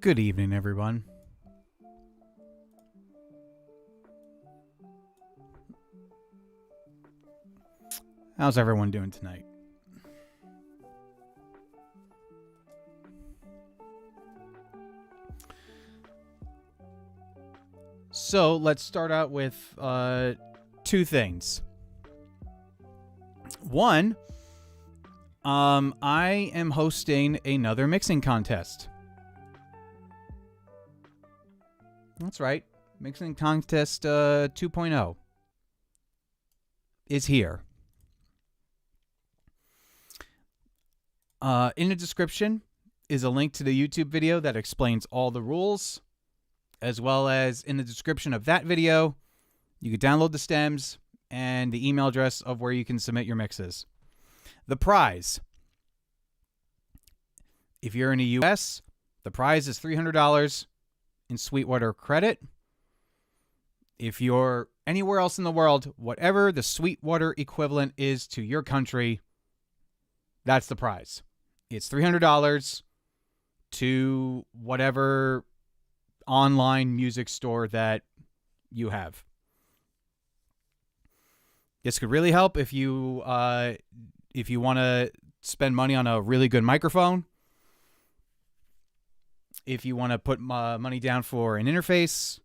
Good evening, everyone. How's everyone doing tonight? So let's start out with two things. One, I am hosting another mixing contest. That's right. Mixing Contest 2.0 is here. In the description is a link to the YouTube video that explains all the rules, as well as in the description of that video, you can download the stems and the email address of where you can submit your mixes. The prize. If you're in the U.S., the prize is $300 in Sweetwater credit. If you're anywhere else in the world, whatever the Sweetwater equivalent is to your country, that's the prize. It's $300 to whatever online music store that you have. This could really help if you want to spend money on a really good microphone. If you want to put money down for an interface,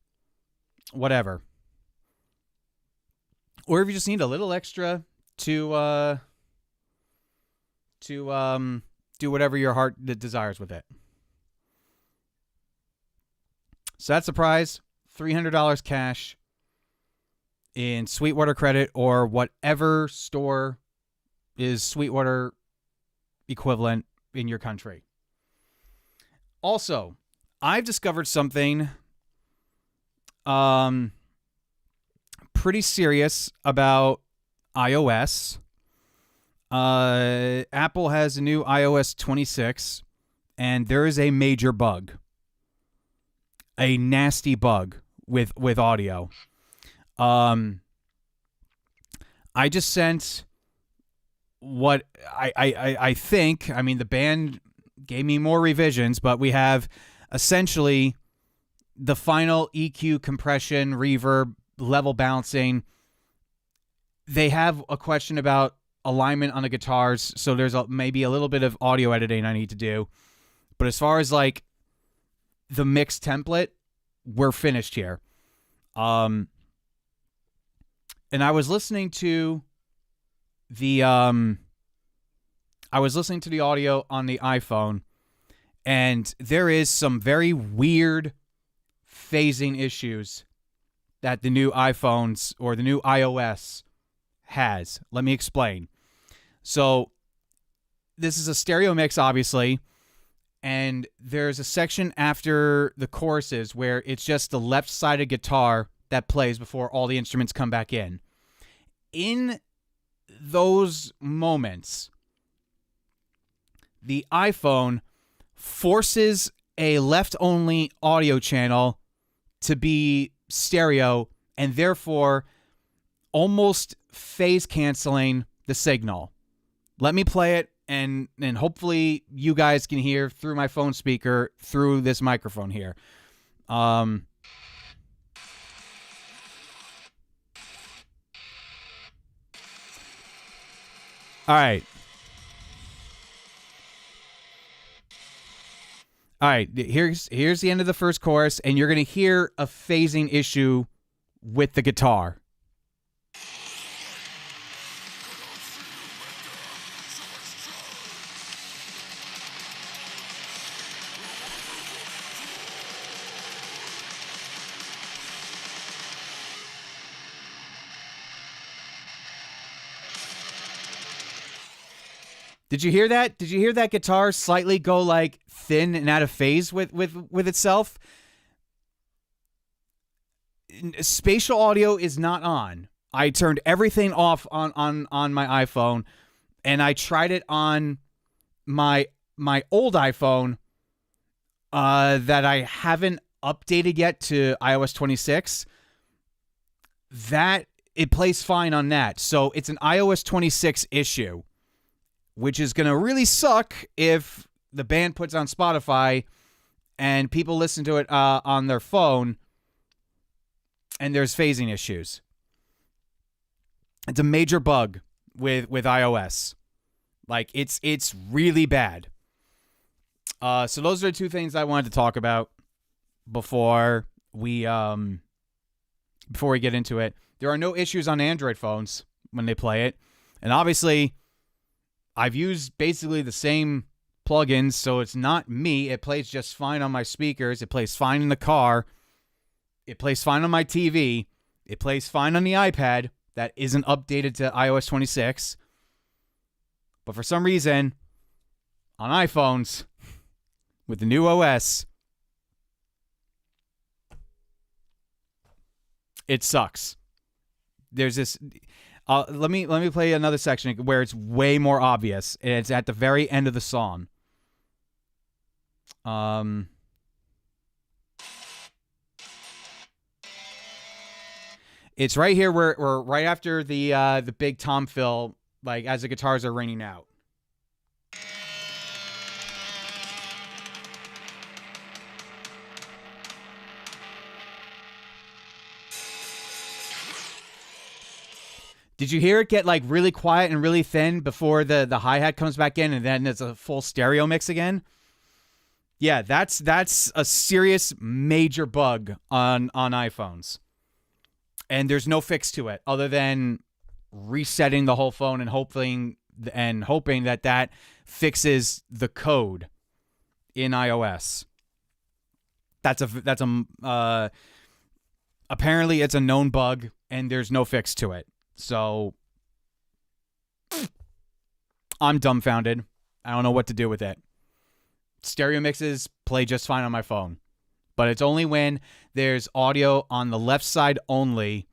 whatever. Or if you just need a little extra to do whatever your heart desires with it. So that's the prize, $300 cash in Sweetwater credit or whatever store is Sweetwater equivalent in your country. Also, I've discovered something pretty serious about iOS. Apple has a new iOS 26, and there is a major bug. A nasty bug with audio. I just sent what I think, I mean, the band gave me more revisions, but we have essentially the final EQ, compression, reverb, level balancing. They have a question about alignment on the guitars, so there's maybe a little bit of audio editing I need to do. But as far as like the mix template, we're finished here. And I was listening to the audio on the iPhone, and there is some very weird phasing issues that the new iPhones or the new iOS has. Let me explain. So this is a stereo mix, obviously, and there's a section after the choruses where it's just the left-sided guitar that plays before all the instruments come back in. In those moments, the iPhone forces a left-only audio channel to be stereo and therefore almost phase canceling the signal. Let me play it, and hopefully you guys can hear through my phone speaker through this microphone here. All right. All right, here's the end of the first chorus, and you're going to hear a phasing issue with the guitar. Did you hear that? Did you hear that guitar slightly go like thin and out of phase with itself? Spatial audio is not on. I turned everything off on my iPhone, and I tried it on my old iPhone that I haven't updated yet to iOS 26. That it plays fine on that. So it's an iOS 26 issue, which is going to really suck if the band puts on Spotify and people listen to it on their phone, and there's phasing issues. It's a major bug with iOS. Like, it's really bad. So those are the two things I wanted to talk about before we get into it. There are no issues on Android phones when they play it. And obviously, I've used basically the same plugins, so it's not me. It plays just fine on my speakers. It plays fine in the car. It plays fine on my TV. It plays fine on the iPad that isn't updated to iOS 26. But for some reason, on iPhones, with the new OS, it sucks. There's this. Let me play another section where it's way more obvious. It's at the very end of the song. It's right here where right after the big tom fill, like as the guitars are ringing out. Did you hear it get like really quiet and really thin before the hi-hat comes back in, and then it's a full stereo mix again? Yeah, that's a serious major bug on iPhones. And there's no fix to it other than resetting the whole phone and hoping that fixes the code in iOS. Apparently it's a known bug and there's no fix to it. So I'm dumbfounded. I don't know what to do with it. Stereo mixes play just fine on my phone, but it's only when there's audio on the left side only.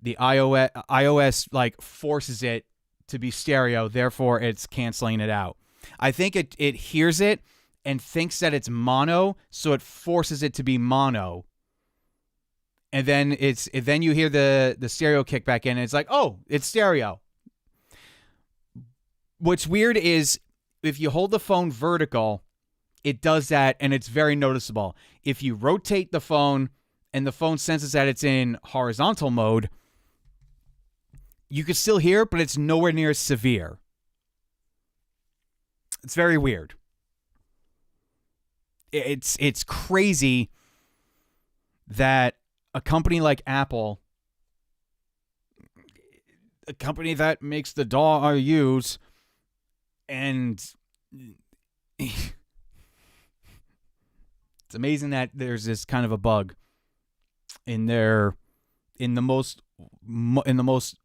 The iOS like forces it to be stereo, therefore it's canceling it out. I think it hears it and thinks that it's mono, so it forces it to be mono. And then then you hear the stereo kick back in, and it's like, oh, it's stereo. What's weird is if you hold the phone vertical, it does that, and it's very noticeable. If you rotate the phone and the phone senses that it's in horizontal mode, you can still hear it, but it's nowhere near as severe. It's very weird. It's crazy that a company like Apple, a company that makes the DAW I use, and it's amazing that there's this kind of a bug in the most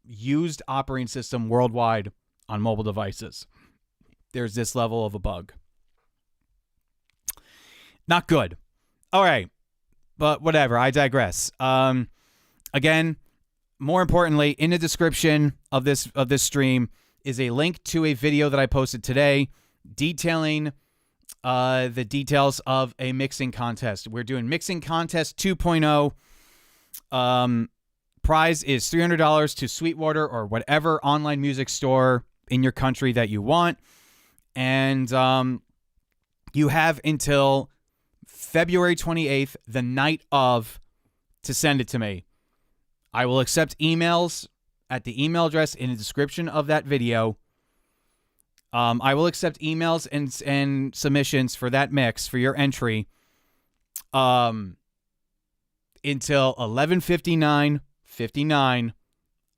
used operating system worldwide on mobile devices. There's this level of a bug. Not good. All right. But whatever, I digress. Again, more importantly, in the description of this stream is a link to a video that I posted today detailing the details of a mixing contest. We're doing Mixing Contest 2.0. Prize is $300 to Sweetwater or whatever online music store in your country that you want. And you have until February 28th, the night of, to send it to me. I will accept emails at the email address in the description of that video. I will accept emails and submissions for that mix, for your entry, until 11:59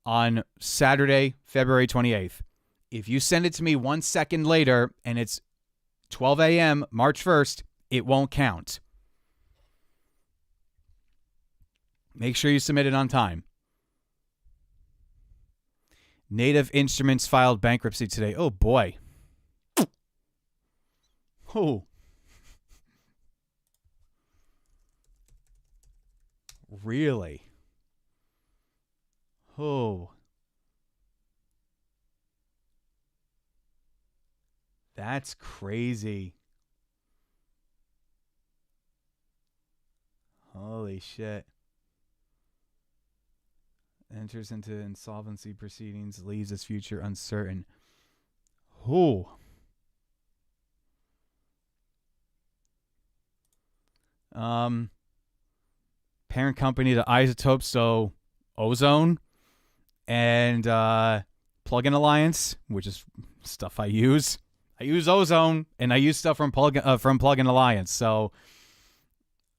on Saturday, February 28th. If you send it to me 1 second later and it's 12 a.m., March 1st, it won't count. Make sure you submit it on time. Native Instruments filed bankruptcy today. Oh, boy. Oh. Really? Oh. That's crazy. Holy shit. Enters into insolvency proceedings, leaves his future uncertain. Oh. Parent company to Isotope, so Ozone, and Plugin Alliance, which is stuff I use. I use Ozone, and I use stuff from Plugin Alliance. So,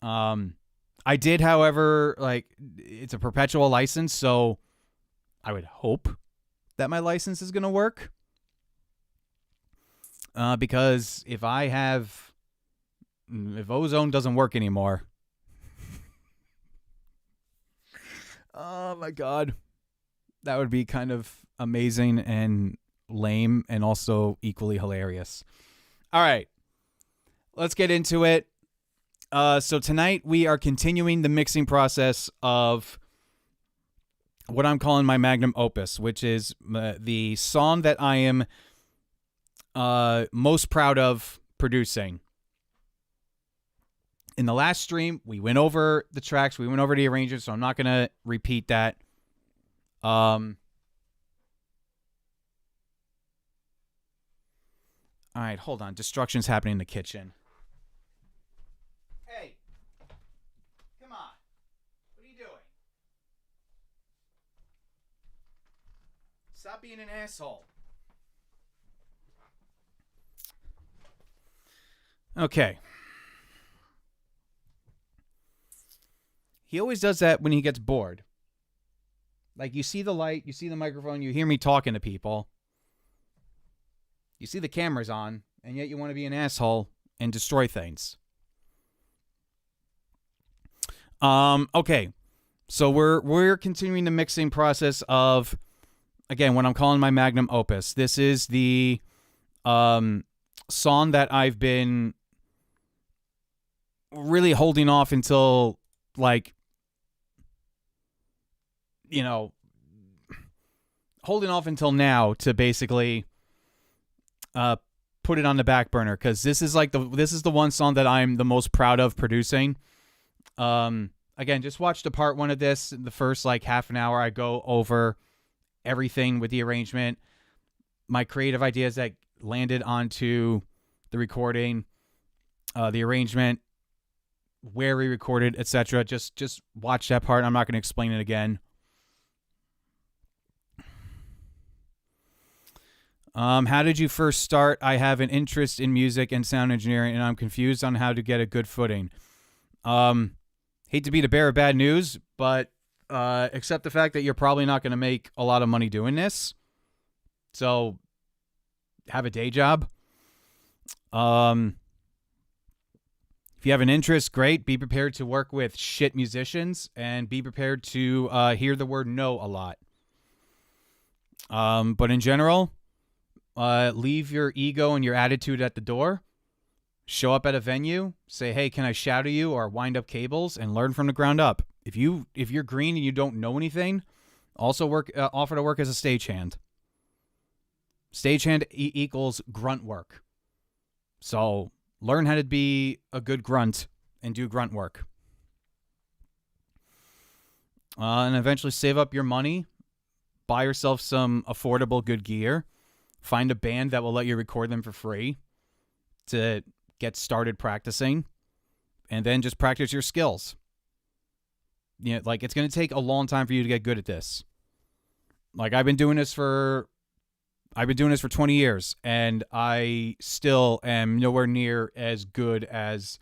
I did, however, like, it's a perpetual license, so I would hope that my license is going to work. Because if Ozone doesn't work anymore, oh my God, that would be kind of amazing and lame and also equally hilarious. All right, let's get into it. So tonight we are continuing the mixing process of what I'm calling my Magnum Opus, which is the song that I am most proud of producing. In the last stream, we went over the tracks, we went over the arrangements, so I'm not going to repeat that. All right, hold on. Destruction's happening in the kitchen. Hey, come on. What are you doing? Stop being an asshole. Okay. He always does that when he gets bored. Like, you see the light, you see the microphone, you hear me talking to people. You see the cameras on, and yet you want to be an asshole and destroy things. Okay. So we're continuing the mixing process of, again, what I'm calling my Magnum Opus. This is the song that I've been really holding off until, like, you know, holding off until now to basically put it on the back burner, because this is the one song that I'm the most proud of producing. Again, just watch the part one of this. The first like half an hour, I go over everything with the arrangement, my creative ideas that landed onto the recording, the arrangement, where we recorded, etc. Just watch that part. I'm not going to explain it again. How did you first start? I have an interest in music and sound engineering, and I'm confused on how to get a good footing. Hate to be the bearer of bad news, but accept the fact that you're probably not going to make a lot of money doing this. So have a day job. If you have an interest, great. Be prepared to work with shit musicians, and be prepared to hear the word no a lot. But in general, leave your ego and your attitude at the door. Show up at a venue, say, hey, can I shadow you or wind up cables, and learn from the ground up. If you're green and you don't know anything, also offer to work as a stagehand. Stagehand equals grunt work. So learn how to be a good grunt and do grunt work. And eventually save up your money. Buy yourself some affordable good gear. Find a band that will let you record them for free to get started practicing. And then just practice your skills. You know, like, it's going to take a long time for you to get good at this. Like, I've been doing this for 20 years, and I still am nowhere near as good as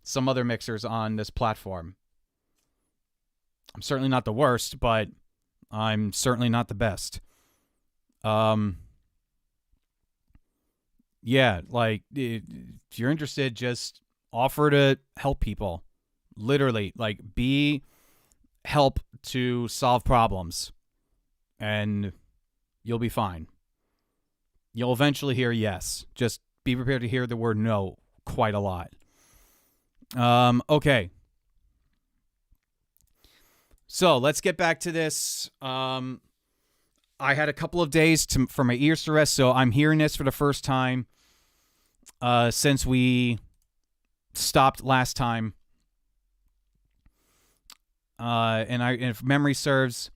some other mixers on this platform. I'm certainly not the worst, but I'm certainly not the best. Yeah, like, if you're interested, just offer to help people. Literally, like, be help to solve problems, and you'll be fine. You'll eventually hear yes. Just be prepared to hear the word no quite a lot. Okay. So let's get back to this. I had a couple of days for my ears to rest, so I'm hearing this for the first time since we stopped last time. And if memory serves,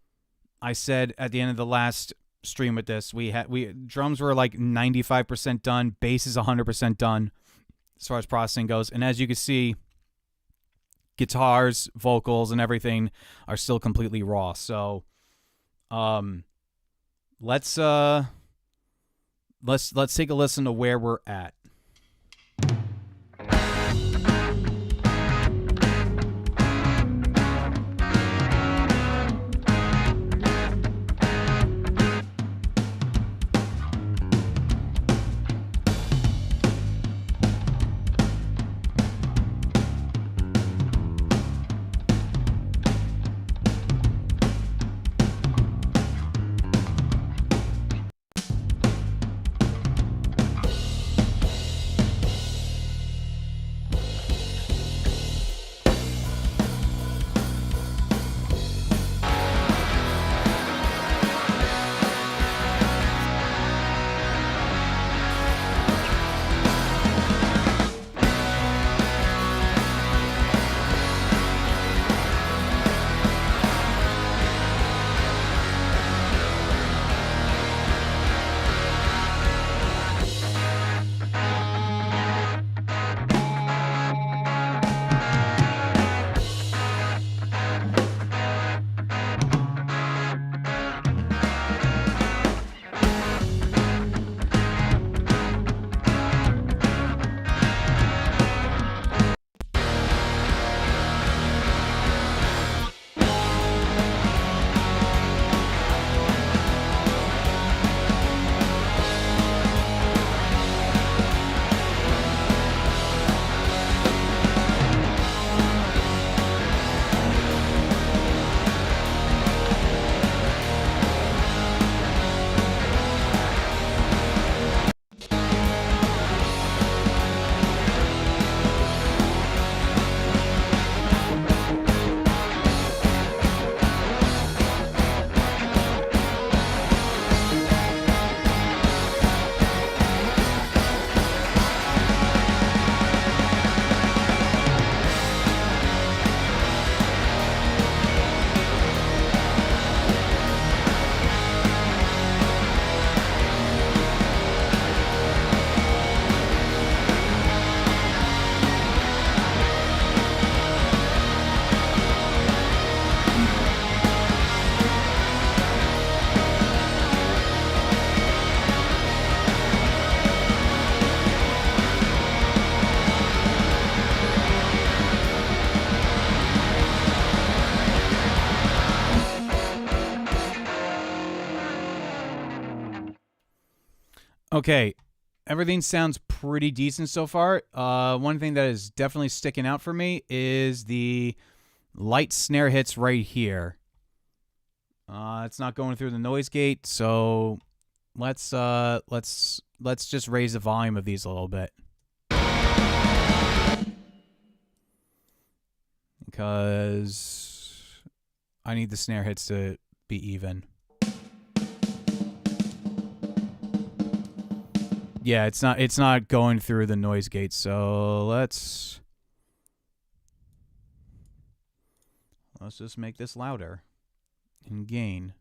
I said at the end of the last stream with this, drums were like 95% done, bass is 100% done as far as processing goes. And as you can see, guitars, vocals, and everything are still completely raw. So, let's take a listen to where we're at. Okay, everything sounds pretty decent so far. One thing that is definitely sticking out for me is the light snare hits right here. It's not going through the noise gate, so let's just raise the volume of these a little bit. Because I need the snare hits to be even. Yeah, it's not going through the noise gate, so let's just make this louder in gain.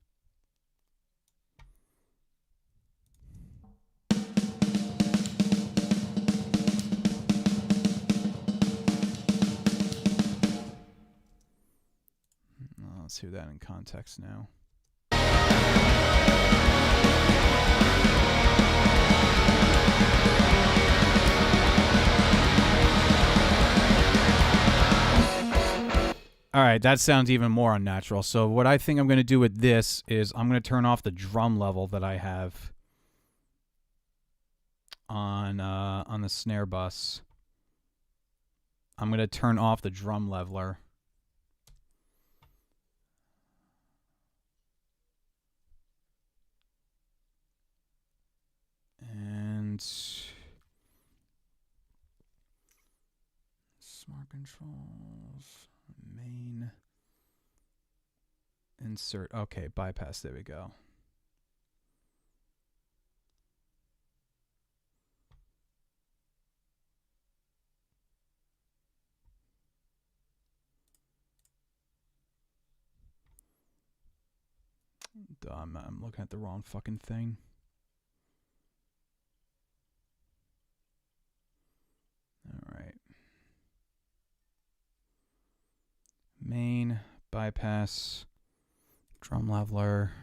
Let's hear that in context now. All right, that sounds even more unnatural. So what I think I'm going to do with this is I'm going to turn off the drum level that I have on the snare bus. I'm going to turn off the drum leveler. And smart controls, main, insert. Okay, bypass. There we go. Dumb, I'm looking at the wrong fucking thing. All right. Main, bypass, drum leveler.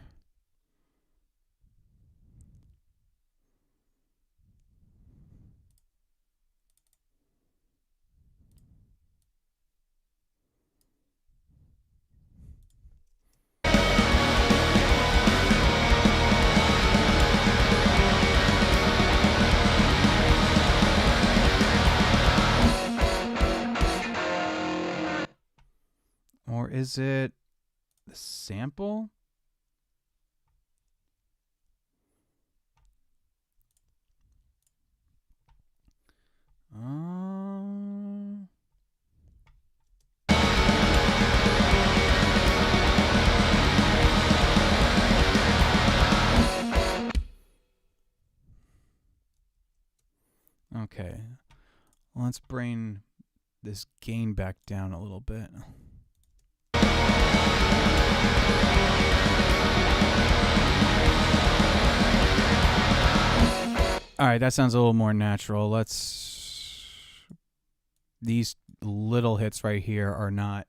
Or is it the sample? Okay. Let's bring this gain back down a little bit. All right, that sounds a little more natural. These little hits right here are not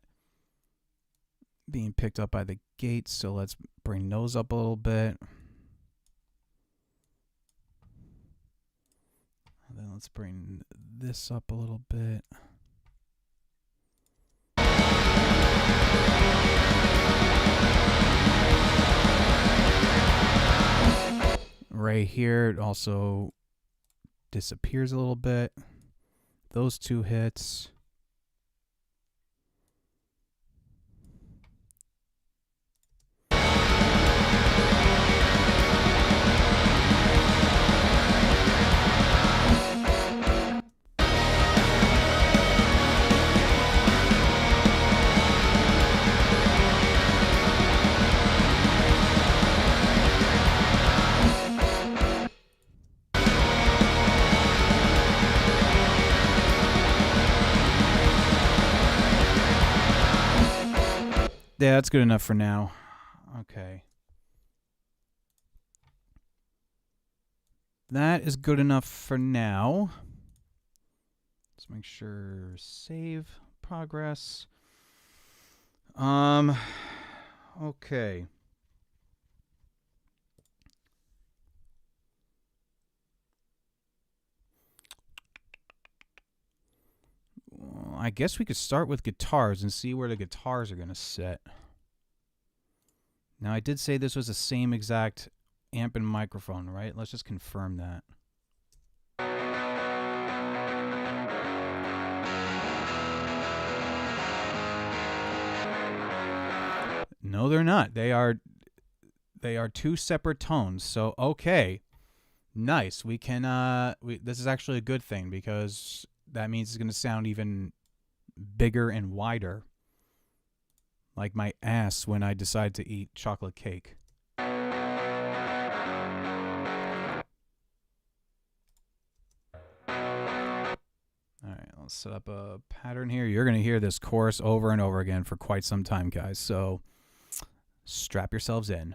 being picked up by the gates, so let's bring those up a little bit. And then let's bring this up a little bit. Right here, it also disappears a little bit. Those two hits. Yeah, that's good enough for now. Okay. That is good enough for now. Let's make sure save progress. Okay. Well, I guess we could start with guitars and see where the guitars are going to sit. Now, I did say this was the same exact amp and microphone, right? Let's just confirm that. No, they're not. They are two separate tones. So, okay. Nice. We can this is actually a good thing because that means it's going to sound even bigger and wider. Like my ass when I decide to eat chocolate cake. All right, let's set up a pattern here. You're going to hear this chorus over and over again for quite some time, guys. So strap yourselves in.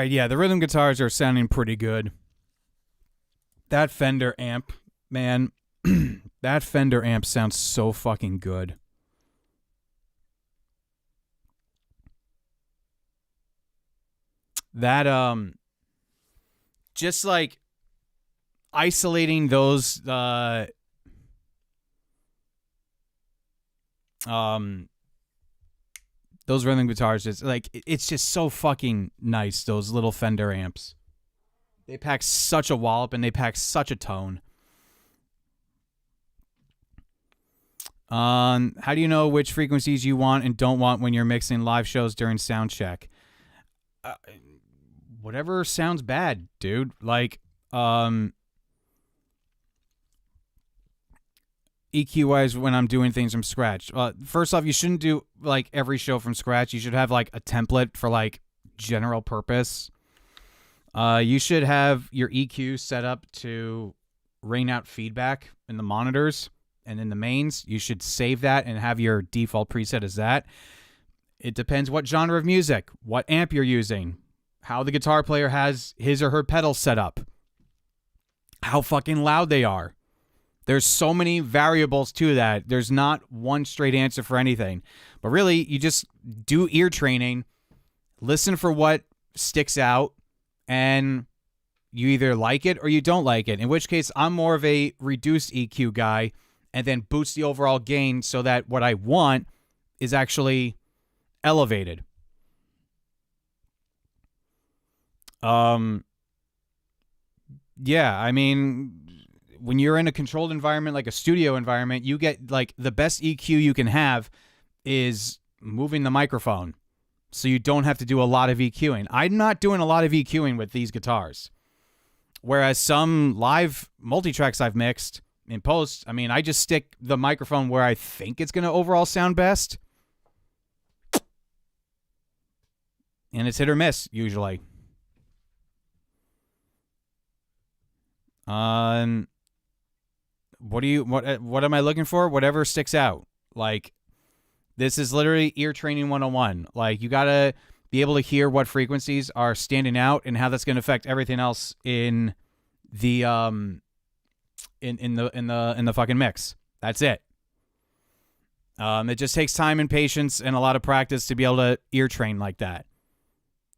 right, yeah, the rhythm guitars are sounding pretty good. That Fender amp, man, that Fender amp sounds so fucking good. That just like isolating those rhythm guitars, just like it's just so fucking nice. Those little Fender amps, they pack such a wallop and they pack such a tone. How do you know which frequencies you want and don't want when you're mixing live shows during sound check? Whatever sounds bad, dude. Like, EQ wise, when I'm doing things from scratch, first off, you shouldn't do like every show from scratch. You should have like a template for like general purpose. You should have your EQ set up to rain out feedback in the monitors and in the mains. You should save that and have your default preset as that. It depends what genre of music, what amp you're using, how the guitar player has his or her pedals set up, how fucking loud they are. There's so many variables to that. There's not one straight answer for anything. But really, you just do ear training, listen for what sticks out, and you either like it or you don't like it. In which case, I'm more of a reduced EQ guy and then boost the overall gain so that what I want is actually elevated. Yeah, I mean, when you're in a controlled environment like a studio environment, you get like the best EQ you can have is moving the microphone. So you don't have to do a lot of EQing. I'm not doing a lot of EQing with these guitars. Whereas some live multi-tracks I've mixed in post, I mean, I just stick the microphone where I think it's going to overall sound best. And it's hit or miss, usually. What am I looking for? Whatever sticks out. Like, this is literally ear training 101. Like, you got to be able to hear what frequencies are standing out and how that's going to affect everything else in the in the fucking mix. That's it. It just takes time and patience and a lot of practice to be able to ear train like that.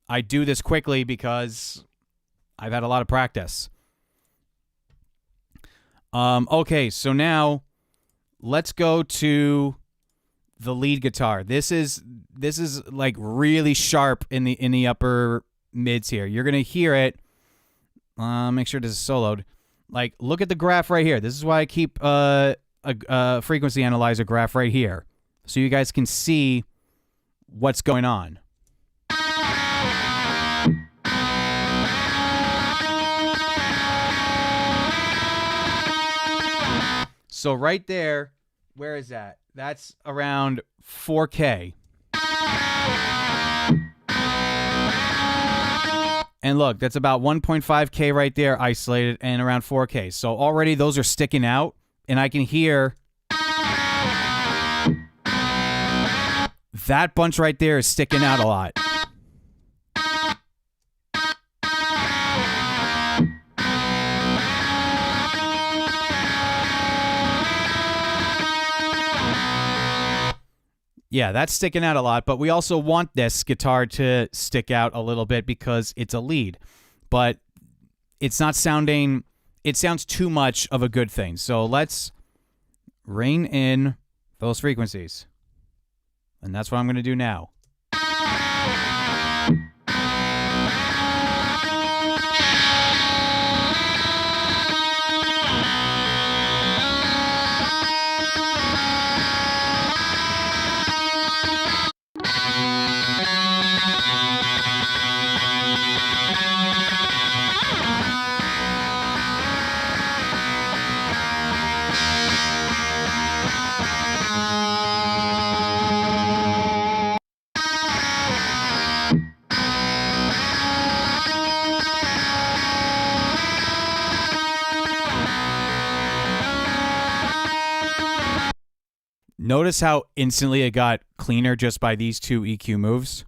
I do this quickly because I've had a lot of practice. Okay, so now let's go to the lead guitar. This is like really sharp in the upper mids here. You're gonna hear it. Make sure this is soloed. Like, look at the graph right here. This is why I keep a frequency analyzer graph right here, so you guys can see what's going on. So right there, where is that? That's around 4K. And look, that's about 1.5K right there isolated and around 4K. So already those are sticking out, and I can hear that bunch right there is sticking out a lot. Yeah, that's sticking out a lot, but we also want this guitar to stick out a little bit because it's a lead. But it's not sounding, it sounds too much of a good thing. So let's rein in those frequencies. And that's what I'm going to do now. Notice how instantly it got cleaner just by these two EQ moves.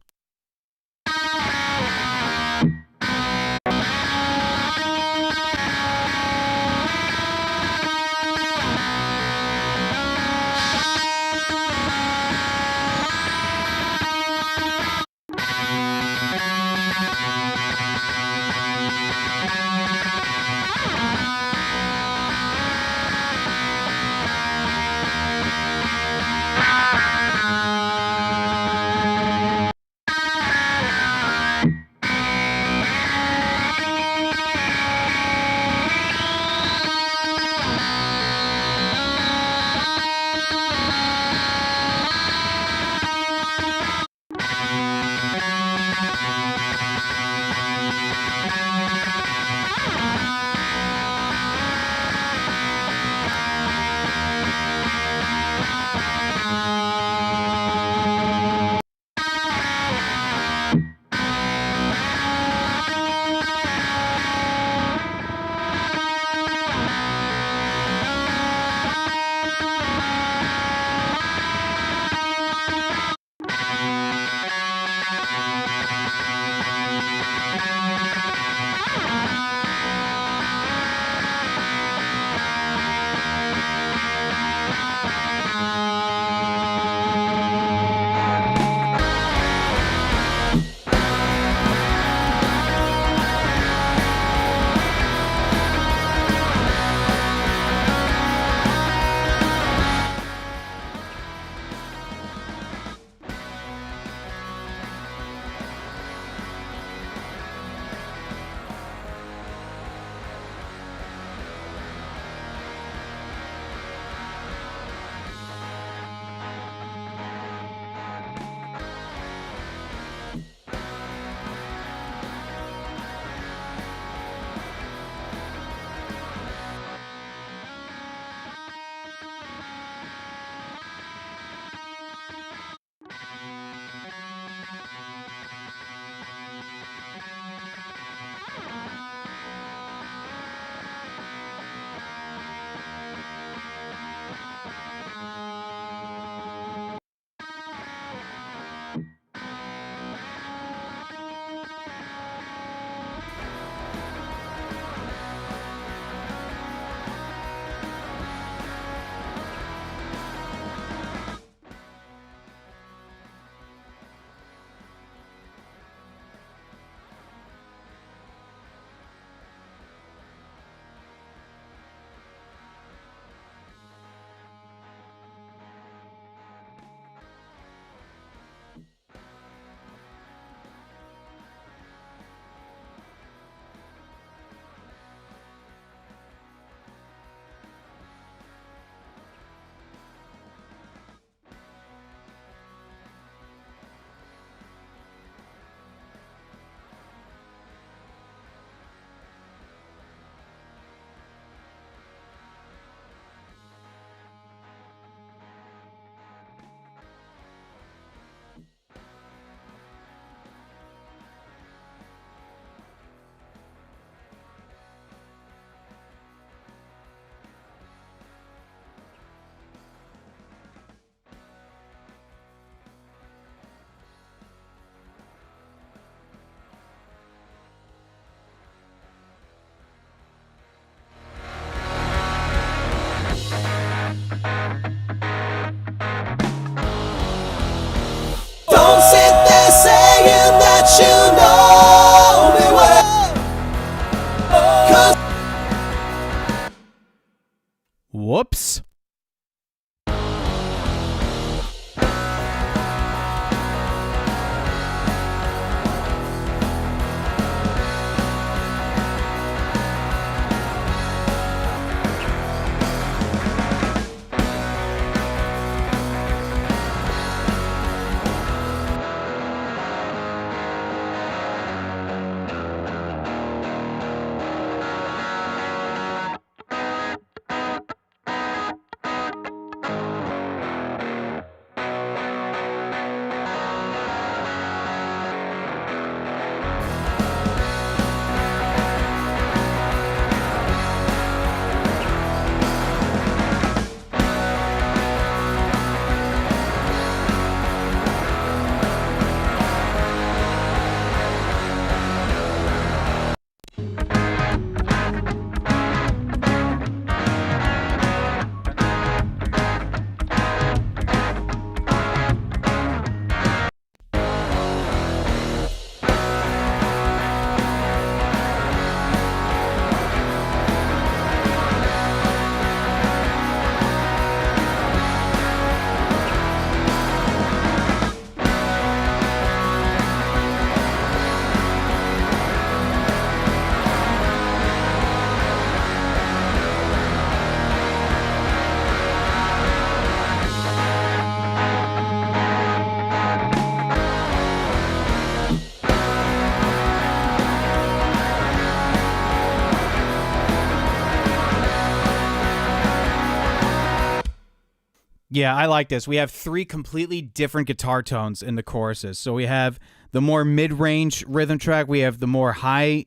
Yeah, I like this. We have 3 completely different guitar tones in the choruses. So we have the more mid-range rhythm track, we have the more high-tuned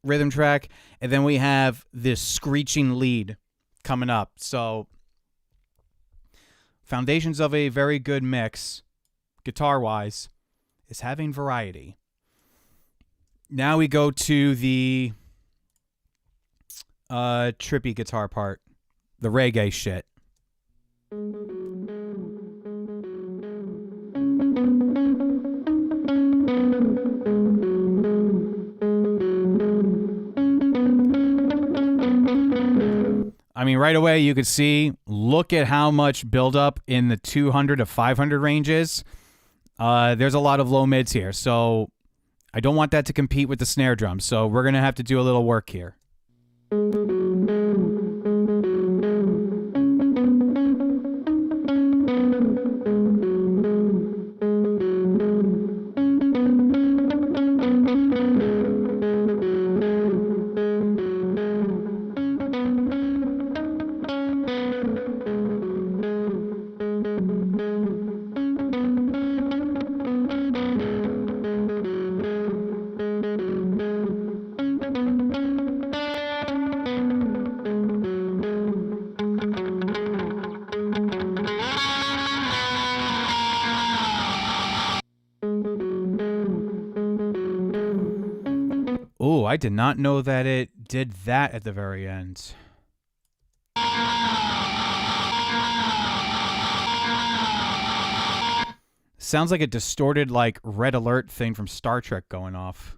rhythm track, and then we have this screeching lead coming up. So foundations of a very good mix, guitar-wise, is having variety. Now we go to the trippy guitar part, the reggae shit. I mean, right away you could see, look at how much buildup in the 200 to 500 ranges. There's a lot of low mids here, so I don't want that to compete with the snare drum, so we're going to have to do a little work here. Oh, I did not know that it did that at the very end. Sounds like a distorted, like, red alert thing from Star Trek going off.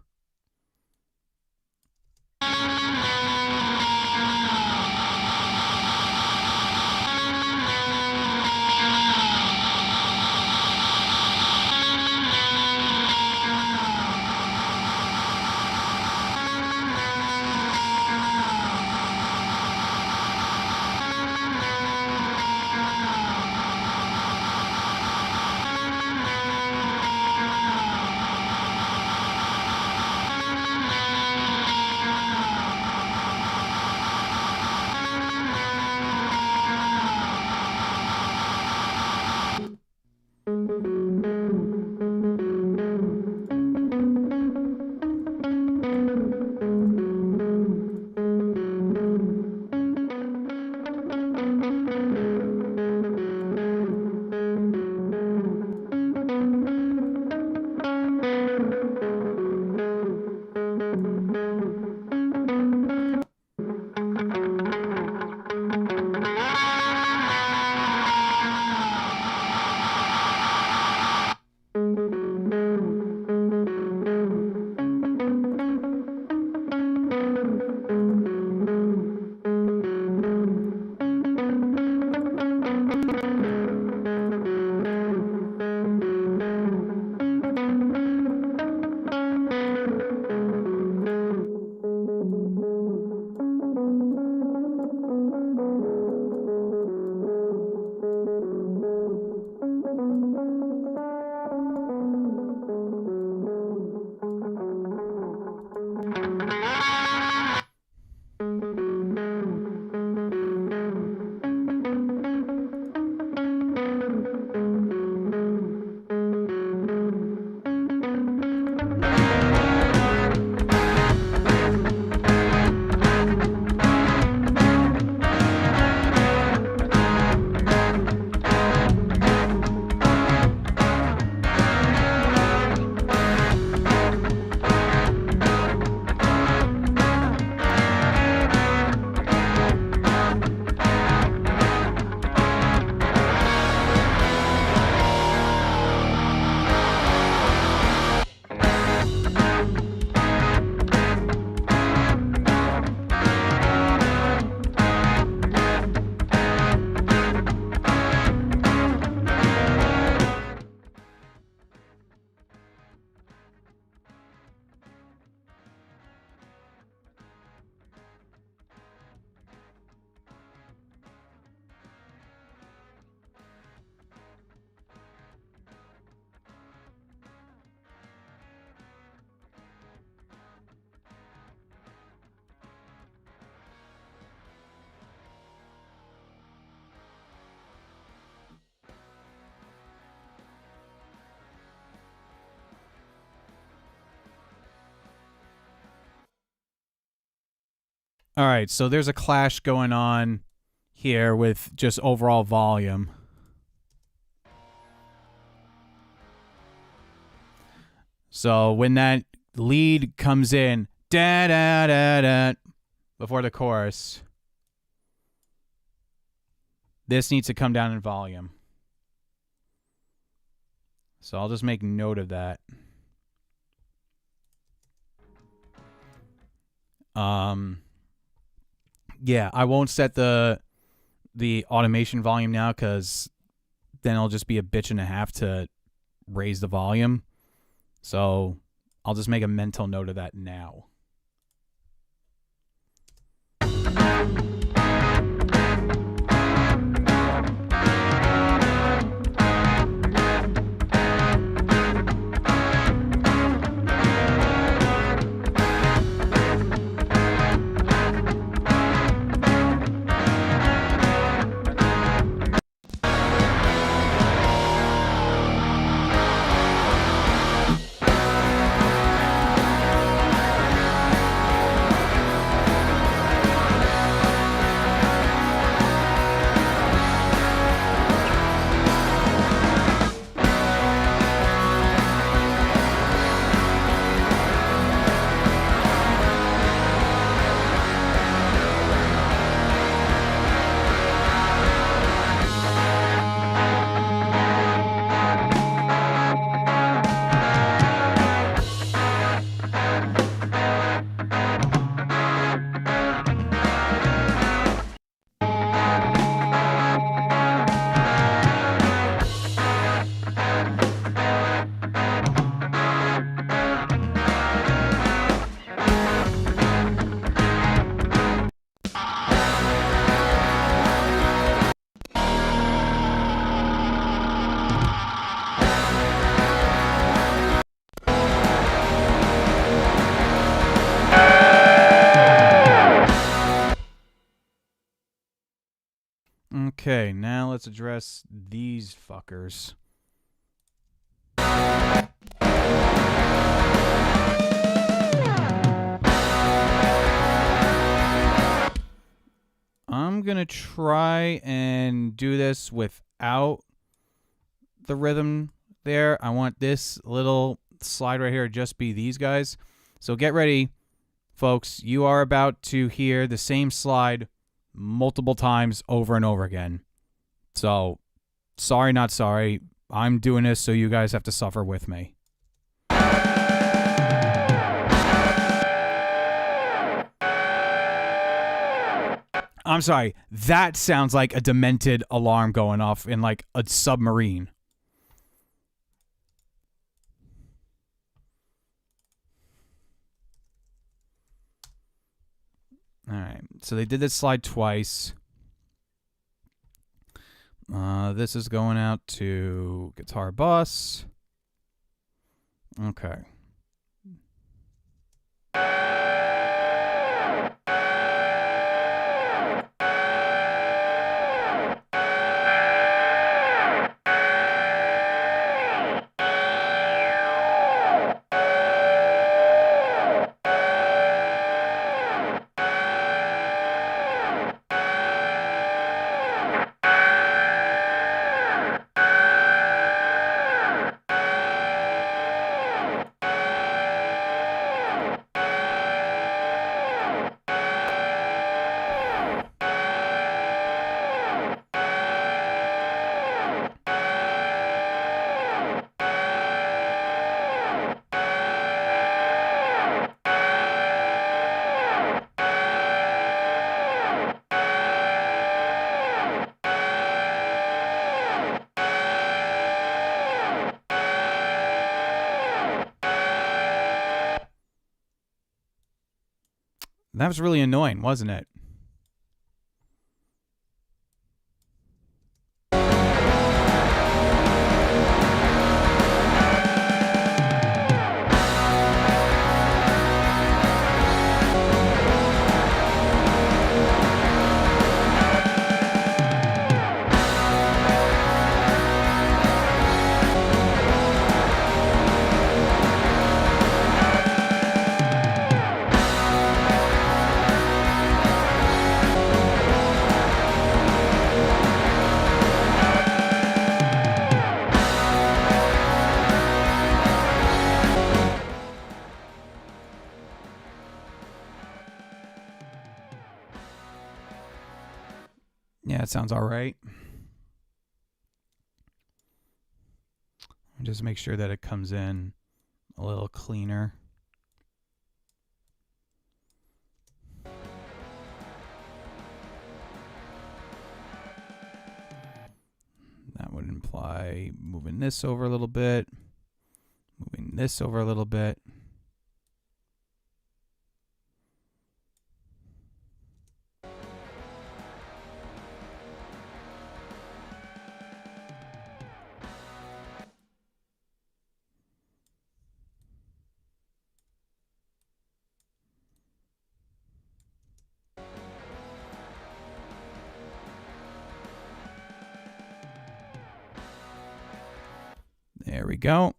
All right, so there's a clash going on here with just overall volume. So when that lead comes in, da da da da, before the chorus, this needs to come down in volume. So I'll just make note of that. Yeah, I won't set the automation volume now because then it'll just be a bitch and a half to raise the volume. So I'll just make a mental note of that now. Okay, now let's address these fuckers. I'm gonna try and do this without the rhythm there. I want this little slide right here to just be these guys. So get ready, folks. You are about to hear the same slide multiple times over and over again. So, sorry, not sorry. I'm doing this so you guys have to suffer with me. I'm sorry. That sounds like a demented alarm going off in like a submarine. All right, so they did this slide twice. This is going out to guitar bus. Okay. That was really annoying, wasn't it? Yeah, it sounds all right. Just make sure that it comes in a little cleaner. That would imply moving this over a little bit, moving this over a little bit. There we go.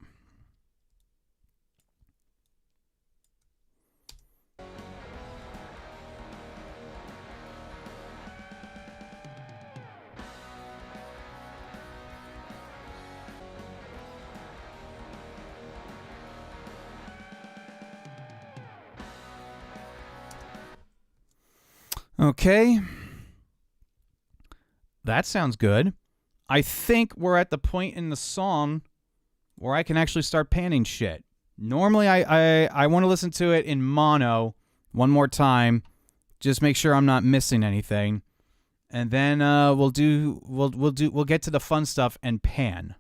Okay. That sounds good. I think we're at the point in the song where I can actually start panning shit. Normally, I want to listen to it in mono one more time, just make sure I'm not missing anything, and then we'll get to the fun stuff and pan.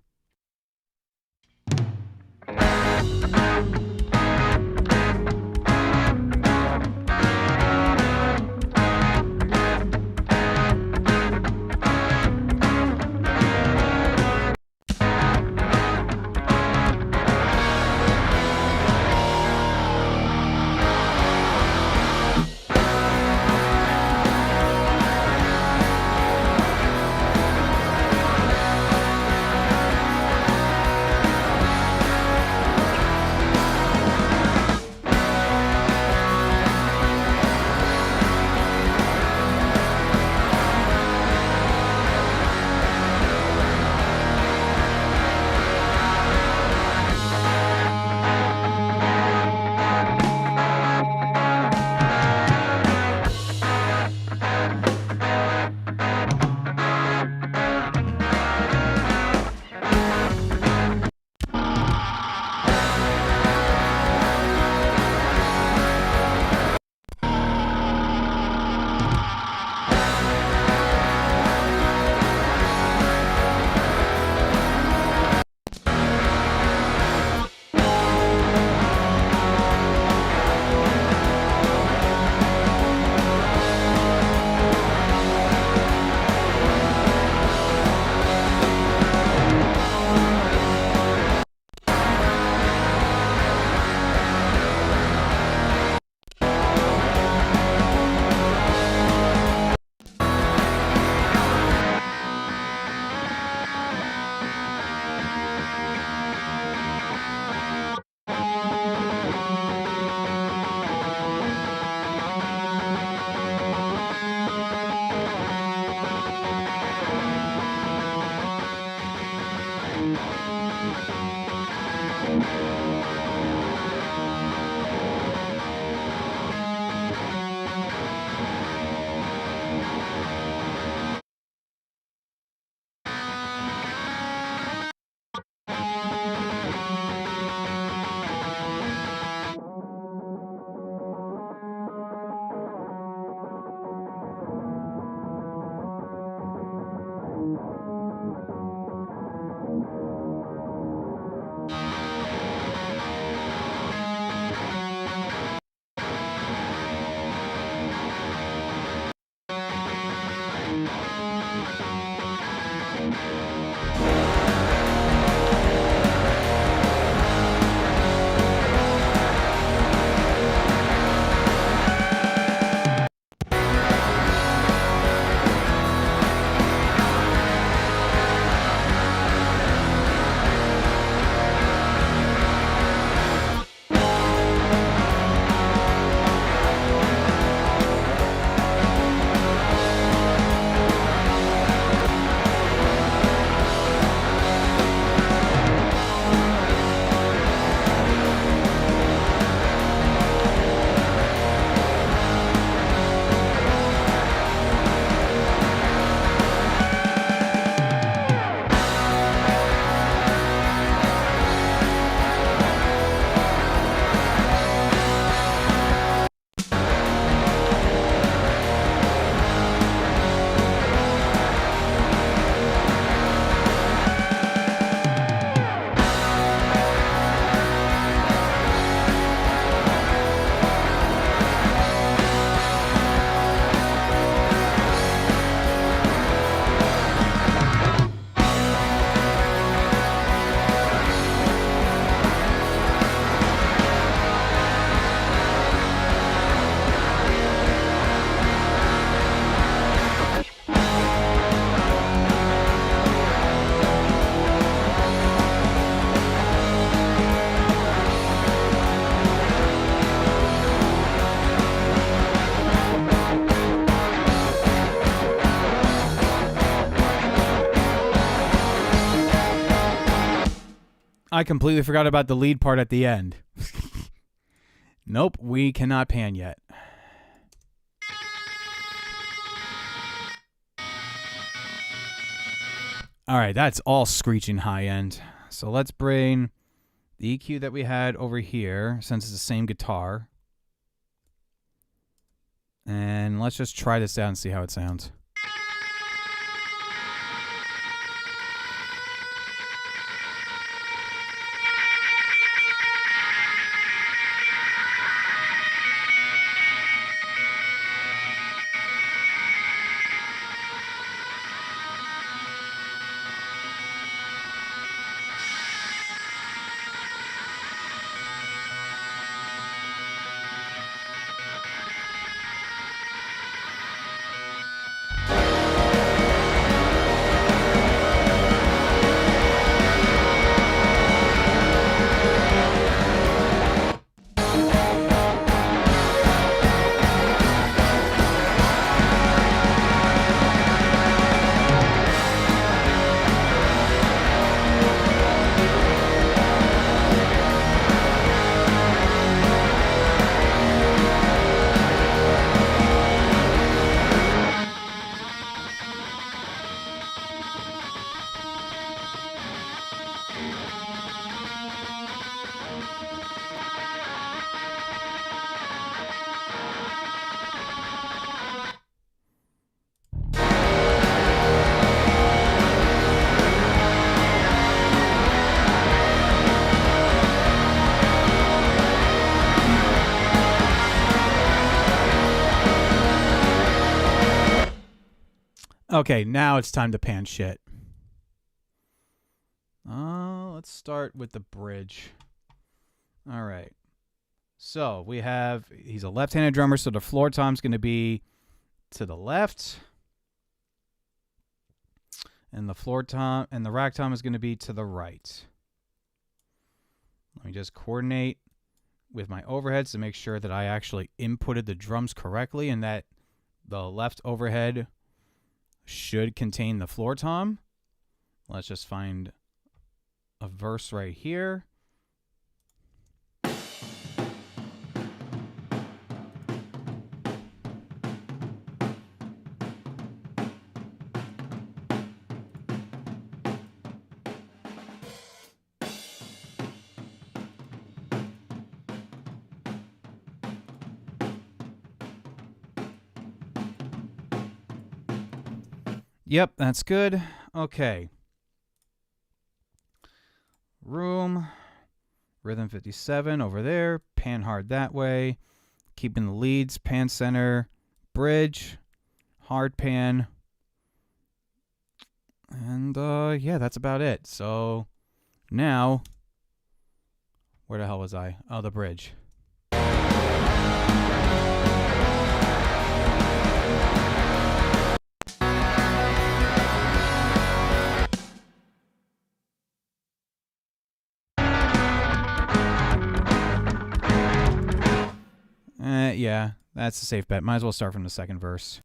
I completely forgot about the lead part at the end. Nope, we cannot pan yet. All right, that's all screeching high end. So let's bring the EQ that we had over here, since it's the same guitar. And let's just try this out and see how it sounds. Okay, now it's time to pan shit. Let's start with the bridge. All right. So we have, he's a left-handed drummer, so the floor tom's going to be to the left. And the floor tom and the rack tom is going to be to the right. Let me just coordinate with my overheads to make sure that I actually inputted the drums correctly and that the left overhead should contain the floor tom. Let's just find a verse right here. Yep, that's good. Okay. Room. Rhythm 57 over there. Pan hard that way. Keeping the leads. Pan center. Bridge. Hard pan. And yeah, that's about it. So now, where the hell was I? Oh, the bridge. Yeah, that's a safe bet. Might as well start from the second verse.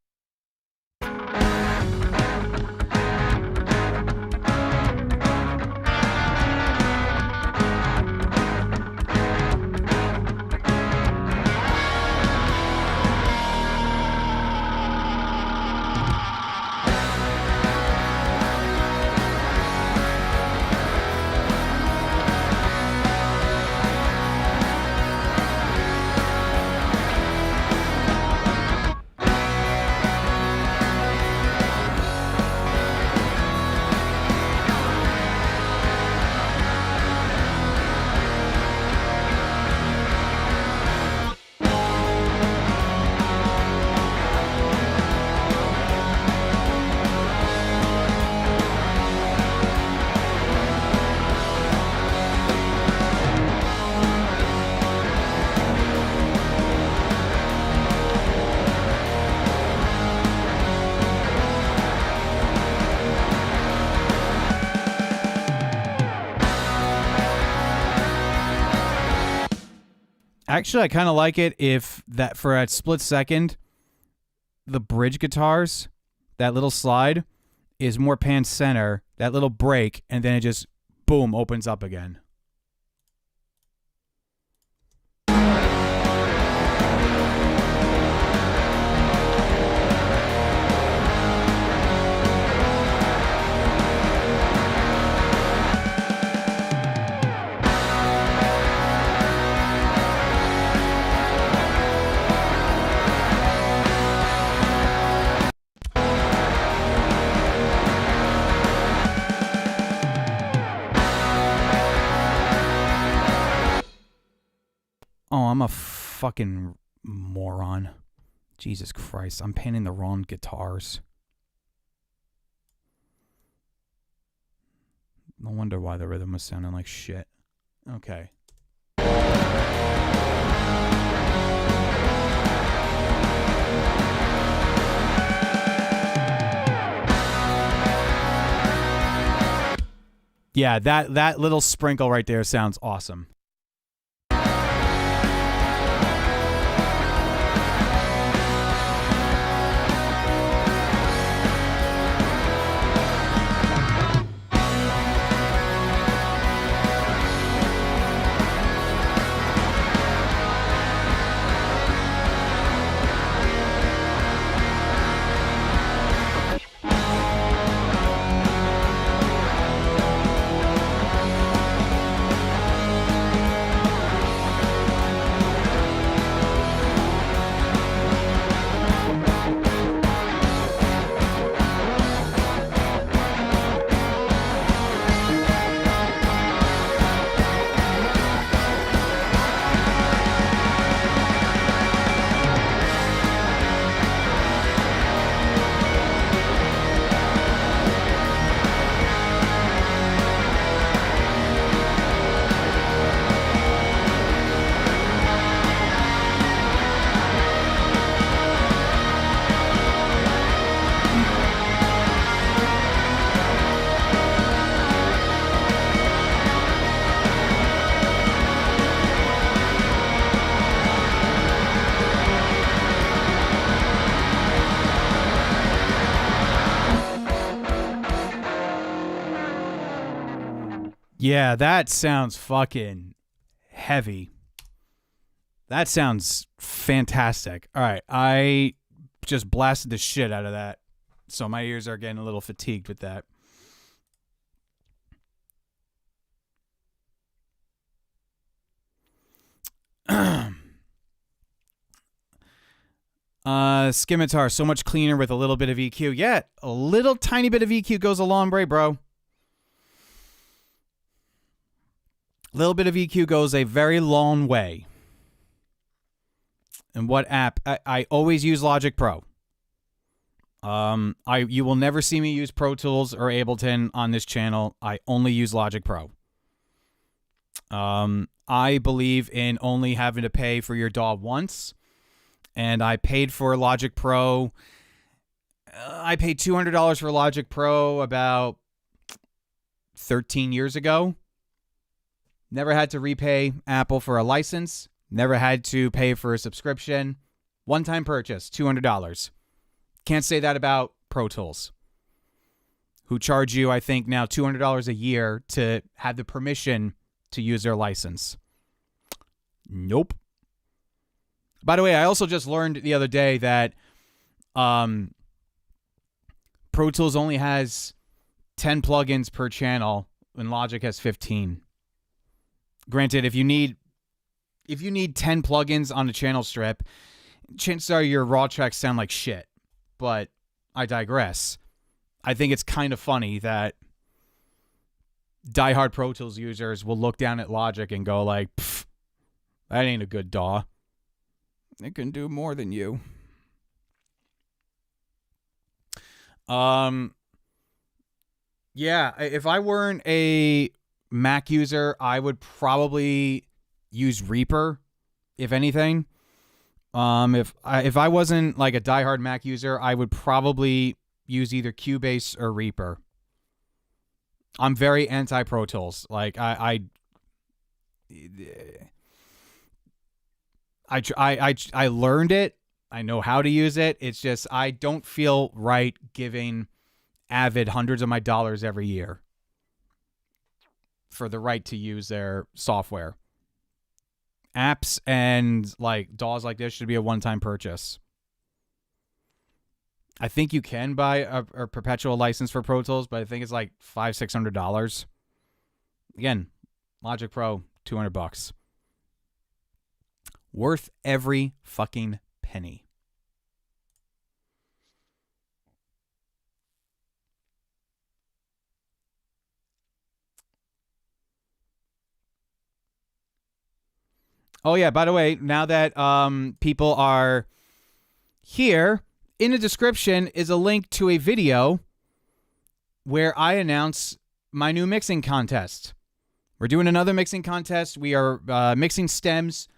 Actually, I kind of like it if that for a split second, the bridge guitars, that little slide, is more pan center, that little break, and then it just, boom, opens up again. I'm a fucking moron. Jesus Christ, I'm painting the wrong guitars. No wonder why the rhythm was sounding like shit. Okay. Yeah, that little sprinkle right there sounds awesome. Yeah, that sounds fucking heavy. That sounds fantastic. All right, I just blasted the shit out of that, so my ears are getting a little fatigued with that. Scimitar, so much cleaner with a little bit of EQ. Yeah, a little tiny bit of EQ goes a long way, bro. Little bit of EQ goes a very long way. And what app? I always use Logic Pro. You will never see me use Pro Tools or Ableton on this channel. I only use Logic Pro. I believe in only having to pay for your DAW once, and I paid for Logic Pro. I paid $200 for Logic Pro about 13 years ago. Never had to repay Apple for a license. Never had to pay for a subscription. One-time purchase, $200. Can't say that about Pro Tools, who charge you, I think, now $200 a year to have the permission to use their license. Nope. By the way, I also just learned the other day that Pro Tools only has 10 plugins per channel, and Logic has 15. Granted, if you need 10 plugins on a channel strip, chances are your raw tracks sound like shit. But I digress. I think it's kind of funny that diehard Pro Tools users will look down at Logic and go like, that ain't a good DAW. It can do more than you. Yeah, if I weren't a Mac user, I would probably use Reaper, if anything. If I wasn't like a diehard Mac user, I would probably use either Cubase or Reaper. I'm very anti Pro Tools. Like I learned it. I know how to use it. It's just I don't feel right giving Avid hundreds of my dollars every year for the right to use their software. Apps and like DAWs like this should be a one-time purchase. I think you can buy a perpetual license for Pro Tools, but I think it's like $500-$600. Again, Logic Pro, $200. Worth every fucking penny. Oh, yeah, by the way, now that people are here, in the description is a link to a video where I announce my new mixing contest. We're doing another mixing contest. We are mixing stems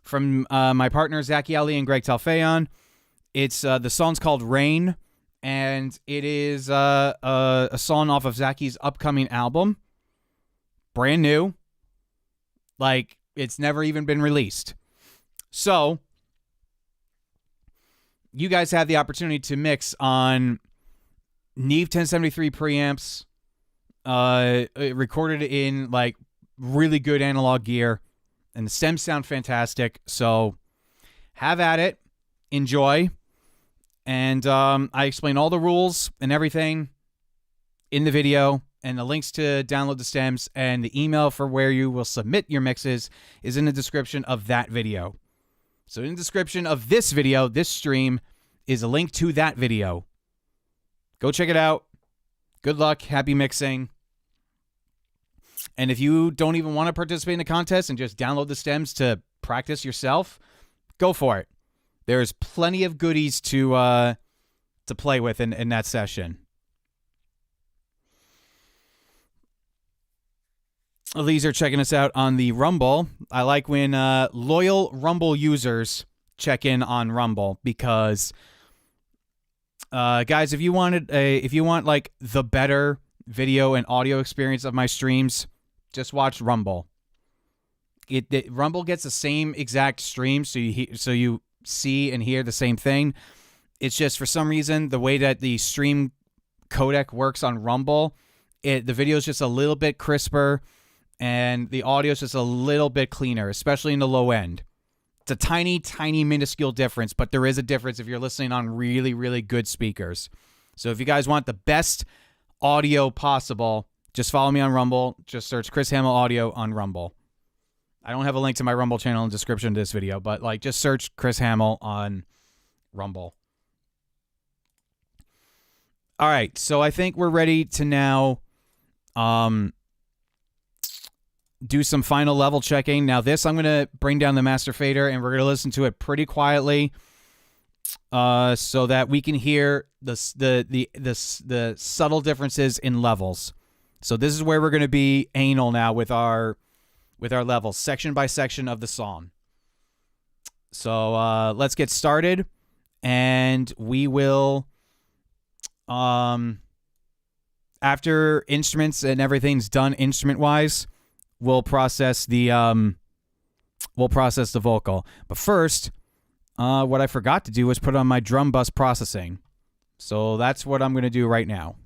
from my partners, Zachy Ali and Greg Talfayon. It's the song's called Rain, and it is a song off of Zachy's upcoming album. Brand new. Like, it's never even been released. So, you guys have the opportunity to mix on Neve 1073 preamps, recorded in, like, really good analog gear, and the stems sound fantastic. So, have at it. Enjoy. And I explain all the rules and everything in the video, and the links to download the stems and the email for where you will submit your mixes is in the description of that video. So in the description of this video, this stream, is a link to that video. Go check it out. Good luck. Happy mixing. And if you don't even want to participate in the contest and just download the stems to practice yourself, go for it. There's plenty of goodies to play with in that session. These are checking us out on the Rumble. I like when loyal Rumble users check in on Rumble because, guys, if you want like the better video and audio experience of my streams, just watch Rumble. Rumble gets the same exact stream, so you see and hear the same thing. It's just for some reason the way that the stream codec works on Rumble, the video is just a little bit crisper and the audio is just a little bit cleaner, especially in the low end. It's a tiny, tiny, minuscule difference, but there is a difference if you're listening on really, really good speakers. So if you guys want the best audio possible, just follow me on Rumble. Just search Chris Hamill Audio on Rumble. I don't have a link to my Rumble channel in the description of this video, but like just search Chris Hamill on Rumble. All right, so I think we're ready to now do some final level checking. Now this, I'm going to bring down the master fader and we're going to listen to it pretty quietly so that we can hear the subtle differences in levels. So this is where we're going to be anal now with our levels, section by section of the song. So let's get started, and we will, after instruments and everything's done instrument-wise, we'll process the vocal. But first, what I forgot to do was put on my drum bus processing. So that's what I'm going to do right now.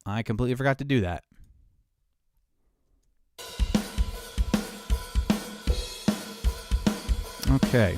I completely forgot to do that. Okay.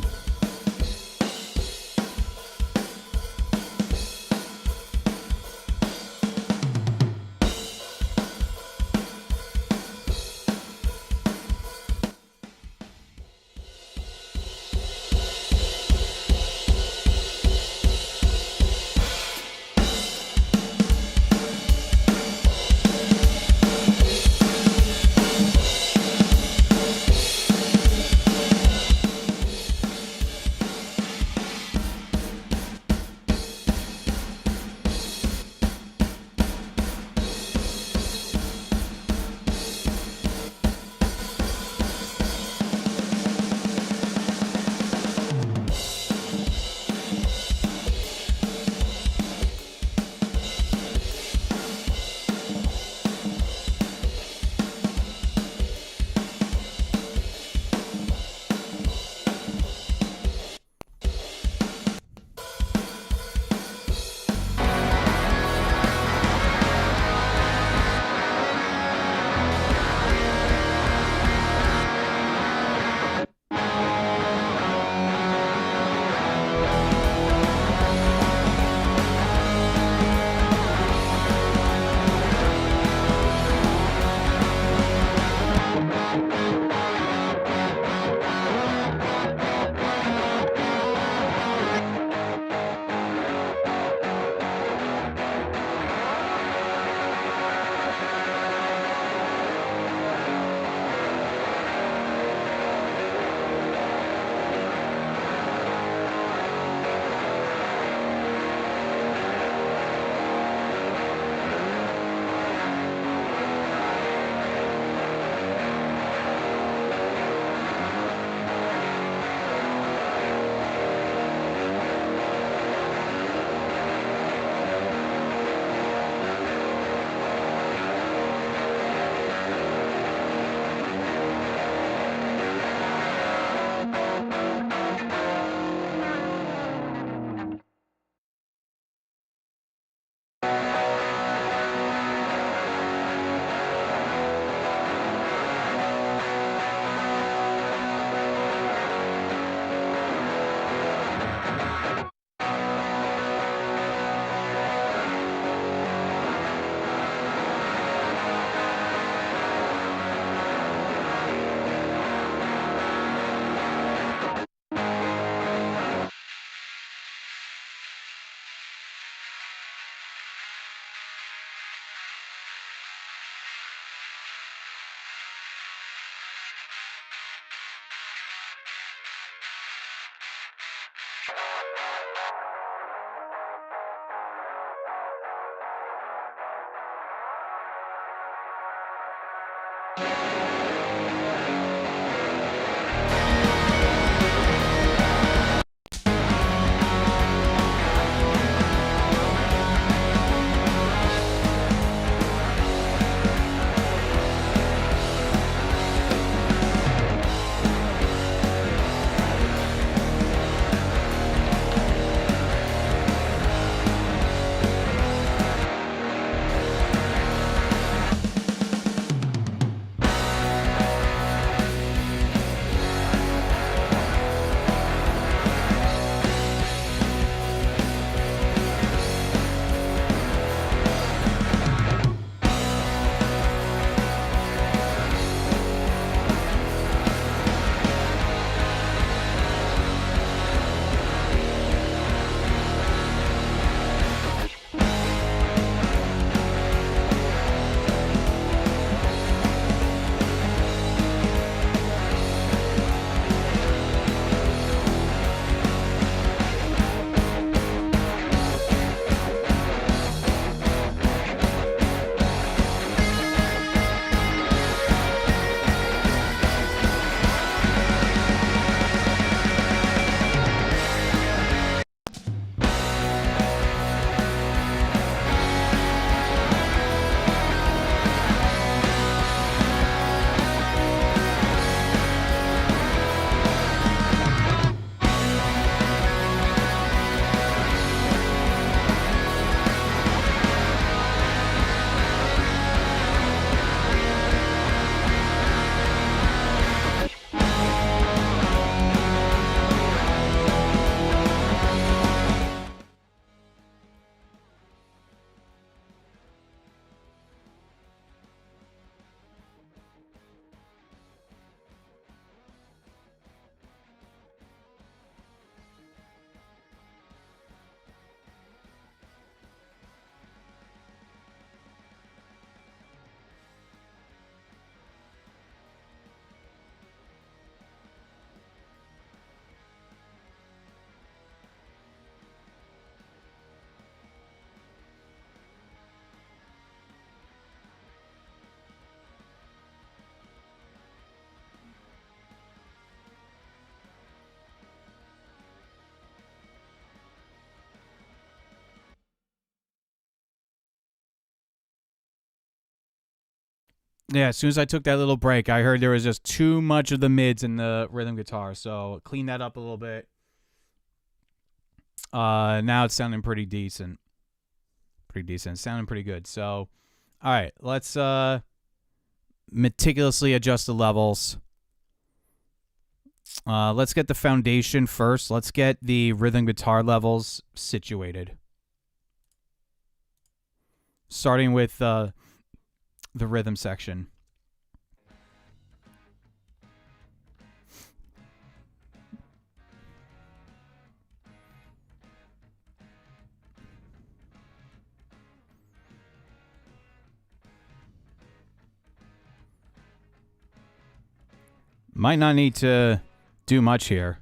Yeah, as soon as I took that little break, I heard there was just too much of the mids in the rhythm guitar. So clean that up a little bit. Now it's sounding pretty decent. Pretty decent. Sounding pretty good. So, all right, let's meticulously adjust the levels. Let's get the foundation first. Let's get the rhythm guitar levels situated. Starting with the rhythm section. Might not need to do much here.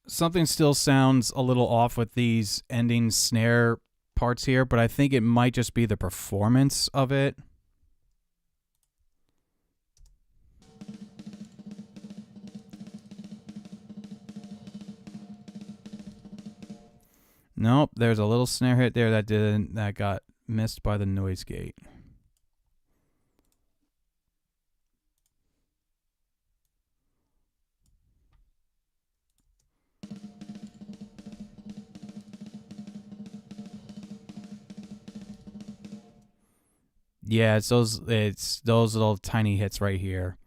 something still sounds a little off with these ending snare parts here, but I think it might just be the performance of it. Nope, there's a little snare hit there that got missed by the noise gate. Yeah, it's those little tiny hits right here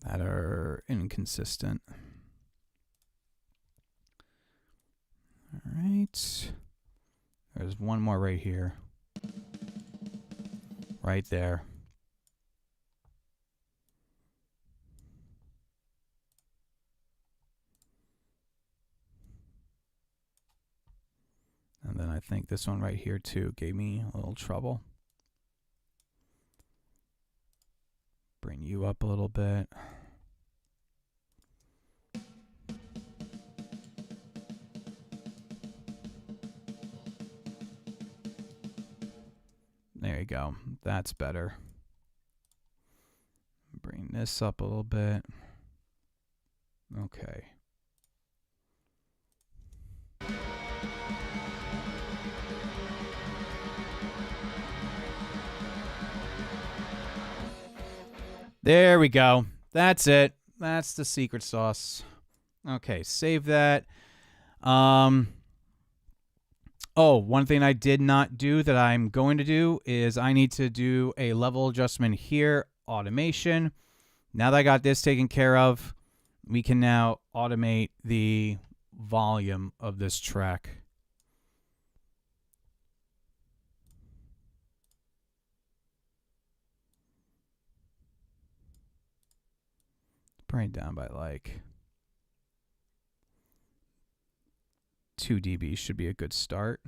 that are inconsistent. All right. There's one more right here. Right there. And then I think this one right here too gave me a little trouble. Bring you up a little bit. There you go. That's better. Bring this up a little bit. Okay. There we go. That's it. That's the secret sauce. Okay, save that. Oh, one thing I did not do that I'm going to do is I need to do a level adjustment here, automation. Now that I got this taken care of, we can now automate the volume of this track. Bring it down by like 2 dB should be a good start.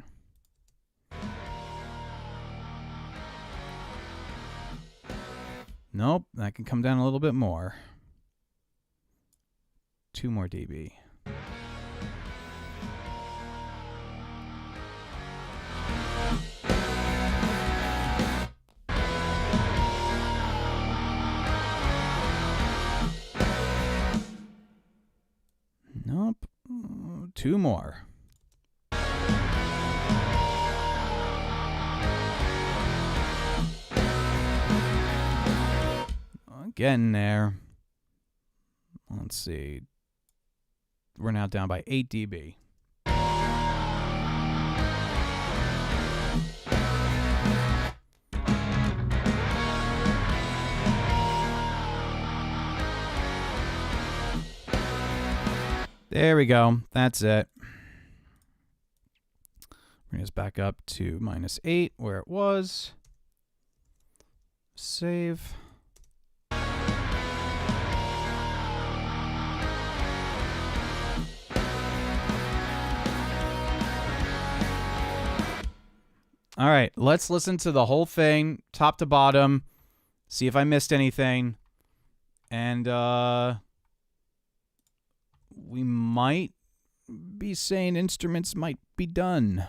Nope, that can come down a little bit more. 2 more dB. Nope, 2 more. Getting there. Let's see. We're now down by 8 dB. There we go. That's it. Bring us back up to -8 where it was. Save. All right, let's listen to the whole thing, top to bottom, see if I missed anything. And we might be saying instruments might be done.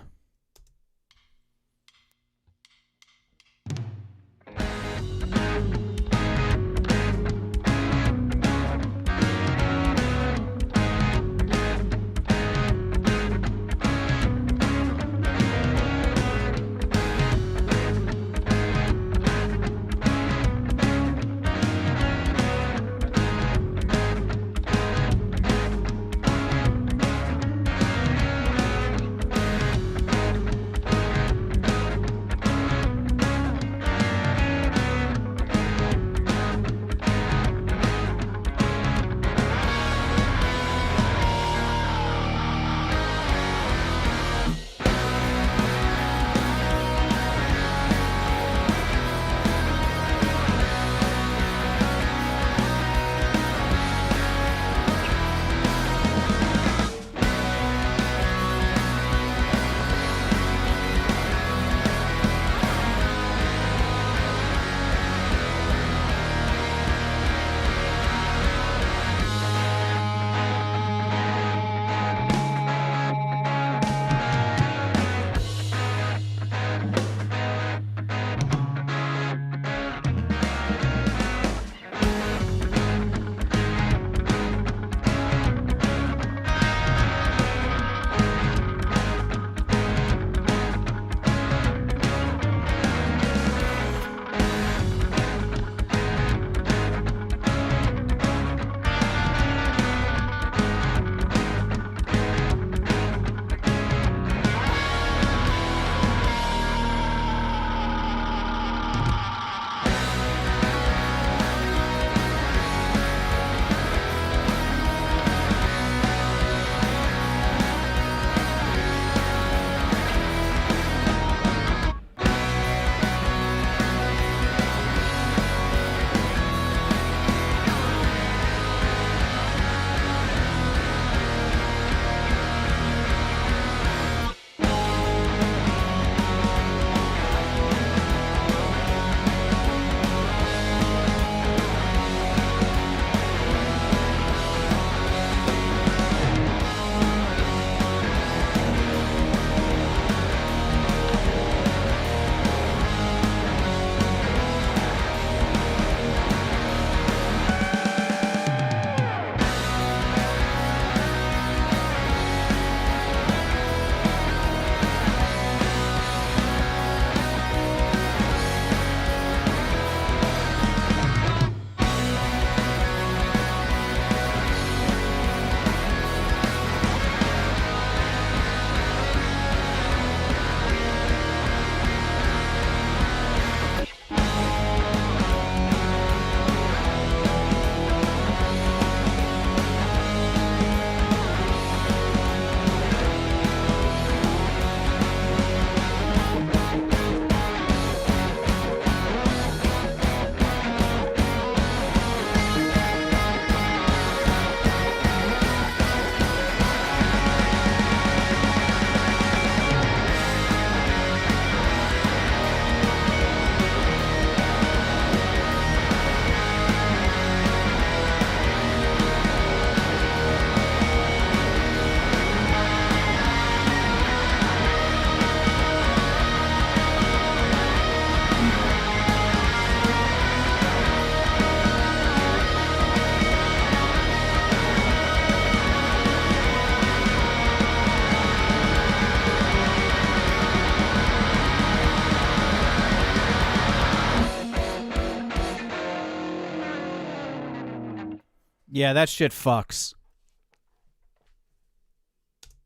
Yeah, that shit fucks.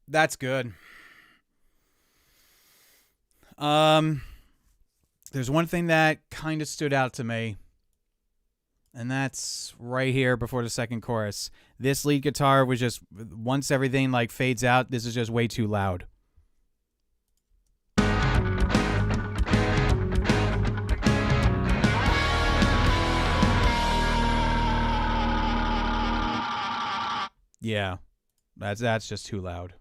That's good. There's one thing that kind of stood out to me, and that's right here before the second chorus. This lead guitar was just, once everything like fades out, this is just way too loud. Yeah, that's just too loud.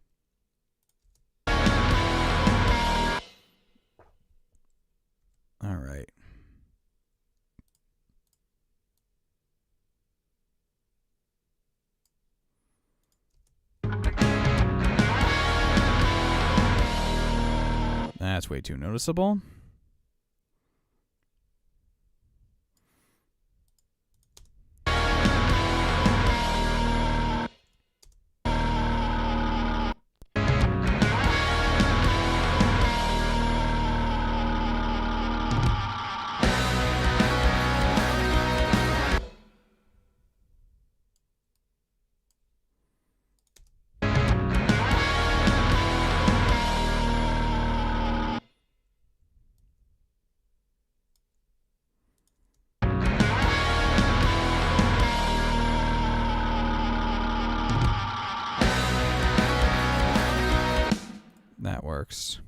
All right. That's way too noticeable. That works.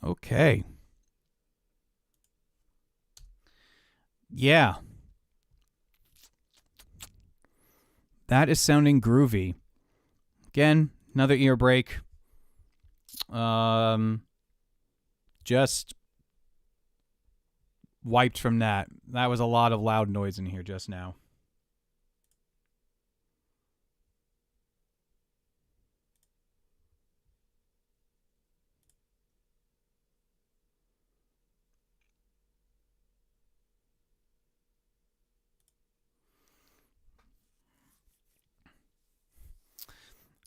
Okay. Yeah. That is sounding groovy. Again, another ear break. Just wiped from that. That was a lot of loud noise in here just now.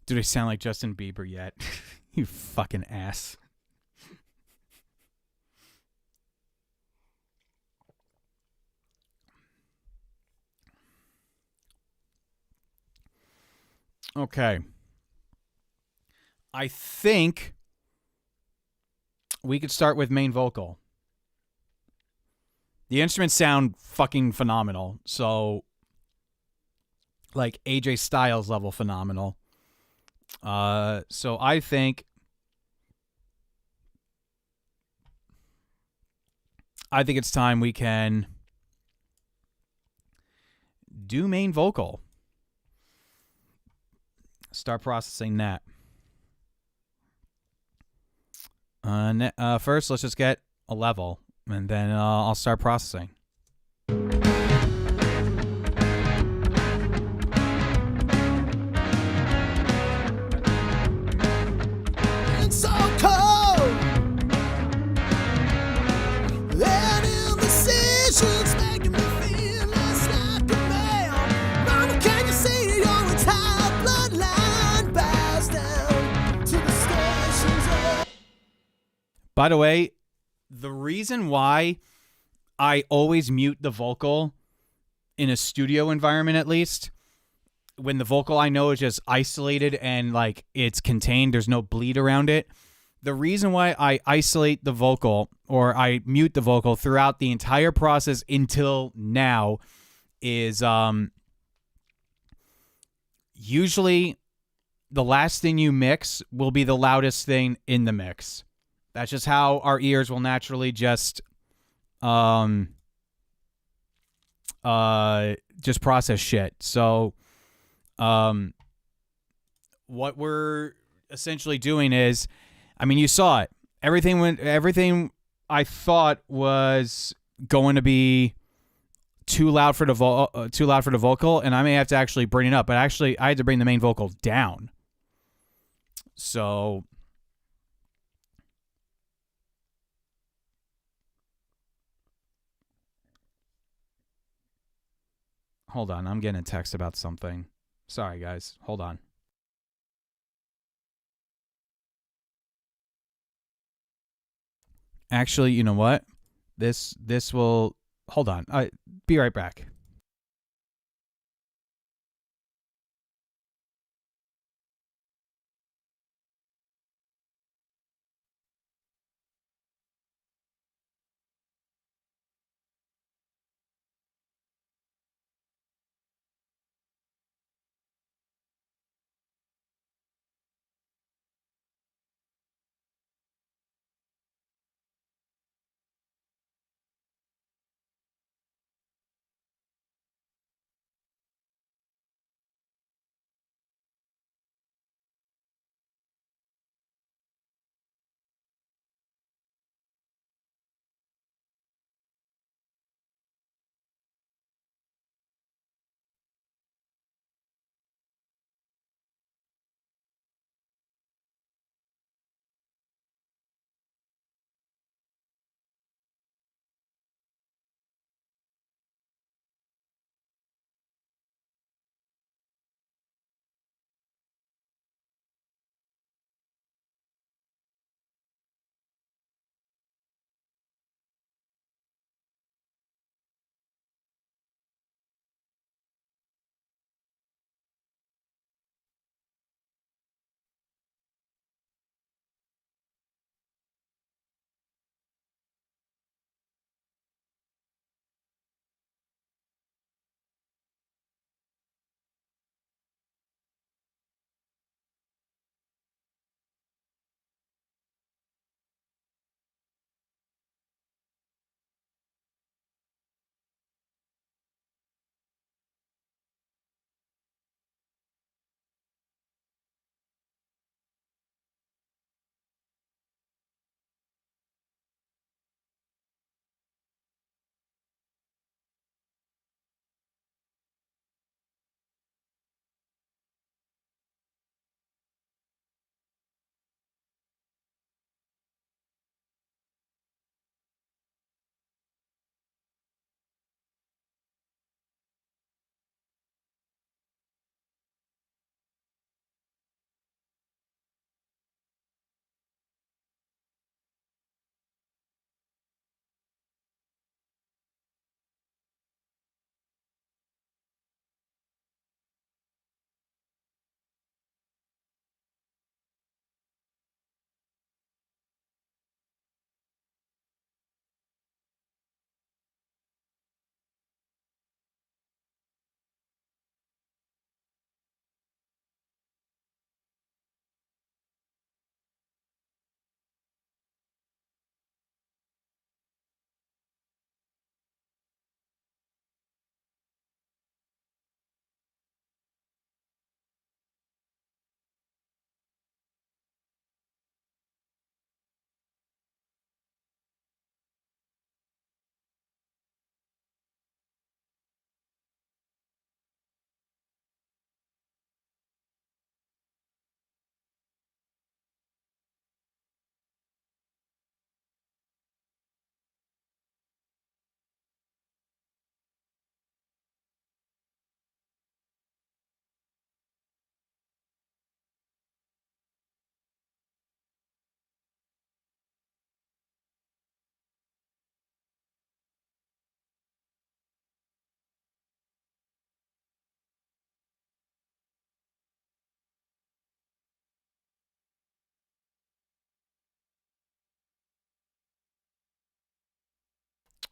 Do they sound like Justin Bieber yet? You fucking ass. Okay. I think we could start with main vocal. The instruments sound fucking phenomenal. So, like AJ Styles level phenomenal. So I think it's time we can do main vocal. Start processing that. First, let's just get a level, and then I'll start processing. It's so cold, and indecisions making me feel less like a man. Mama, can you see your entire bloodline bows down to the stations? By the way, the reason why I always mute the vocal in a studio environment, at least, when the vocal I know is just isolated and like it's contained, there's no bleed around it. The reason why I isolate the vocal or I mute the vocal throughout the entire process until now is usually the last thing you mix will be the loudest thing in the mix. That's just how our ears will naturally just process shit. So what we're essentially doing is, I mean, you saw it. Everything I thought was going to be too loud for the vocal, and I may have to actually bring it up. But actually, I had to bring the main vocal down. So hold on, I'm getting a text about something. Sorry, guys. Hold on. Actually, you know what? This will... Hold on. Be right back.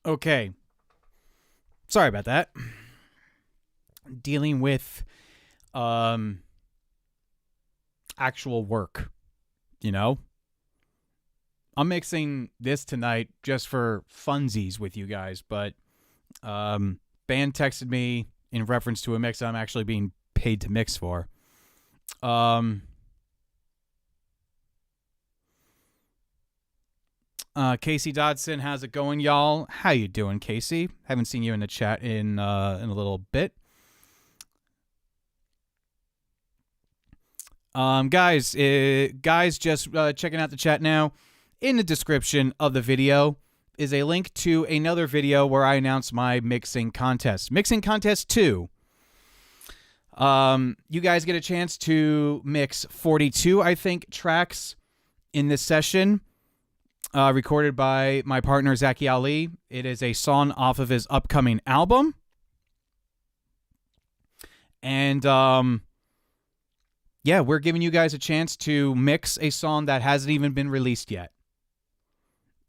Okay. Sorry about that. Dealing with actual work, you know? I'm mixing this tonight just for funsies with you guys, but band texted me in reference to a mix I'm actually being paid to mix for. Casey Dodson, how's it going, y'all? How you doing, Casey? Haven't seen you in the chat in a little bit. Guys, just checking out the chat now. In the description of the video is a link to another video where I announce my mixing contest. Mixing Contest 2. You guys get a chance to mix 42, I think, tracks in this session. Recorded by my partner, Zaki Ali. It is a song off of his upcoming album. And, yeah, we're giving you guys a chance to mix a song that hasn't even been released yet.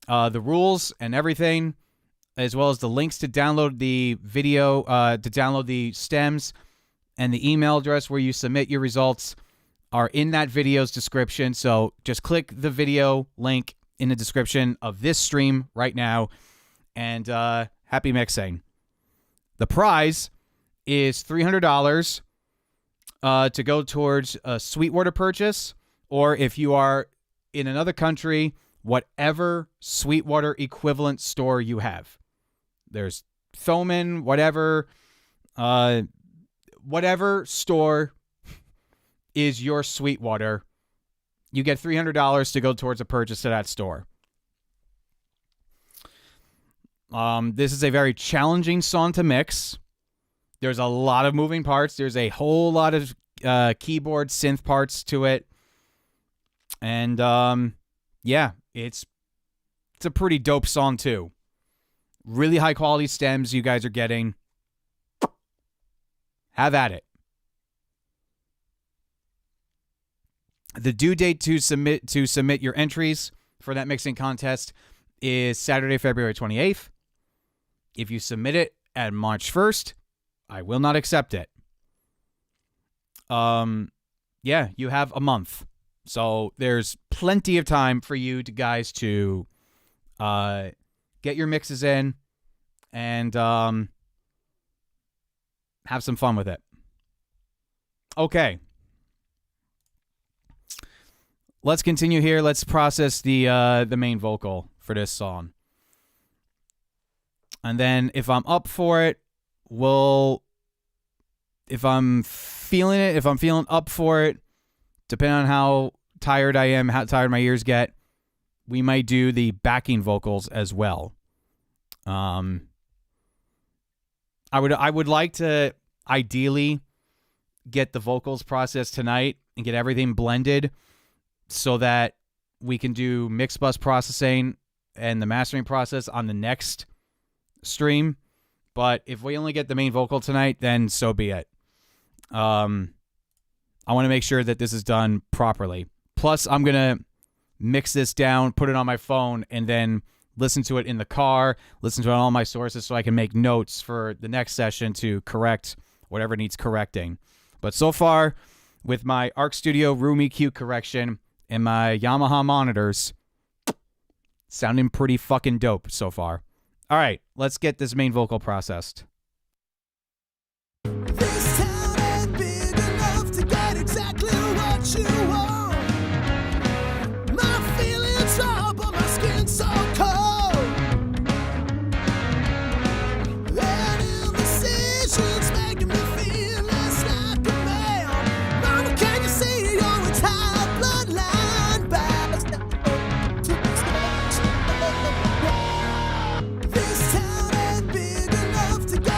The rules and everything, as well as the links to download the video, to download the stems, and the email address where you submit your results are in that video's description. So just click the video link in the description of this stream right now, and happy mixing. The prize is $300 to go towards a Sweetwater purchase, or if you are in another country, whatever Sweetwater equivalent store you have. There's Thomann, whatever store is your Sweetwater. You get $300 to go towards a purchase at that store. This is a very challenging song to mix. There's a lot of moving parts. There's a whole lot of keyboard synth parts to it. And, yeah, it's a pretty dope song, too. Really high-quality stems you guys are getting. Have at it. The due date to submit your entries for that mixing contest is Saturday, February 28th. If you submit it at March 1st, I will not accept it. Yeah, you have a month. So there's plenty of time for you guys to get your mixes in and have some fun with it. Okay. Let's continue here. Let's process the main vocal for this song. And then if I'm up for it, if I'm feeling up for it, depending on how tired I am, how tired my ears get, we might do the backing vocals as well. I would like to ideally get the vocals processed tonight and get everything blended so that we can do mix bus processing and the mastering process on the next stream. But if we only get the main vocal tonight, then so be it. I want to make sure that this is done properly. Plus, I'm going to mix this down, put it on my phone, and then listen to it in the car, listen to it on all my sources so I can make notes for the next session to correct whatever needs correcting. But so far, with my Arc Studio Room EQ correction and my Yamaha monitors, sounding pretty fucking dope so far. All right, let's get this main vocal processed. This town ain't big enough to get exactly what you want. My feelings raw, but my skin's so cold. And indecision's making me feel less like a man. Mama, can you see your entire bloodline bows down to this town ain't big enough to get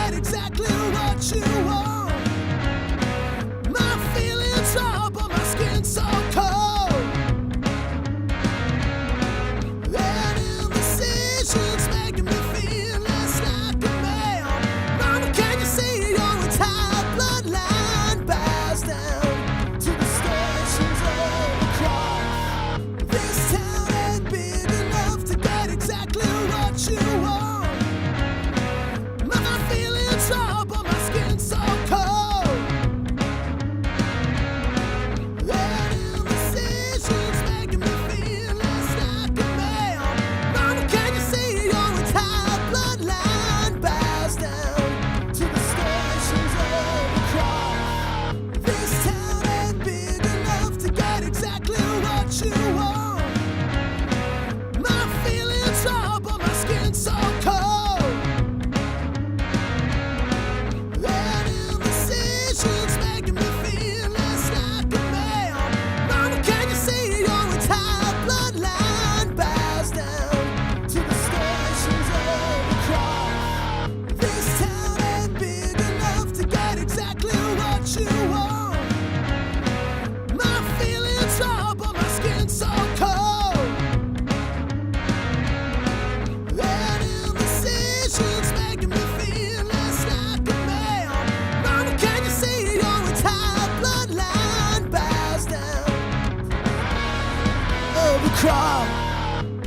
of a crowd.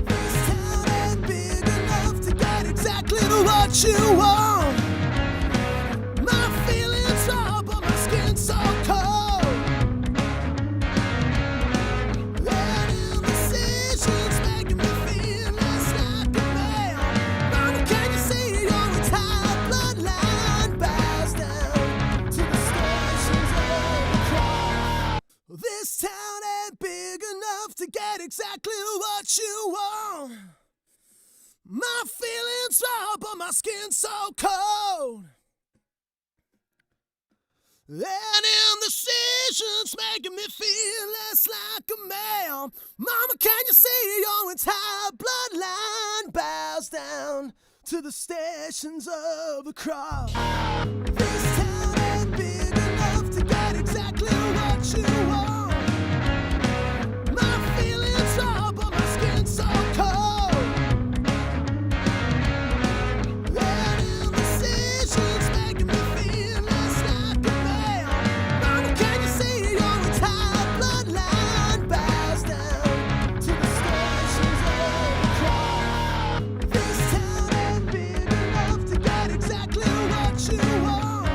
This town ain't big enough to get exactly what you want. My feelings are, but my skin's so cold. And indecision's making me feel less like a man. Mama, can you see your entire bloodline bows down to the stations of the crowd? This town ain't big enough to get exactly what you want. My feelings raw, but my skin's so cold. And indecision's making me feel less like a man. Mama, can you see your entire bloodline bows down to the stations of a crowd? This town ain't big enough to get exactly what you want. My feelings raw, but my skin's so cold. And indecision's making me feel less like a man. Mama, can you see your entire bloodline bows down to the stations of the crowd? This town ain't big enough to get exactly what you want.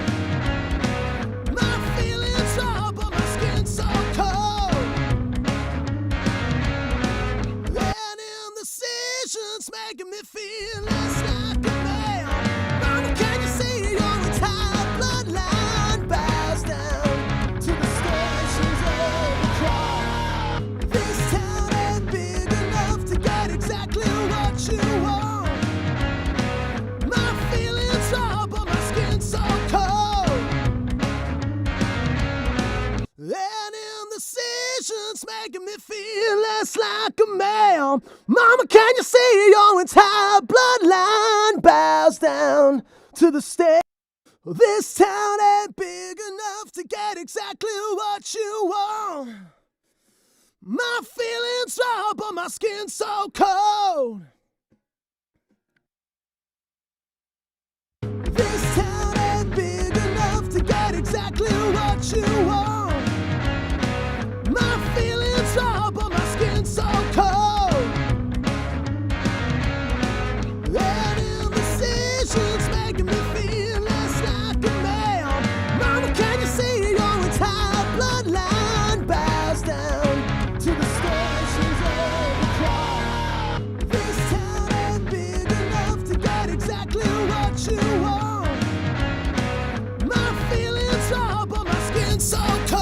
My feelings raw, but my skin's so cold. And indecision's making me feel less like a man. Mama, can you see your entire bloodline bows down to the stations of the crowd? This town ain't big enough to get exactly what you want. My feelings raw, but my skin's so cold. And indecision's making me feel less like a man. Mama, can you see your entire bloodline bows down to the state? This town ain't big enough to get exactly what you want. My feelings raw, but my skin's so cold. This town ain't big enough to get exactly what you want. My feelings raw, but my skin's so cold. And indecision's making me feel less like a man. Mama, can you see your entire bloodline bows down to the stations of the crowd? This town ain't big enough to get exactly what you want. My feelings raw, but my skin's so cold.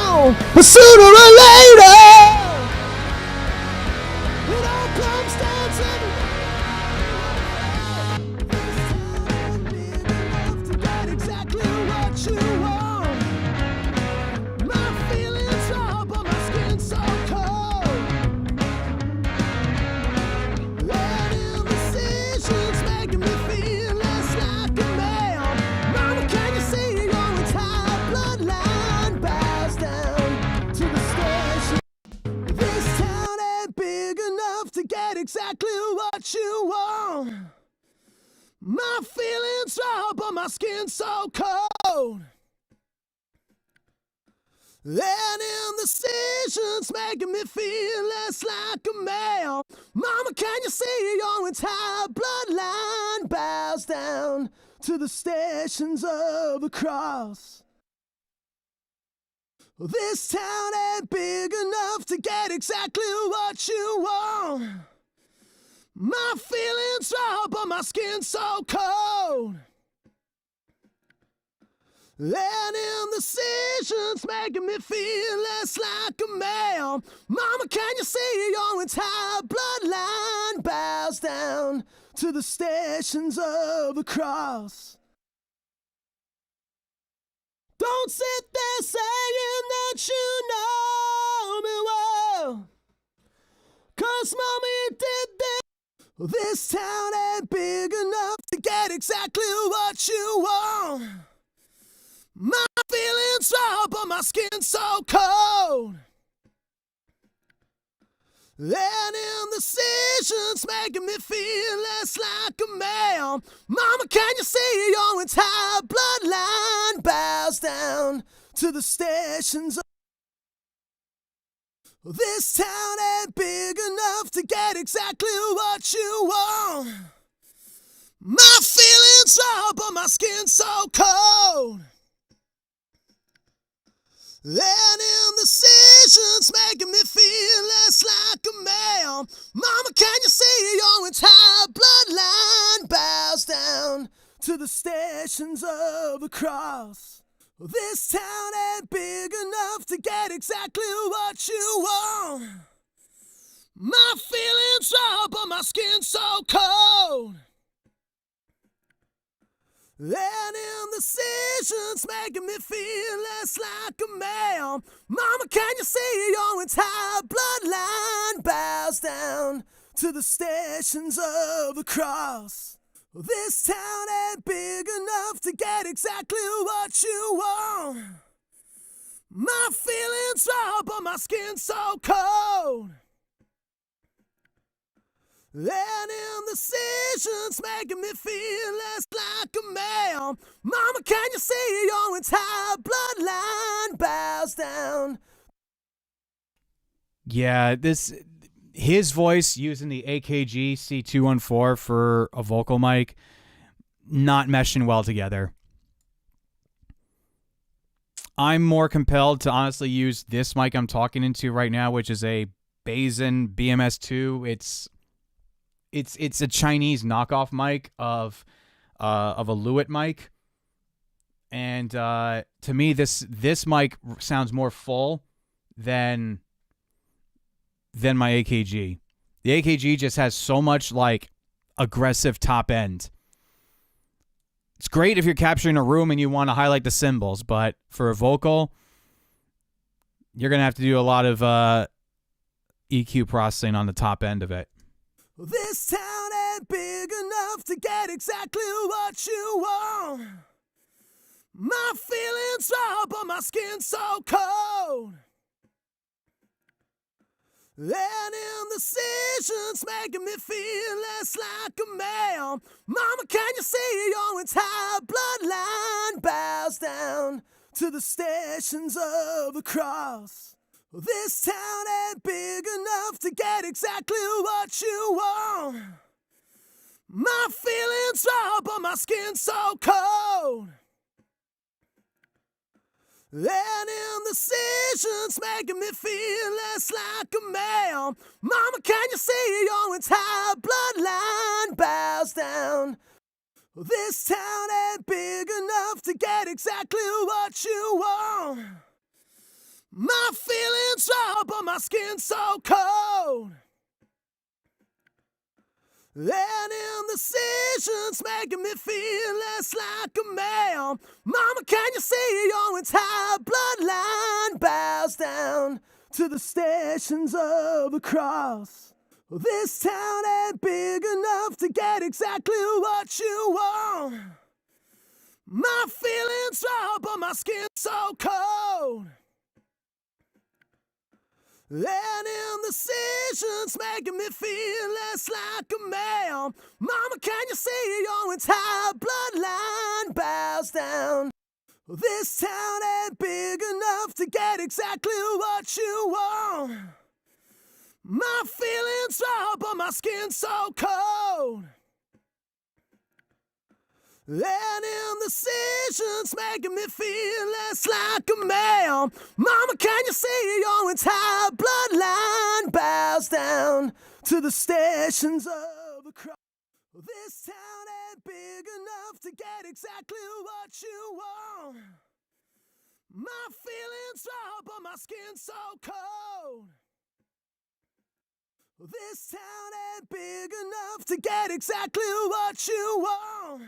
down. But sooner or later, it all comes down to big enough to get exactly what you want. My feelings raw, but my skin's so cold. Let indecisions making me feel less like a man. Mama, can you see your entire bloodline bows down to the station? This town ain't big enough to get exactly what you want. My feelings raw, but my skin's so cold. And indecisions making me feel less like a man. Mama, can you see your entire bloodline bows down to the stations of the cross? This town ain't big enough to get exactly what you want. My feelings raw, but my skin's so cold. And indecisions making me feel less like a man. Mama, can you see your entire bloodline bows down to the stations of the cross? Don't sit there saying that you know me well, 'cause mama, you did this. This town ain't big enough to get exactly what you want. My feelings raw, but my skin's so cold. And indecisions making me feel less like a man. Mama, can you see your entire bloodline bows down to the stations? This town ain't big enough to get exactly what you want. My feelings raw, but my skin's so cold. And indecisions making me feel less like a man. Mama, can you see your entire bloodline bows down to the stations of the cross? This town ain't big enough to get exactly what you want. My feelings raw, but my skin's so cold. And indecisions making me feel less like a man. Mama, can you see your entire bloodline bows down to the stations of the cross? This town ain't big enough to get exactly what you want. My feelings raw, but my skin's so cold. And indecisions making me feel less like a man. Mama, can you see your entire bloodline bows down? Yeah, his voice using the AKG C214 for a vocal mic, not meshing well together. I'm more compelled to honestly use this mic I'm talking into right now, which is a Behringer BMS2. It's a Chinese knockoff mic of a Lewitt mic, and to me this mic sounds more full than my AKG. The AKG just has so much like aggressive top end. It's great if you're capturing a room and you want to highlight the cymbals, but for a vocal, you're gonna have to do a lot of EQ processing on the top end of it. This town ain't big enough to get exactly what you want. My feelings raw, but my skin's so cold. And indecisions making me feel less like a man. Mama, can you see your entire bloodline bows down to the stations of the cross? This town ain't big enough to get exactly what you want. My feelings raw, but my skin's so cold. And indecisions making me feel less like a man. Mama, can you see your entire bloodline bows down? This town ain't big enough to get exactly what you want. My feelings raw, but my skin so cold. And indecision's making me feel less like a male. Mama, can you see your entire bloodline bows down to the stations of a cross? This town ain't big enough to get exactly what you want. My feelings raw, but my skin so cold. And indecision's making me feel less like a male. Mama, can you see your entire bloodline bows down? This town ain't big enough to get exactly what you want. My feelings raw, but my skin so cold. And indecision's making me feel less like a male. Mama, can you see your entire bloodline bows down to the stations of a cross? This town ain't big enough to get exactly what you want. My feelings raw, but my skin so cold. This town ain't big enough to get exactly what you want.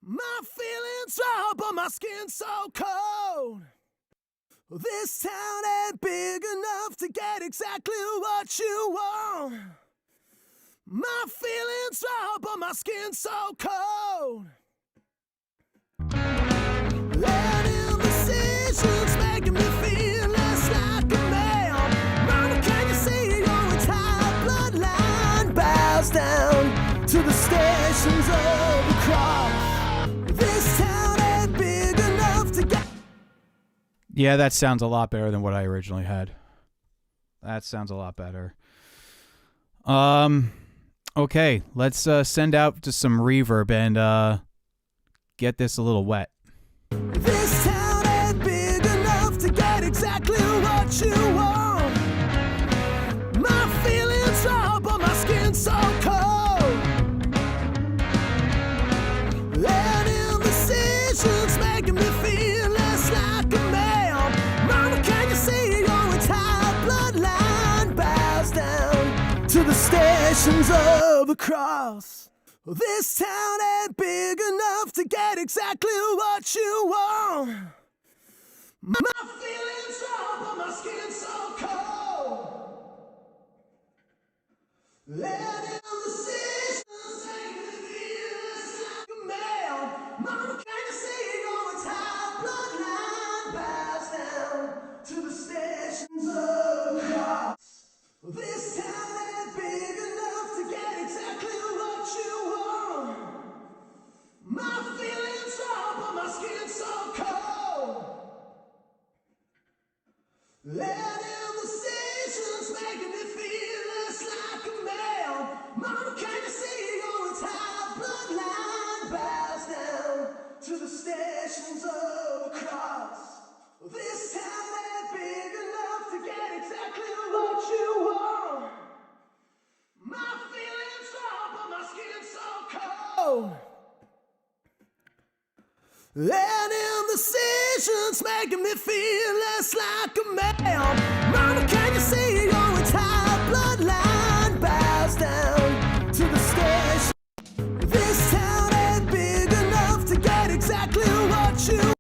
My feelings raw, but my skin so cold. This town ain't big enough to get exactly what you want. My feelings raw, but my skin so cold. And indecision's making me feel less like a male. Mama, can you see your entire bloodline bows down to the stations of the cross? This town ain't big enough to get. Yeah, that sounds a lot better than what I originally had. That sounds a lot better. Okay, let's send out to some reverb and get this a little wet. This town ain't big enough to get exactly what you want. My feelings raw, but my skin so cold. And indecision's making me feel less like a male. Mama, can you see your entire bloodline bows down to the stations of a cross? This town ain't big enough to get exactly what you want. My feelings raw, but my skin so cold. And indecision's making me feel less like a male. Mama, can you see your entire bloodline bows down to the stations of the cross? This town ain't big enough to get exactly what you want. My feelings raw, but my skin so cold. And indecision's making me feel less like a male. Mama, can you see your entire bloodline bows down to the stations of a cross? This town ain't big enough to get exactly what you want. My feelings raw, but my skin so cold. And indecision's making me feel less like a male. Mama, can you see your entire bloodline bows down to the station? This town ain't big enough to get exactly what you want.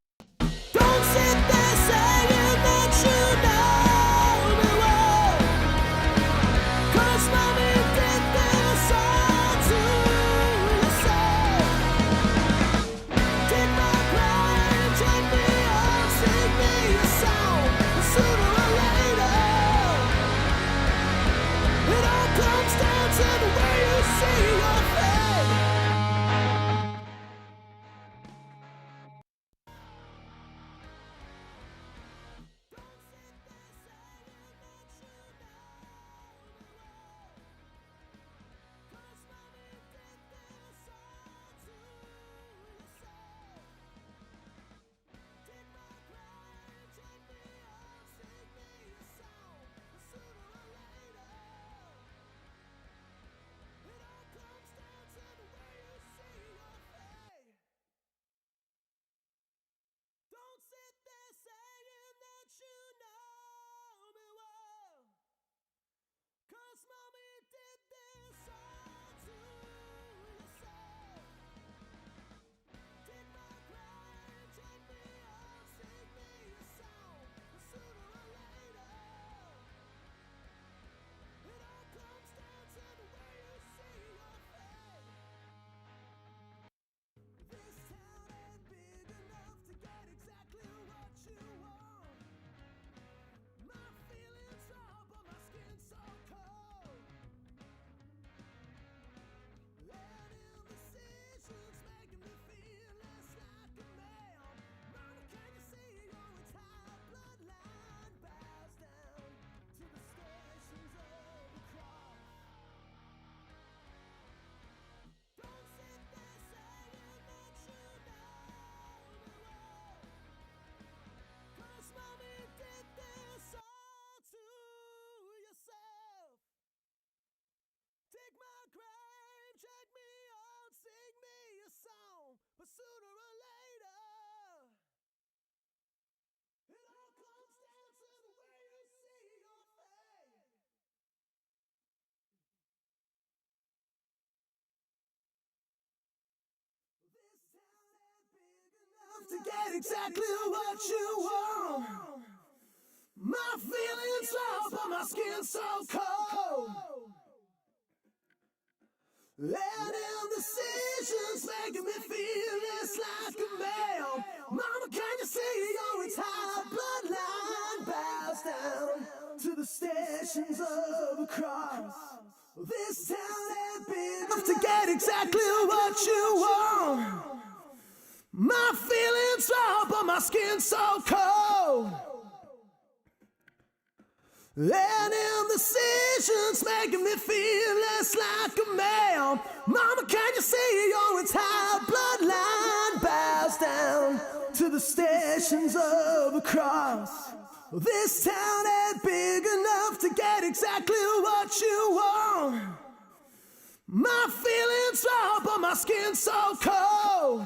Don't sit there saying that you know the way. 'Cause mommy did this all to yourself. Take my pride, take me on, sing me a song. Sooner or later, to get exactly what you want. My feelings raw, but my skin's so cold. And indecisions making me feel less like a man. Mama, can you see your entire bloodline bows down to the stations of a cross? This town ain't big enough to get exactly what you want. My feelings raw, but my skin's so cold. And indecisions making me feel less like a man. Mama, can you see your entire bloodline bows down to the stations of a cross? This town ain't big enough to get exactly what you want. My feelings raw, but my skin's so cold.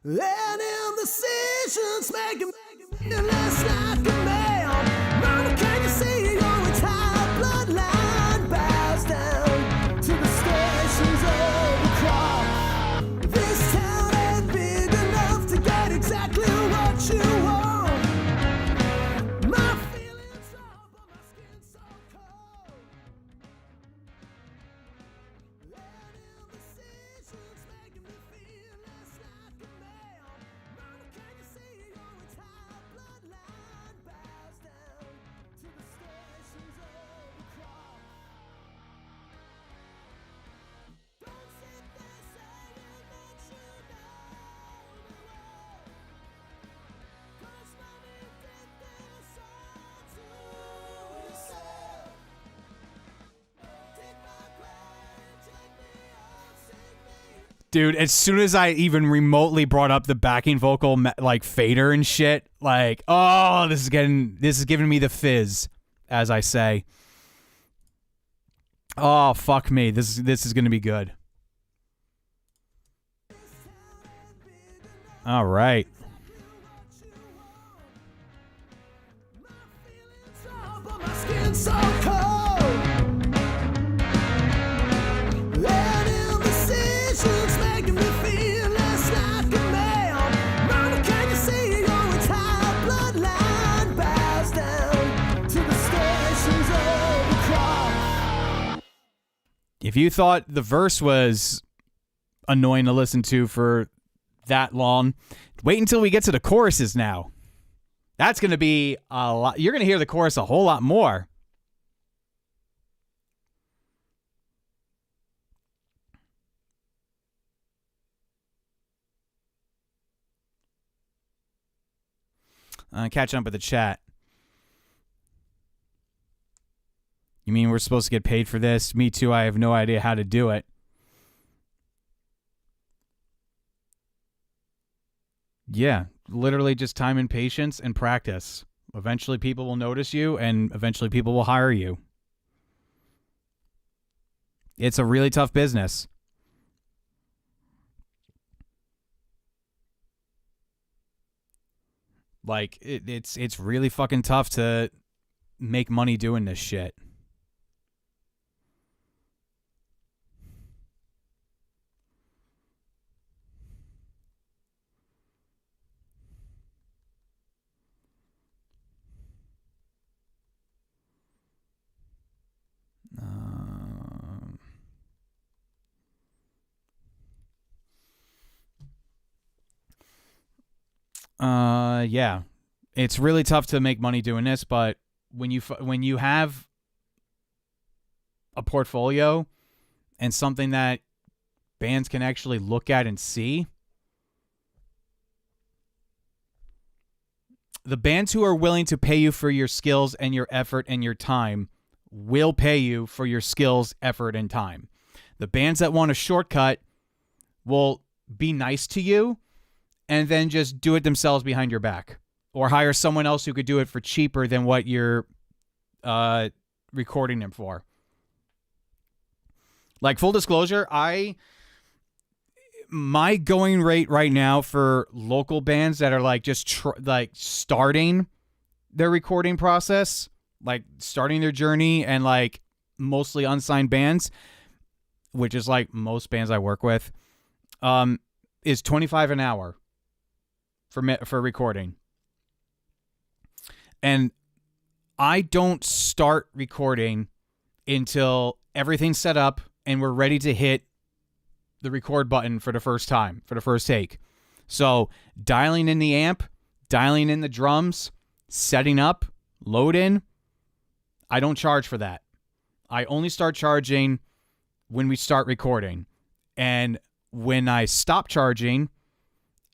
And indecisions making me feel less like a man. Mama, can you see your entire bloodline bows down to the stations of the cross? This town ain't big enough to get exactly what you want. My feelings raw, but my skin's so cold. And indecisions making me feel less like a man. Mama, can you see your entire bloodline bows down to the stations of the cross? Don't sit there saying that you know the way, 'cause mommy did this all to yourself. Take my brain, take me out, sing me. Dude, as soon as I even remotely brought up the backing vocal like fader and shit, like, oh, this is giving me the fizz, as I say. Oh, fuck me. This is going to be good. All right. But my skin's so cold. And indecisions making me feel less like a man. Mama, can you see your entire bloodline bows down to the stations of the cross? If you thought the verse was annoying to listen to for that long, wait until we get to the choruses now. That's going to be a lot. You're going to hear the chorus a whole lot more. Catching up with the chat. You mean we're supposed to get paid for this? Me too. I have no idea how to do it. Yeah, literally just time and patience and practice. Eventually people will notice you, and eventually people will hire you. It's a really tough business. Like, it's really fucking tough to make money doing this shit. Yeah, it's really tough to make money doing this, but when you have a portfolio and something that bands can actually look at and see, the bands who are willing to pay you for your skills and your effort and your time will pay you for your skills, effort, and time. The bands that want a shortcut will be nice to you and then just do it themselves behind your back, or hire someone else who could do it for cheaper than what you're recording them for. Like, full disclosure, my going rate right now for local bands that are like just starting their recording process, like starting their journey, and like mostly unsigned bands, which is like most bands I work with, is $25 an hour for recording. And I don't start recording until everything's set up and we're ready to hit the record button for the first time, for the first take. So dialing in the amp, dialing in the drums, setting up, load in, I don't charge for that. I only start charging when we start recording. And when I stop charging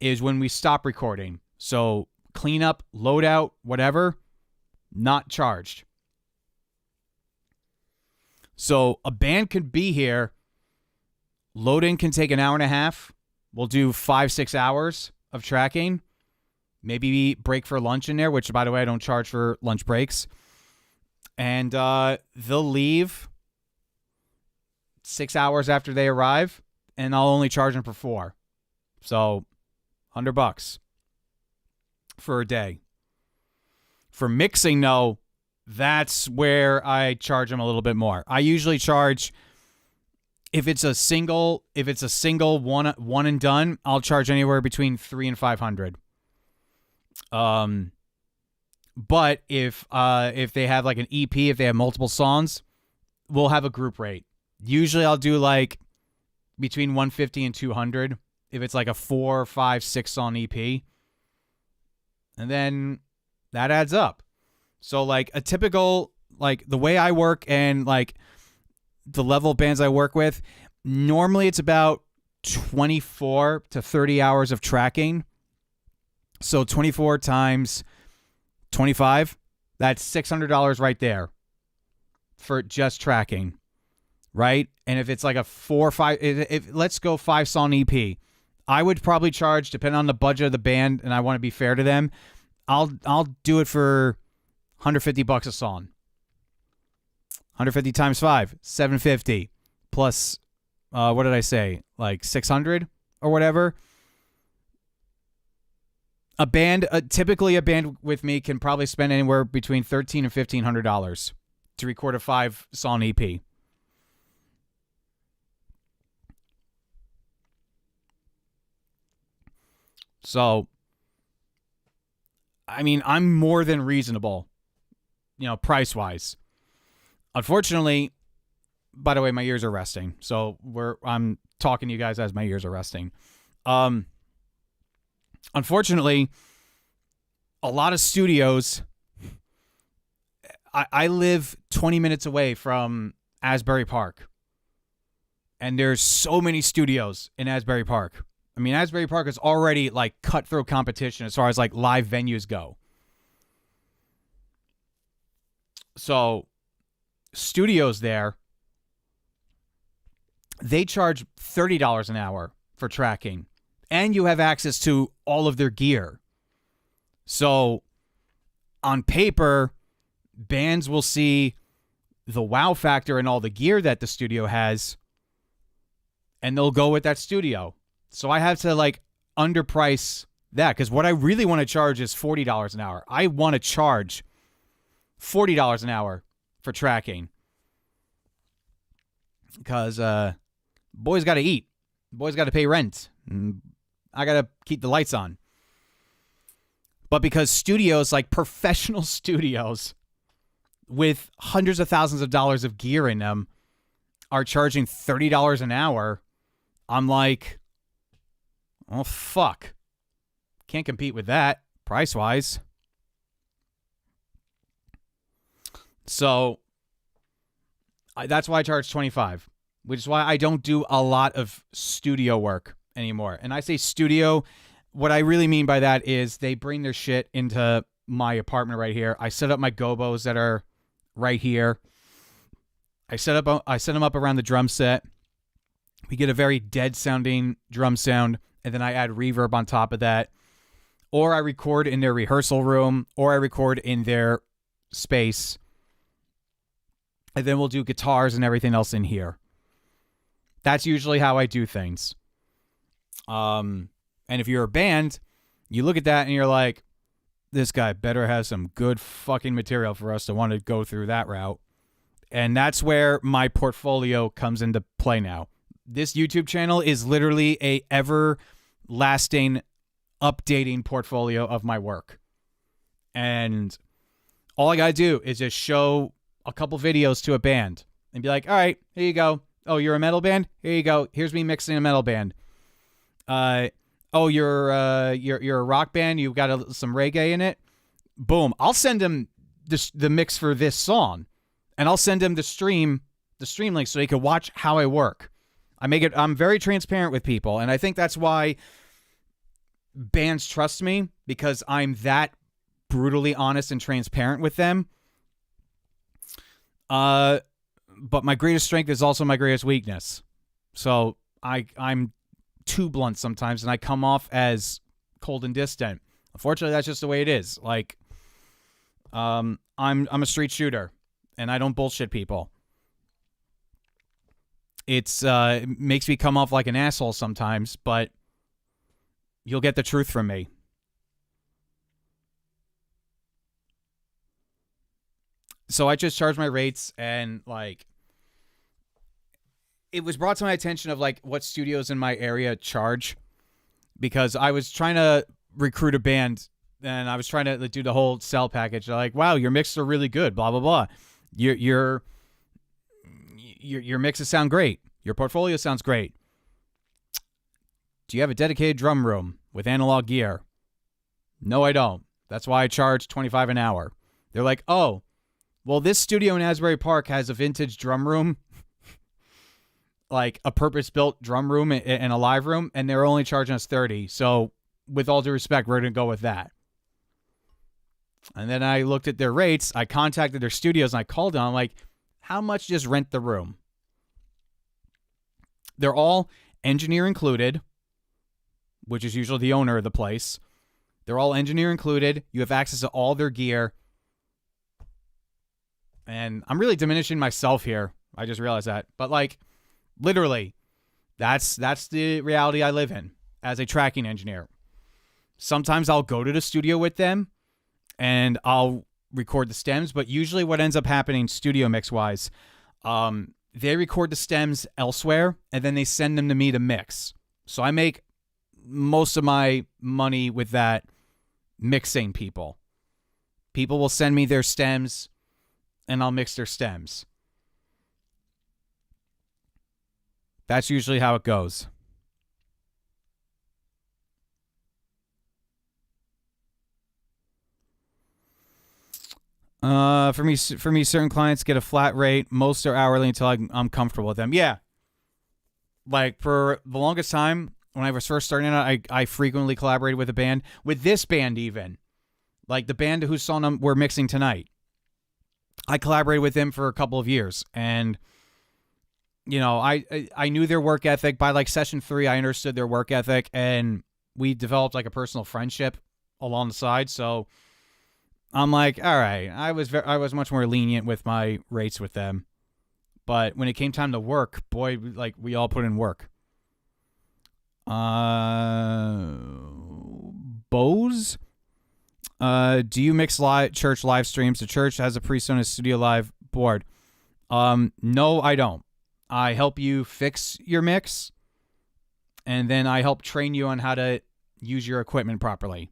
is when we stop recording. So clean up, load out, whatever, not charged. So a band could be here. Load-in can take an hour and a half. We'll do 5-6 hours of tracking. Maybe break for lunch in there, which, by the way, I don't charge for lunch breaks. And they'll leave 6 hours after they arrive, and I'll only charge them for 4. So $100 for a day. For mixing, though, that's where I charge them a little bit more. I usually charge, if it's a single one and done, I'll charge anywhere between $300 and $500. But if they have like an EP, if they have multiple songs, we'll have a group rate. Usually I'll do like between $150 and $200 if it's like a 4, 5, 6 song EP. And then that adds up. So like a typical, like the way I work and like the level of bands I work with, normally it's about 24 to 30 hours of tracking. So 24 times 25, that's $600 right there for just tracking, right? And if it's like a 4 or 5, if let's go 5 song EP, I would probably charge, depending on the budget of the band, and I want to be fair to them, I'll do it for $150 a song. 150 times 5, $750 plus what did I say? Like 600 or whatever. Typically a band with me can probably spend anywhere between $1,300 and $1,500 to record a 5 song EP. So, I mean, I'm more than reasonable, price wise. Unfortunately, by the way, my ears are resting. So I'm talking to you guys as my ears are resting. Unfortunately, a lot of studios, I live 20 minutes away from Asbury Park. And there's so many studios in Asbury Park. I mean, Asbury Park is already like cutthroat competition as far as like live venues go. So studios there, they charge $30 an hour for tracking. And you have access to all of their gear. So on paper, bands will see the wow factor in all the gear that the studio has, and they'll go with that studio. So I have to like underprice that, because what I really want to charge is $40 an hour. I want to charge $40 an hour for tracking, because boys got to eat. Boys got to pay rent. I got to keep the lights on. But because studios, like professional studios with hundreds of thousands of dollars of gear in them, are charging $30 an hour, I'm like, oh, fuck. Can't compete with that price-wise. So that's why I charge $25, which is why I don't do a lot of studio work anymore. And I say studio, what I really mean by that is they bring their shit into my apartment right here. I set up my gobos that are right here. I set them up around the drum set. We get a very dead sounding drum sound, and then I add reverb on top of that. Or I record in their rehearsal room, or I record in their space. And then we'll do guitars and everything else in here. That's usually how I do things. And if you're a band, you look at that and you're like, this guy better have some good fucking material for us to want to go through that route. And that's where my portfolio comes into play now. This YouTube channel is literally a ever lasting, updating portfolio of my work. And all I got to do is just show a couple videos to a band and be like, all right, here you go. Oh, you're a metal band? Here you go. Here's me mixing a metal band. Oh, you're a rock band. You've got some reggae in it. Boom. I'll send them the mix for this song, and I'll send them the stream link so they can watch how I work. I'm very transparent with people, and I think that's why bands trust me, because I'm that brutally honest and transparent with them. But my greatest strength is also my greatest weakness. So I'm too blunt sometimes, and I come off as cold and distant. Unfortunately, that's just the way it is. Like, I'm a street shooter, and I don't bullshit people. It makes me come off like an asshole sometimes, but you'll get the truth from me. So I just charge my rates, and like, it was brought to my attention of like what studios in my area charge, because I was trying to recruit a band, and I was trying to do the whole sell package. They're like, wow, your mixes are really good, blah blah blah. Your mixes sound great. Your portfolio sounds great. Do you have a dedicated drum room with analog gear? No, I don't. That's why I charge $25 an hour. They're like, oh, well, this studio in Asbury Park has a vintage drum room, like a purpose-built drum room and a live room, and they're only charging us $30. So with all due respect, we're going to go with that. And then I looked at their rates. I contacted their studios, and I called them. I'm like, how much just rent the room? They're all engineer included, which is usually the owner of the place. They're all engineer included. You have access to all their gear. And I'm really diminishing myself here. I just realized that. But like, literally, that's the reality I live in as a tracking engineer. Sometimes I'll go to the studio with them and I'll record the stems, but usually what ends up happening studio mix wise, they record the stems elsewhere and then they send them to me to mix. So I make most of my money with that mixing people. People will send me their stems and I'll mix their stems. That's usually how it goes. For me, certain clients get a flat rate. Most are hourly until I'm comfortable with them. Yeah. Like for the longest time, when I was first starting out, I frequently collaborated with a band. With this band even. Like the band whose song we're mixing tonight. I collaborated with them for a couple of years. And, you know, I knew their work ethic. By like session 3, I understood their work ethic. And we developed like a personal friendship along the side. So I'm like, all right, I was much more lenient with my rates with them. But when it came time to work, boy, like we all put in work. Bose? Do you mix church live streams? The church has a PreSonus Studio Live board. No, I don't. I help you fix your mix, and then I help train you on how to use your equipment properly.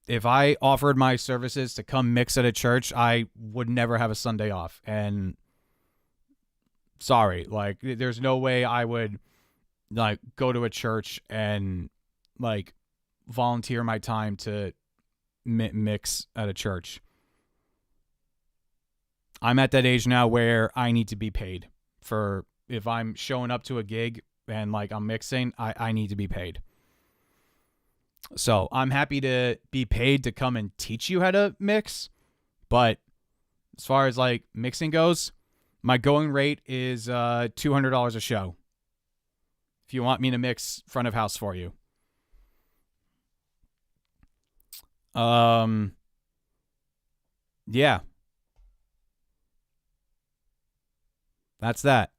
If I offered my services to come mix at a church, I would never have a Sunday off. And sorry, like there's no way I would like go to a church and like volunteer my time to mix at a church. I'm at that age now where I need to be paid for if I'm showing up to a gig and like I'm mixing, I need to be paid. So I'm happy to be paid to come and teach you how to mix. But as far as like mixing goes, my going rate is $200 a show. If you want me to mix front of house for you. Yeah. That's that.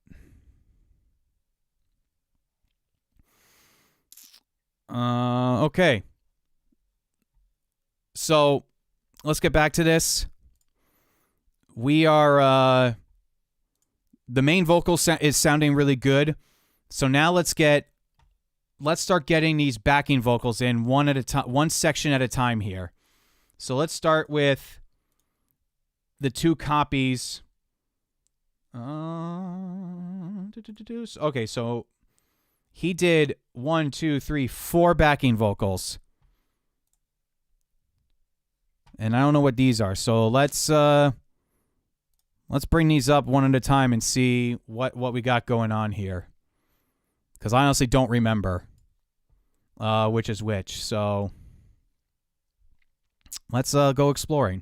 Okay. So let's get back to this. We are the main vocal is sounding really good. So now let's start getting these backing vocals in one at a time, one section at a time here. So let's start with the 2 copies. Okay, so he did 1, 2, 3, 4 backing vocals. And I don't know what these are. So let's bring these up one at a time and see what we got going on here. Because I honestly don't remember which is which. So let's go exploring.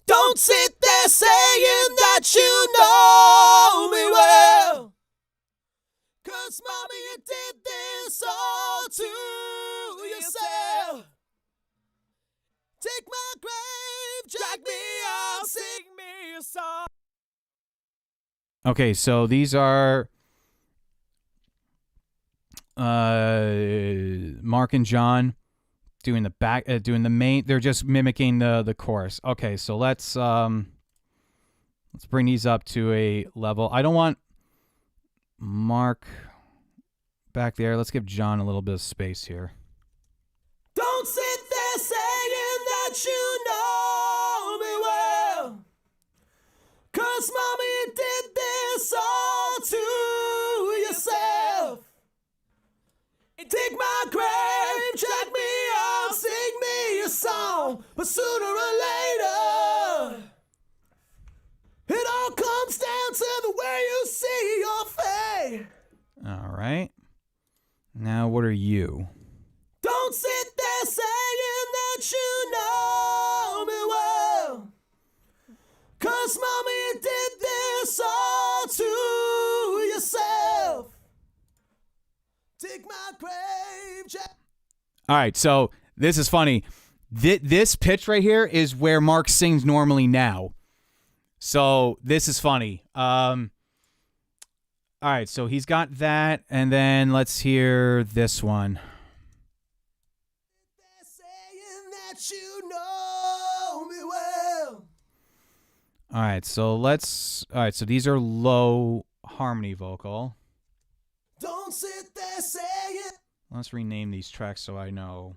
Don't sit there saying that you know me well, 'cause mommy, you did this all to yourself. Take my grave, drag me out, sing me a song. Okay, so these are Mark and John doing the main. They're just mimicking the chorus. Okay, so let's bring these up to a level. I don't want Mark back there. Let's give John a little bit of space here. Don't sit there saying that you know me well, 'cause mommy, you did this all to yourself. Take my grave, drag me out, sing me a song, but sooner or later, it all comes down to the way you see your fate. All right. Now, what are you? Don't sit there saying that you know me well, 'cause mommy, you did this all to yourself. Take my grave, All right, so this is funny. This pitch right here is where Mark sings normally now. So this is funny. All right, so he's got that, and then let's hear this one. They're saying that you know me well. All right, so these are low harmony vocal. Don't sit there saying. Let's rename these tracks so I know.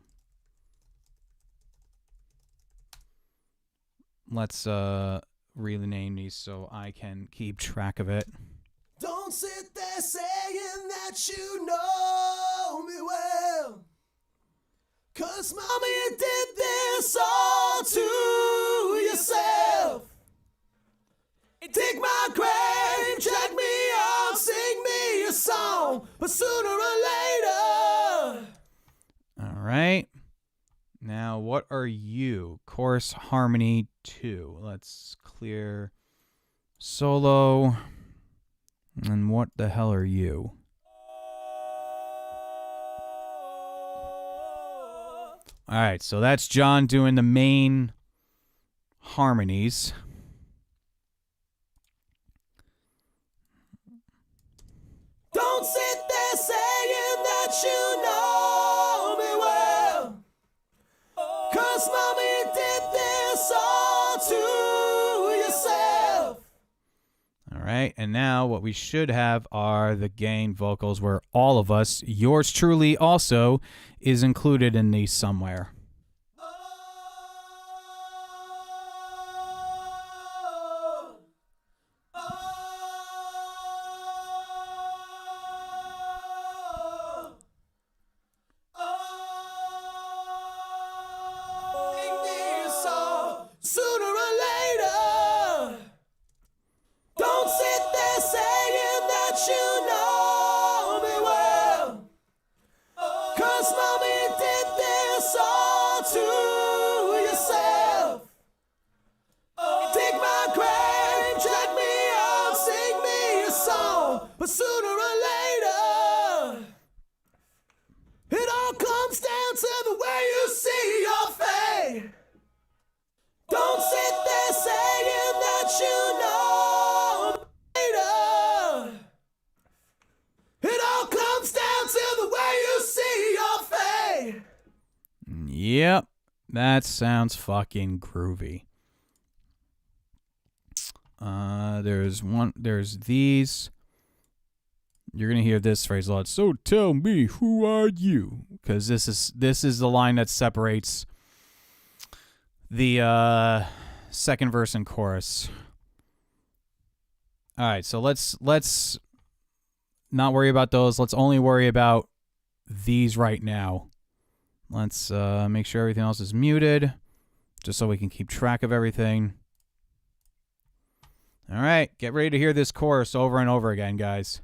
Let's rename these so I can keep track of it. Don't sit there saying that you know me well, 'cause mommy, you did this all to yourself. Take my grave, drag me out, sing me a song, but sooner or later. All right. Now, what are you? Chorus harmony 2. Let's clear solo. And what the hell are you? All right, so that's John doing the main harmonies. Don't sit there saying that you know me well, 'cause mommy, you did this all to yourself. All right, and now what we should have are the gang vocals where all of us, yours truly also, is included in these somewhere. Sooner or later, don't sit there saying that you know me well, 'cause mommy, you did this all to yourself. Take my grave, drag me out, sing me a song, but sooner or later, it all comes down to the way you see your fate. Don't sit there saying that you know later. It all comes down to the way you see your fate. Yep, that sounds fucking groovy. There's these. You're gonna hear this phrase a lot. So tell me, who are you? Because this is the line that separates the second verse and chorus. All right, so let's not worry about those. Let's only worry about these right now. Let's make sure everything else is muted, just so we can keep track of everything. All right, get ready to hear this chorus over and over again, guys.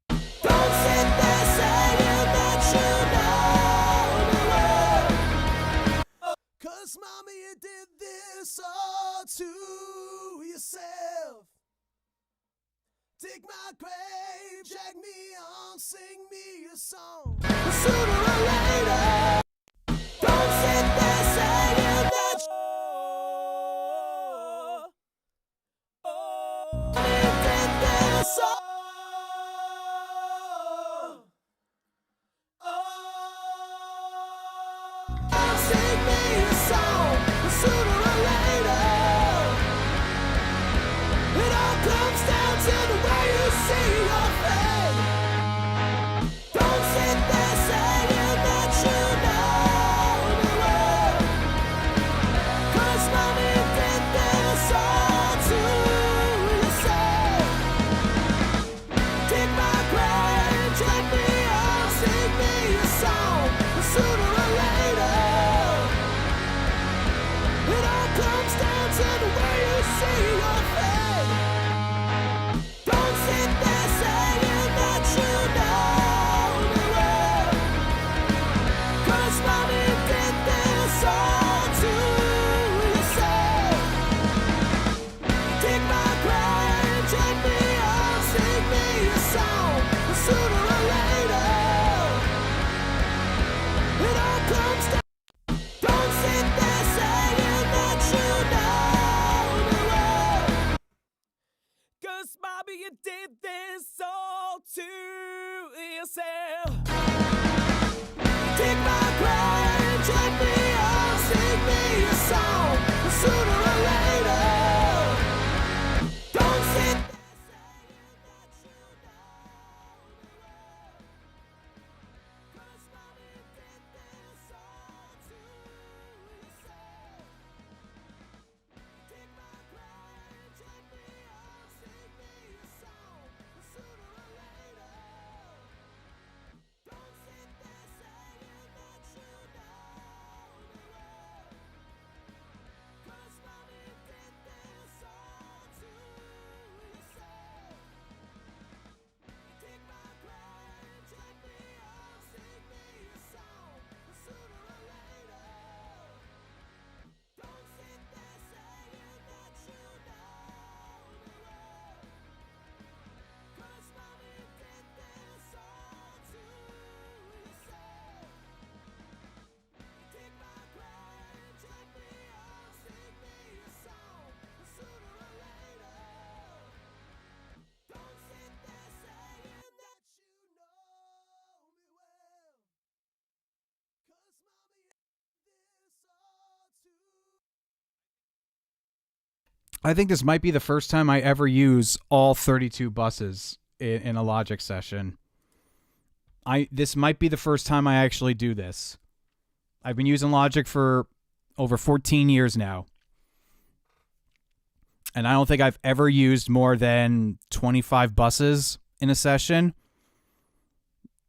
Don't sit there saying that you know the way. 'Cause mommy, you did this all to yourself. Dig my grave, drag me on, sing me a song. But sooner or later, don't sit there saying that you did this all. Sing me a song, but sooner or later, it all comes down to the way you see your face. Don't sit there saying that you know the way. 'Cause mommy did this all to yourself. Dig my grave, drag me on, sing me a song, but sooner or later, it all comes down to the way you see your face. Don't sit there saying that you know the way. 'Cause mommy did this all to yourself. Dig my grave, drag me on, sing me a song, but sooner or later, it all comes down. Don't sit there saying that you know the way. 'Cause mommy, you did this all to yourself. Dig my grave, drag me on, sing me a song, but sooner or later, don't sit there saying that you know the way. 'Cause mommy did this all to yourself. Dig my grave, drag me on, sing me a song, but sooner or later, don't sit there saying that you know the way. 'Cause mommy did this all to yourself. Dig my grave, drag me on, sing me a song, but sooner or later, don't sit there saying that you know the way. 'Cause mommy did this all to yourself. Dig my grave, drag me on, sing me a song, but sooner or later, don't sit there saying that you know me well. 'Cause mommy did this all to. I think this might be the first time I ever use all 32 buses in a Logic session. This might be the first time I actually do this. I've been using Logic for over 14 years now. And I don't think I've ever used more than 25 buses in a session.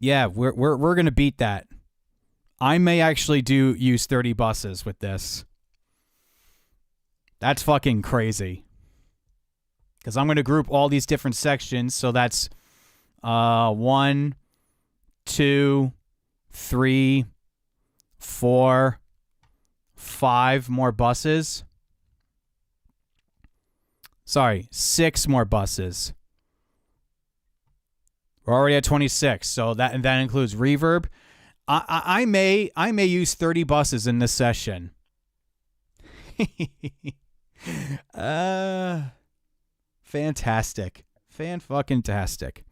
Yeah, we're going to beat that. I may actually use 30 buses with this. That's fucking crazy. Because I'm going to group all these different sections. So that's 1, 2, 3, 4, 5 more buses. Sorry, 6 more buses. We're already at 26. So that includes reverb. I may use 30 buses in this session. Fantastic. Fan-fucking-tastic.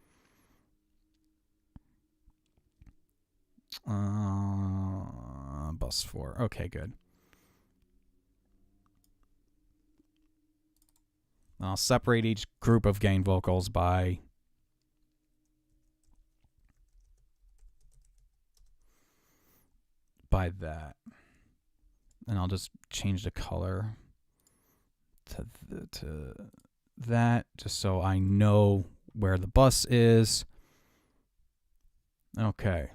Bus 4. Okay, good. I'll separate each group of gain vocals by that. And I'll just change the color to that, just so I know where the bus is. Okay.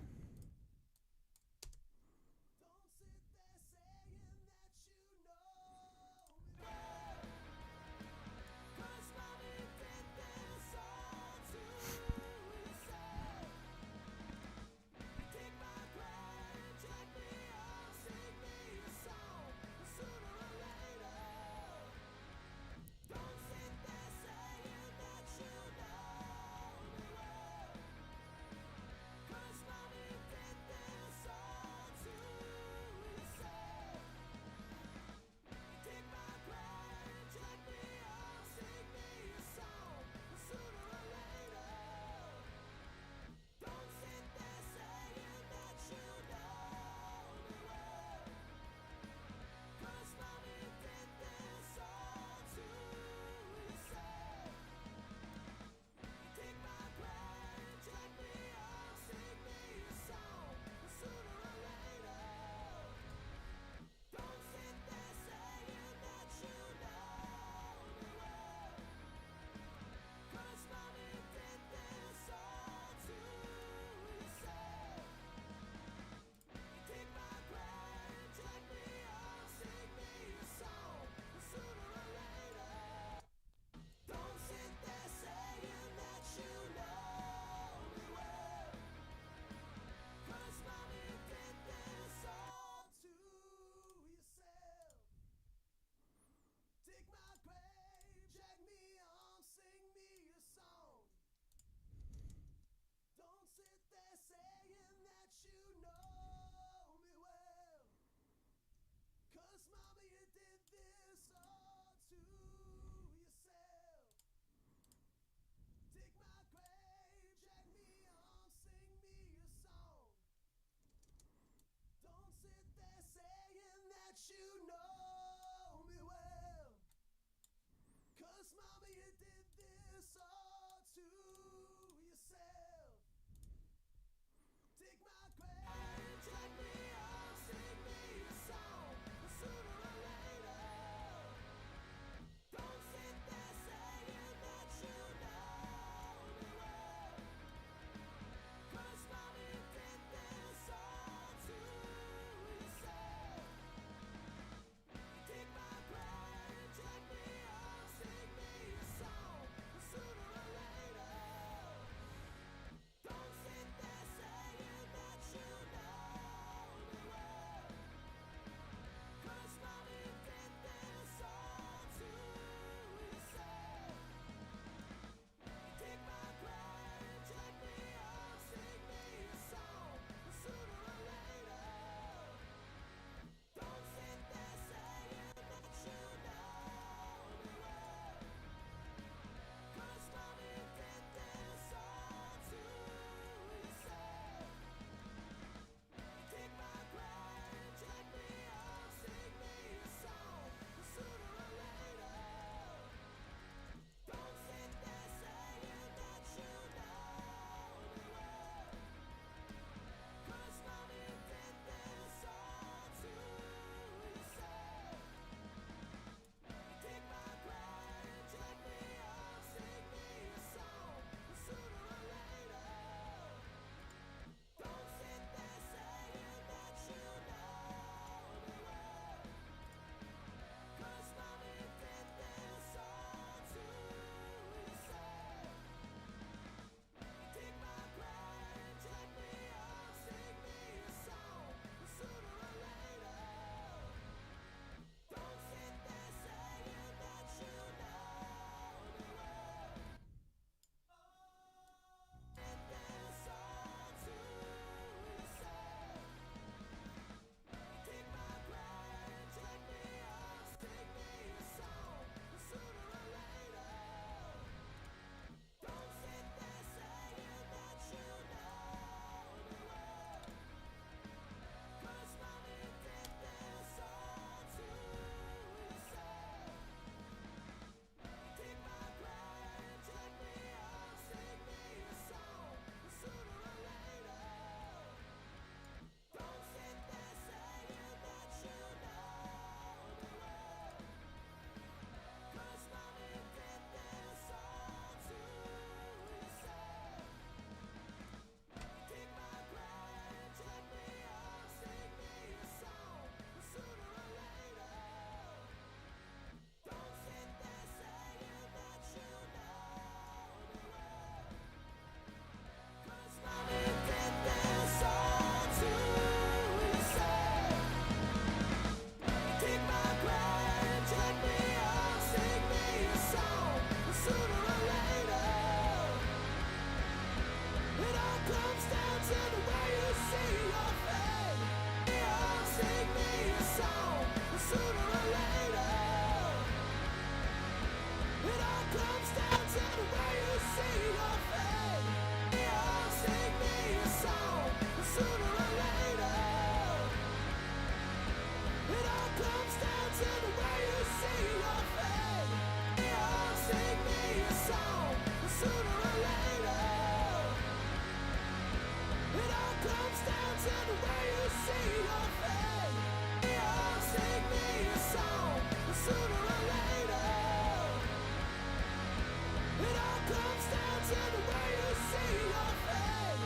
It all comes down to the way you see your fate.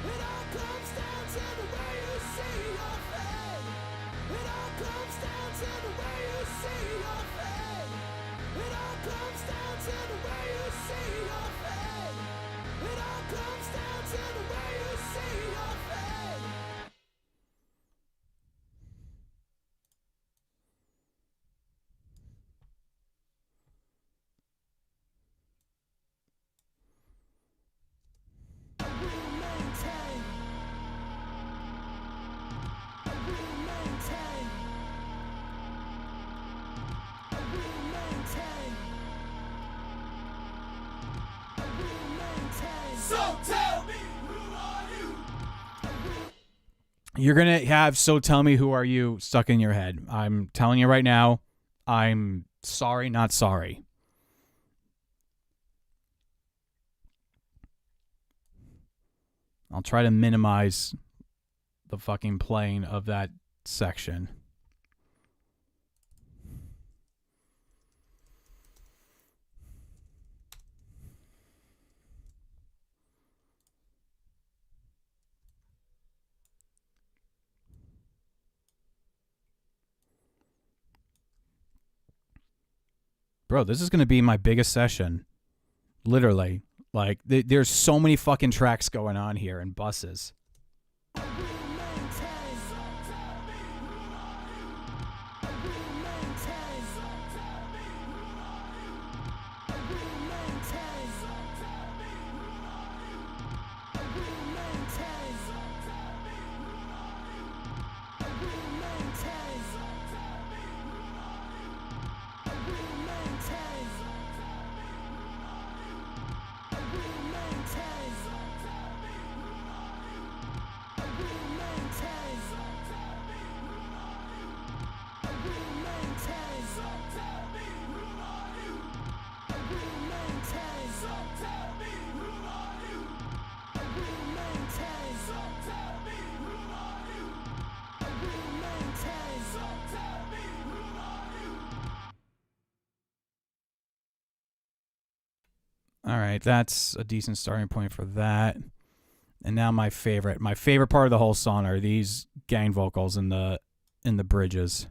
It all comes down to the way you see your fate. It all comes down to the way you see your fate. It all comes down to the way you see your fate. It all comes down to the way you see your fate. So tell me, who are you? You're going to have "So Tell Me Who Are You" stuck in your head. I'm telling you right now, I'm sorry, not sorry. I'll try to minimize the fucking playing of that section. Bro, this is going to be my biggest session. Literally. Like, there's so many fucking tracks going on here and buses. All right, that's a decent starting point for that. And now my favorite part of the whole song are these gang vocals in the bridges,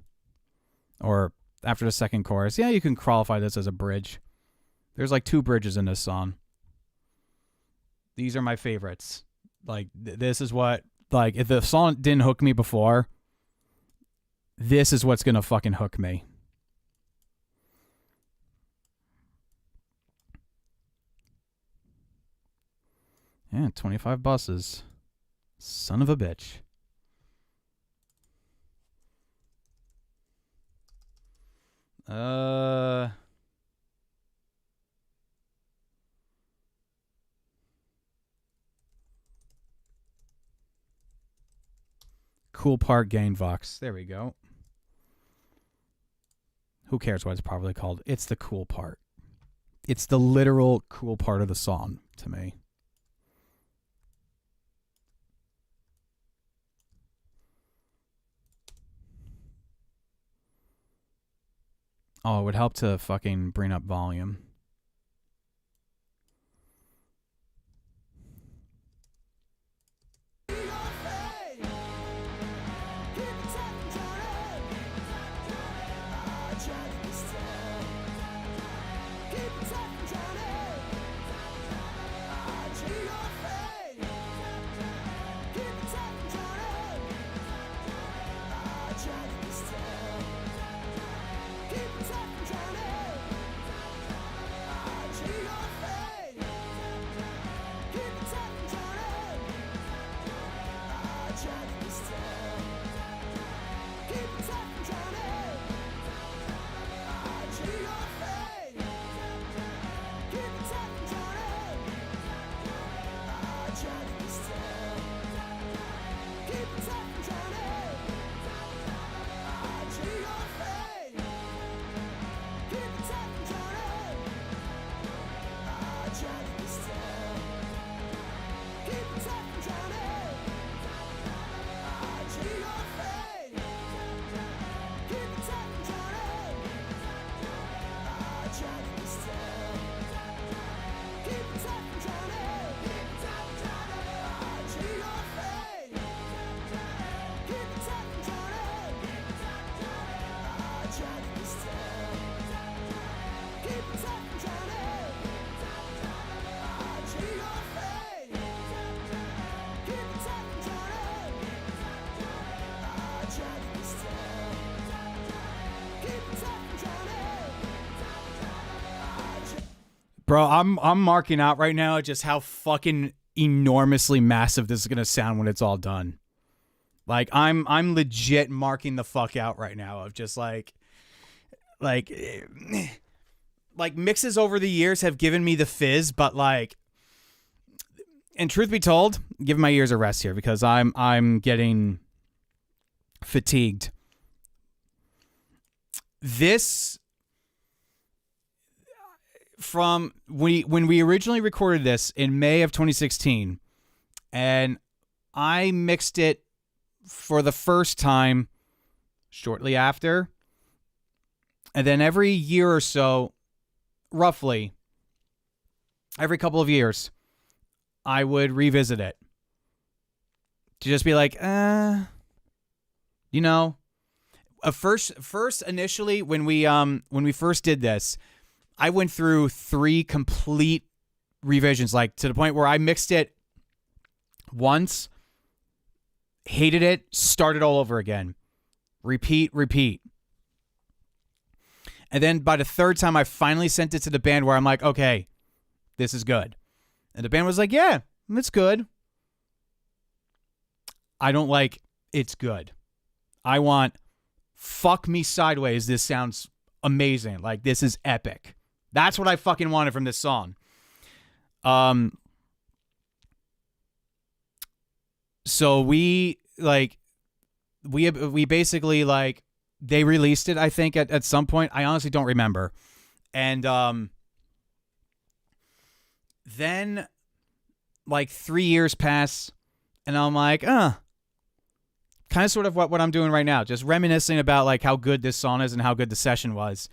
or after the second chorus. Yeah, you can qualify this as a bridge. There's like 2 bridges in this song. These are my favorites. Like, this is what, like, if the song didn't hook me before, this is what's gonna fucking hook me. Yeah, 25 buses. Son of a bitch. Cool part gain vox. There we go. Who cares what it's properly called? It's the cool part. It's the literal cool part of the song to me. Oh, it would help to fucking bring up volume. Bro, I'm marking out right now just how fucking enormously massive this is gonna sound when it's all done. Like I'm legit marking the fuck out right now of just like mixes over the years have given me the fizz, but like, and truth be told, give my ears a rest here because I'm getting fatigued. This from when we originally recorded this in May of 2016, and I mixed it for the first time shortly after, and then every year or so, roughly every couple of years, I would revisit it to just be like, you know, first initially when we first did this, I went through 3 complete revisions, like to the point where I mixed it once, hated it, started all over again, repeat. And then by the 3rd time, I finally sent it to the band where I'm like, okay, this is good. And the band was like, yeah, it's good. I don't like it's good. I want fuck me sideways. This sounds amazing. Like, this is epic. That's what I fucking wanted from this song. So we basically like, they released it, I think, at some point. I honestly don't remember. And then like 3 years pass, and I'm like, kind of sort of what I'm doing right now, just reminiscing about like how good this song is and how good the session was.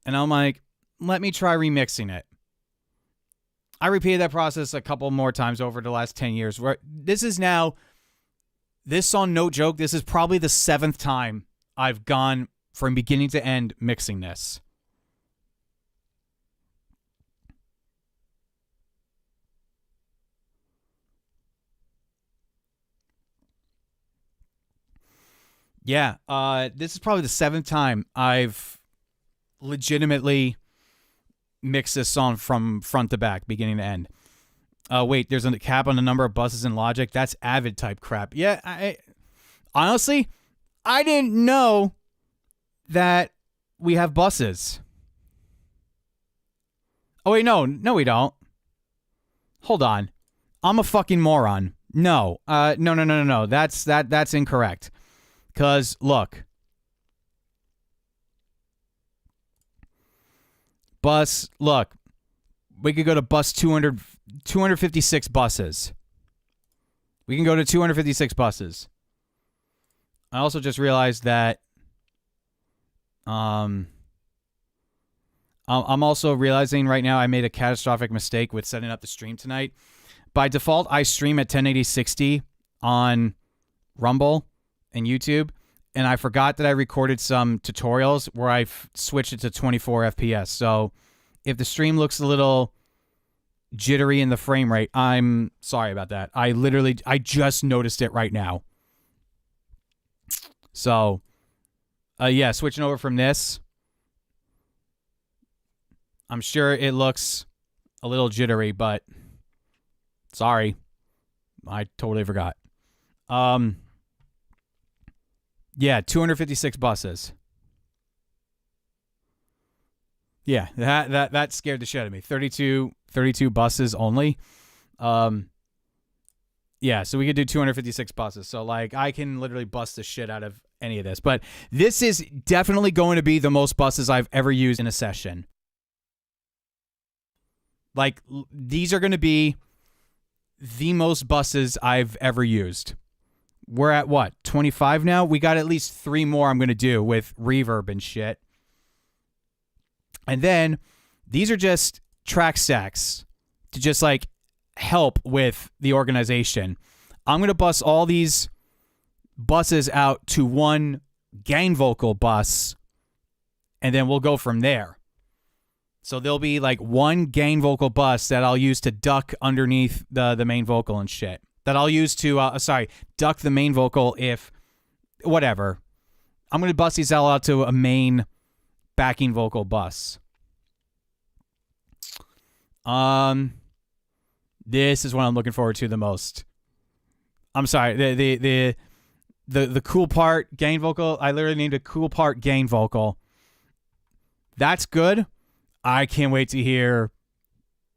And I'm like, let me try remixing it. I repeated that process a couple more times over the last 10 years. Where this song, no joke, this is probably the 7th time I've gone from beginning to end mixing this. Yeah, this is probably the 7th time I've legitimately mixed this song from front to back, beginning to end. Wait, there's a cap on the number of buses in Logic. That's Avid type crap. Yeah, honestly, I didn't know that we have buses. Oh, wait, no, we don't. Hold on. I'm a fucking moron. No. No. That's incorrect. Because, look. Look. We could go to bus 256 buses. We can go to 256 buses. I also just realized that I'm also realizing right now I made a catastrophic mistake with setting up the stream tonight. By default, I stream at 1080-60 on Rumble and YouTube, and I forgot that I recorded some tutorials where I switched it to 24 FPS. So if the stream looks a little jittery in the frame rate, I'm sorry about that. I just noticed it right now. So, yeah, switching over from this, I'm sure it looks a little jittery, but sorry, I totally forgot. Yeah, 256 buses. Yeah, that scared the shit out of me. 32 buses only. Yeah, so we could do 256 buses. So, like, I can literally bust the shit out of any of this. But this is definitely going to be the most buses I've ever used in a session. Like, these are going to be the most buses I've ever used. We're at, what, 25 now? We got at least 3 more I'm going to do with reverb and shit. And then, these are just track stacks to just, like, help with the organization. I'm going to bust all these buses out to one gain vocal bus, and then we'll go from there. So there'll be like one gain vocal bus that I'll use to duck underneath the main vocal and shit. That I'll use to, duck the main vocal if, whatever. I'm going to bust these all out to a main backing vocal bus. This is what I'm looking forward to the most. I'm sorry, the cool part gain vocal. I literally named a cool part gain vocal. That's good. I can't wait to hear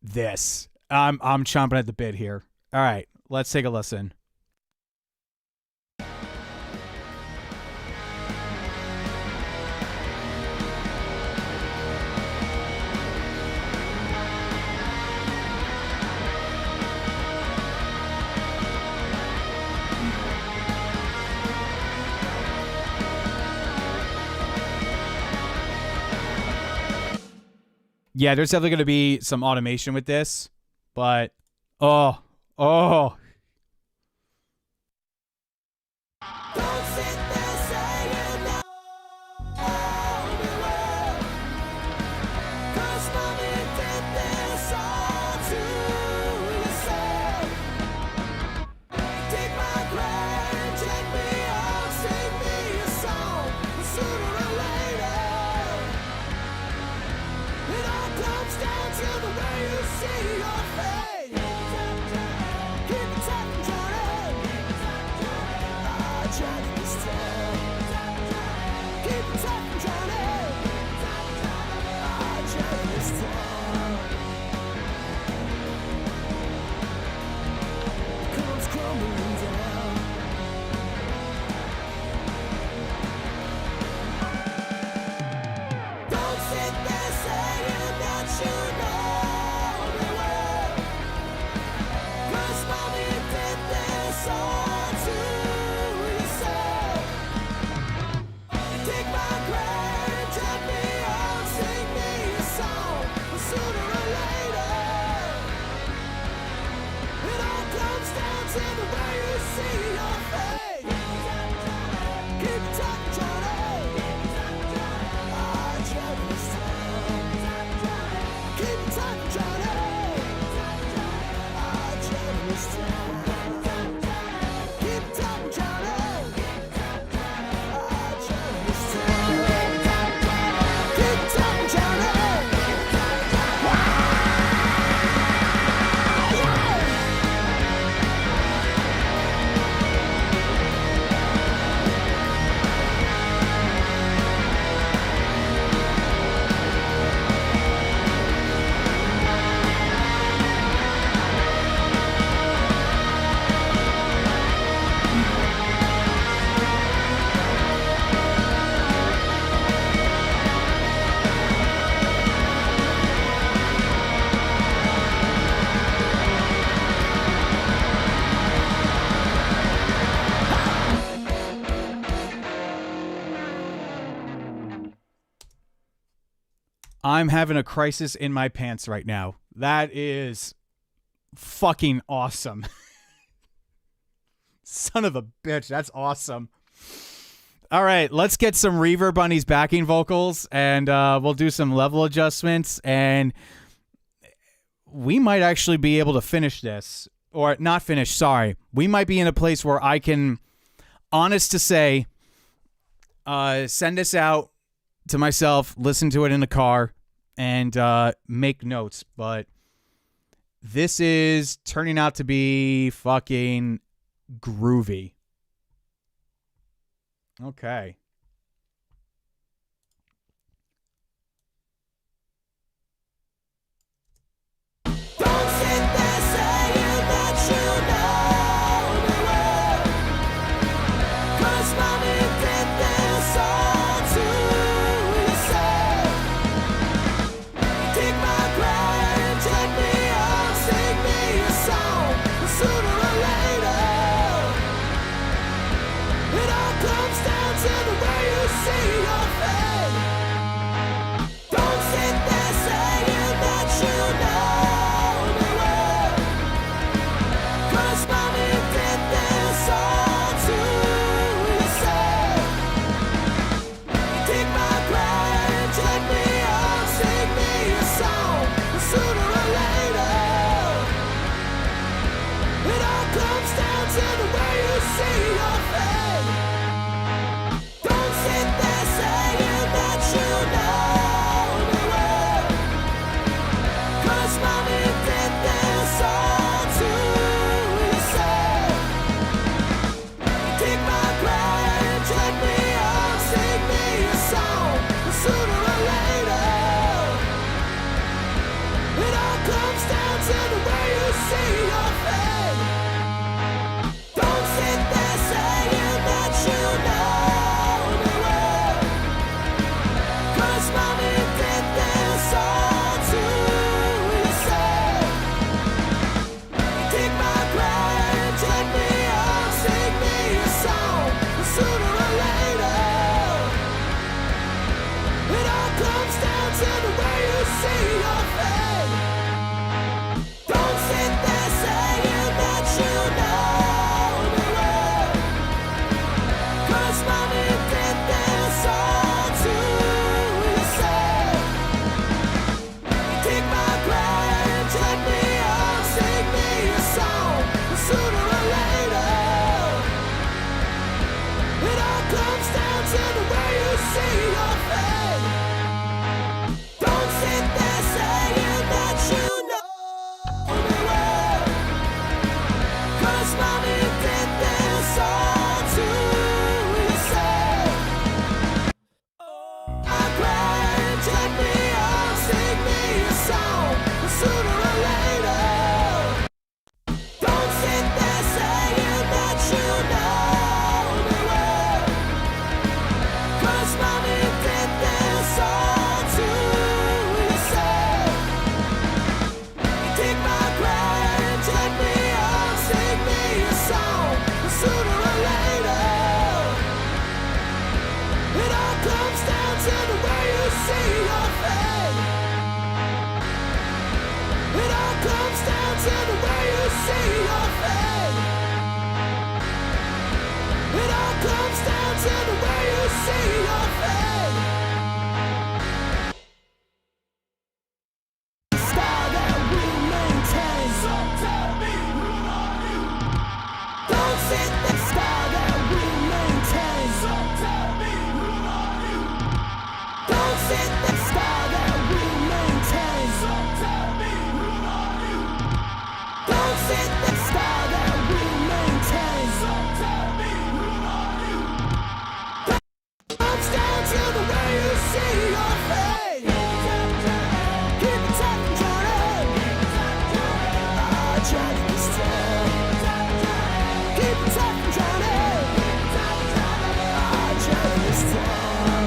this. I'm chomping at the bit here. All right, let's take a listen. Yeah, there's definitely going to be some automation with this, but oh. Don't sit there saying no, well, 'cause mommy did this all to yourself. Take my grand, check me out, sing me a song, and sooner or later, it all comes down to the way you see your face. Keep it tight and Johnny. Johnny this time. Keep it tight and Johnny. Johnny this time. Comes crumbling down. Don't sit there saying that you know me well, 'cause mommy did this all to yourself. Take my grand, drop me out, sing me a song, but sooner or later, it all comes down to the way you see your face. Keep it tight, Johnny. Johnny this time. Keep it tight, Johnny. Johnny this time. Keep it tight, Johnny. Johnny this time. Keep it tight, Johnny. I'm having a crisis in my pants right now. That is fucking awesome. Son of a bitch, that's awesome. All right, let's get some reverb on these backing vocals, and we'll do some level adjustments, and we might actually be able to finish this. Or not finish, sorry. We might be in a place where I can, honest to say, send this out to myself, listen to it in the car, and make notes. But this is turning out to be fucking groovy. Okay. Don't sit there saying that you know me well, 'cause mommy did this all to yourself. Take my grand, check me out, sing me a song, and sooner or later, it all comes down to the see your fate. It all comes down to the way you see your fate. It all comes down to the way you see your fate. The style that we maintain. So tell me, who are you? Don't sit the style that we maintain. So tell me, who are you? Don't sit the style that we maintain. So tell me, who are you? Don't sit the style that we maintain. So tell me, who are you? Comes down to the way you see your fate. Keep it tight and Johnny. Johnny be strong. Keep it tight and Johnny. Johnny be strong.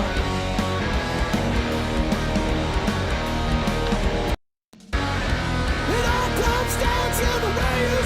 It all comes down to the way you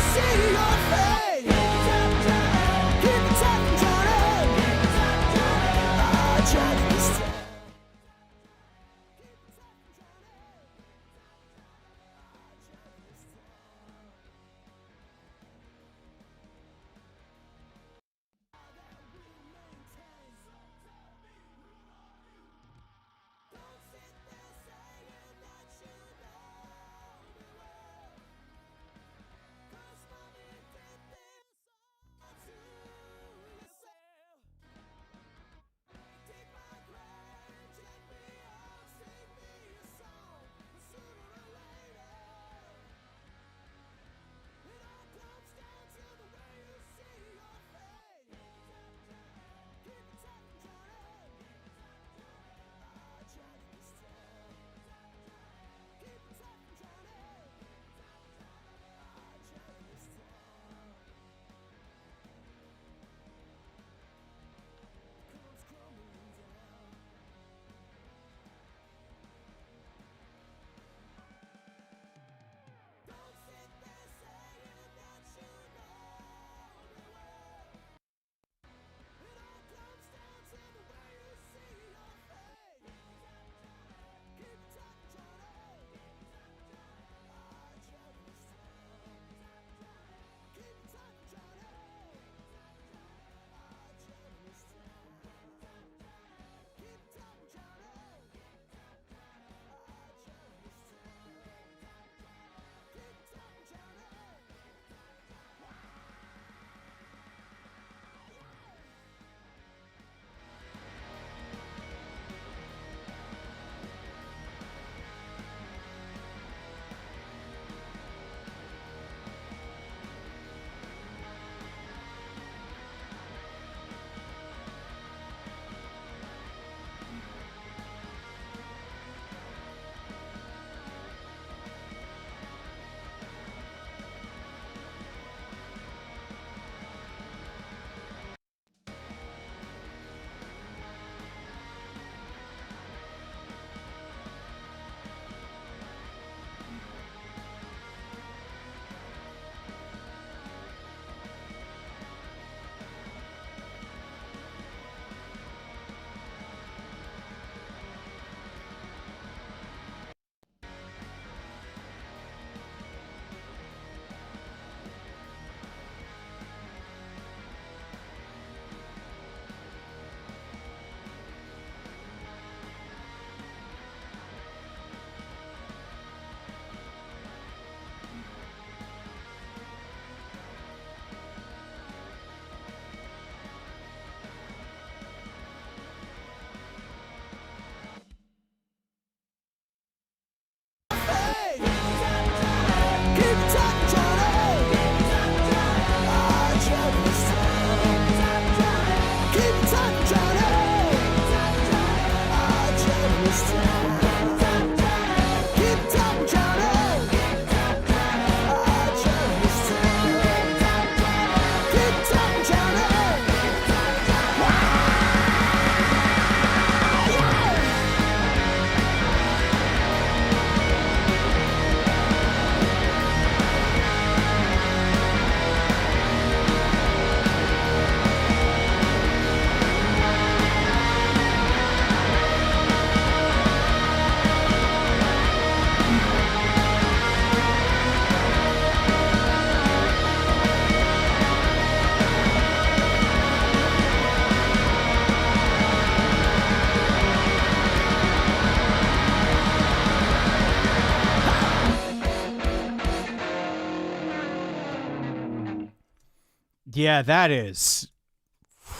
Yeah, that is.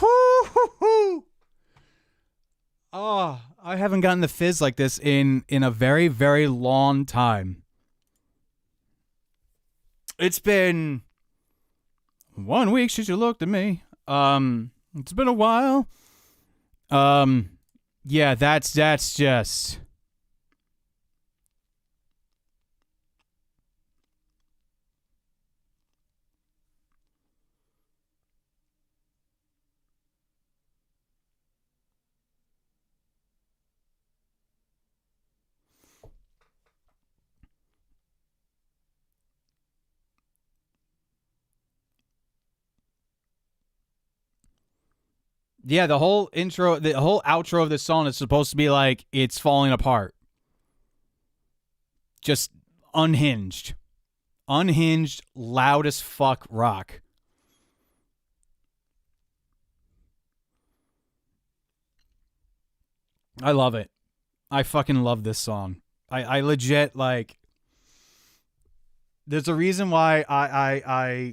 Woo-hoo-hoo. Oh, I haven't gotten the fizz like this in a very, very long time. It's been 1 week since you looked at me. It's been a while. Yeah, that's just. Yeah, the whole intro, the whole outro of this song is supposed to be like it's falling apart. Just unhinged. Unhinged, loud as fuck rock. I love it. I fucking love this song. I legit like. There's a reason why I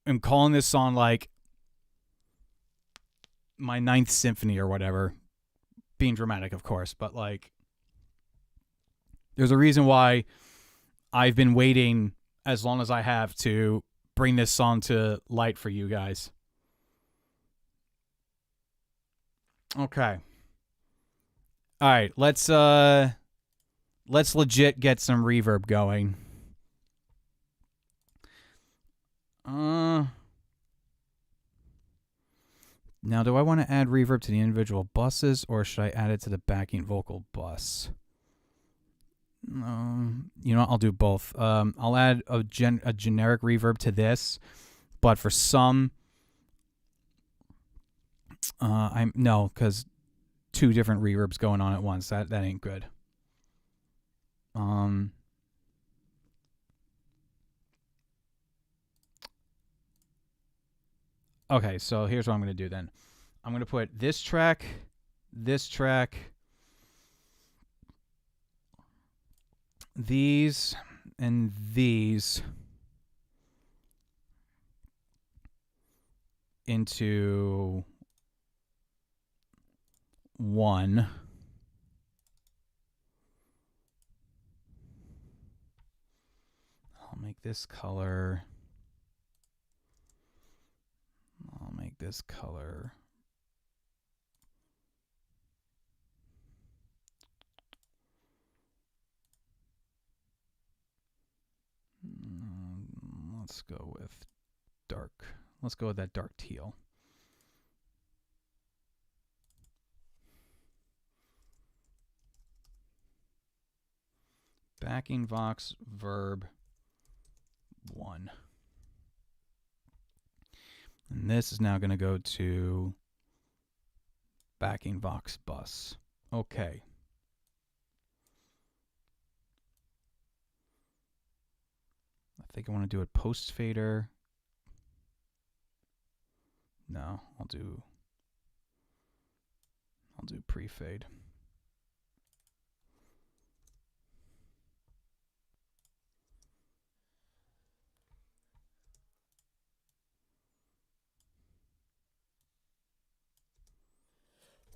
am calling this song like my ninth symphony or whatever. Being dramatic, of course, but like, there's a reason why I've been waiting as long as I have to bring this song to light for you guys. Okay. All right, let's legit get some reverb going. Now, do I want to add reverb to the individual buses, or should I add it to the backing vocal bus? You know, I'll do both. I'll add a generic reverb to this, but for some, because 2 different reverbs going on at once. That ain't good. Okay, so here's what I'm going to do then. I'm going to put this track, these, and these into one. I'll make this color. I'll make this color. Let's go with dark. Let's go with that dark teal. Backing Vox verb 1. And this is now going to go to backing Vox bus. Okay. I think I want to do it post fader. No, I'll do pre-fade.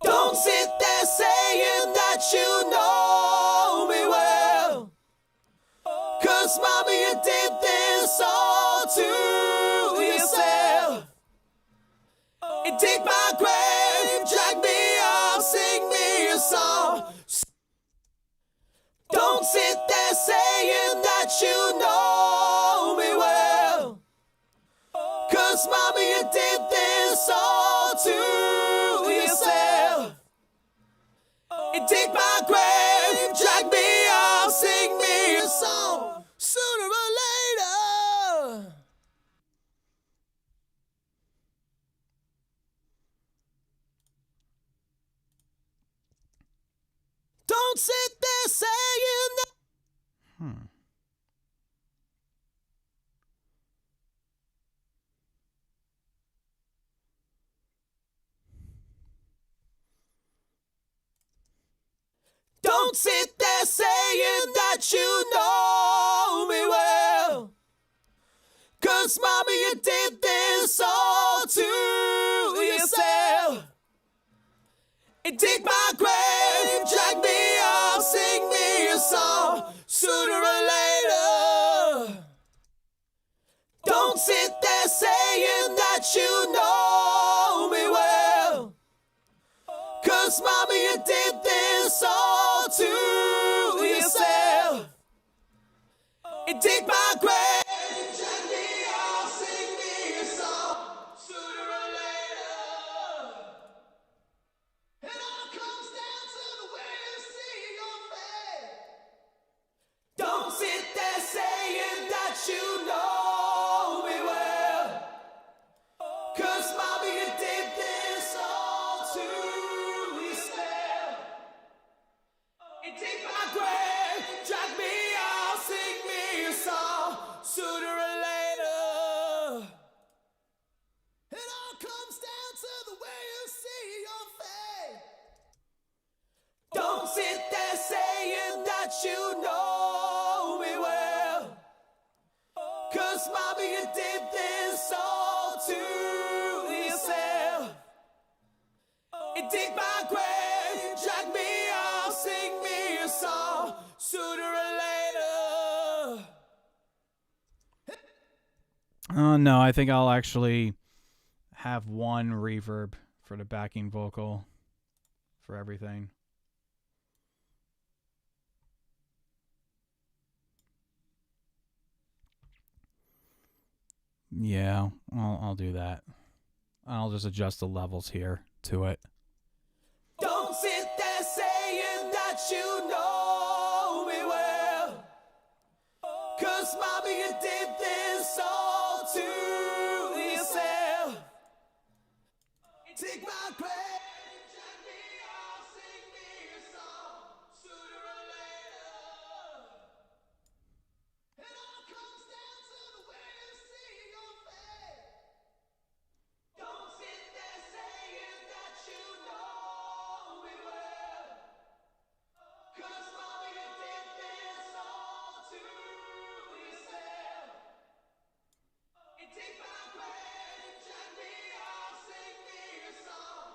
Don't sit there saying that you know me well, 'cause mommy, you did this all to yourself. You dig my grave, drag me up, sing me a song. Don't sit there saying that you know me well, 'cause mommy, you did this all to yourself. You dig my grave, drag me up, sing me a song. Sooner or later. Don't sit there saying that. Don't sit there saying that you know me well, 'cause 'Cause mommy, you did this all to yourself. And dig my grave, drag me off, sing me a song, sooner or later. Don't sit there saying that you know me well. 'Cause mommy, you did this all to yourself. And dig my grave, drag me off, sing me a song, sooner or later. It all comes down to the way you see your face. Don't sit there saying that you know me well. 'Cause mommy, you did this all to yourself. And dig my grave, drag me out, sing me a song, sooner or later. It all comes down to the way you see your face. Don't sit there saying that you know me well. 'Cause mommy, you did this all to yourself. And dig my grave, drag me out, sing me a song, sooner or later. Oh no, I think I'll actually have one reverb for the backing vocal for everything. Yeah, I'll do that. I'll just adjust the levels here to it. Don't sit there saying that you know me well. 'Cause mommy, you did this all to yourself. Take my grave, drag me out, sing me a song, sooner or later. It all comes down to the way you see your face. Don't sit there saying that you know me well. 'Cause mommy, you did this all to yourself. And take my grave, drag me out, sing me a song,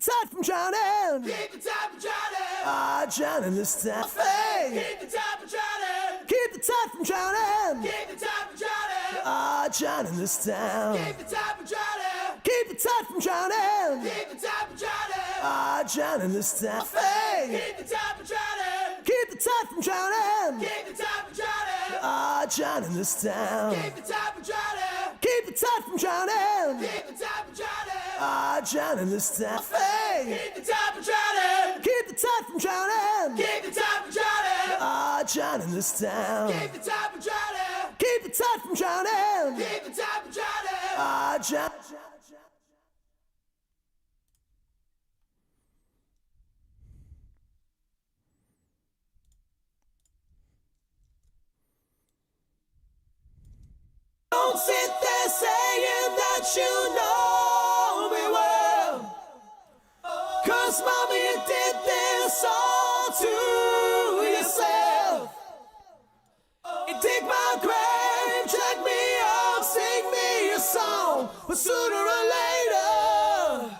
tide from drowning. Keep the tide from drowning. Ah, drowning this time. Keep the tide from drowning. Keep the tide from drowning. Keep the tide from drowning. Ah, drowning this town. Keep the tide from drowning. Keep the tide from drowning. Keep the tide from drowning. Ah, drowning this town. Keep the tide from drowning. Keep the tide from drowning. Keep the tide from drowning. Ah, drowning this town. Keep the tide from drowning. Keep the tide from drowning. Keep the tide from drowning. Ah, drowning this town. Keep the tide from drowning. Keep the tide from drowning. Keep the tide from drowning. Ah, drowning this town. Keep the tide from drowning. Keep the tide from drowning. Keep the tide from drowning. Ah, drowning. Don't sit there saying that you know me well, 'cause mama, you did this all to yourself. You dig my grave, drag me up, sing me a song, but sooner or later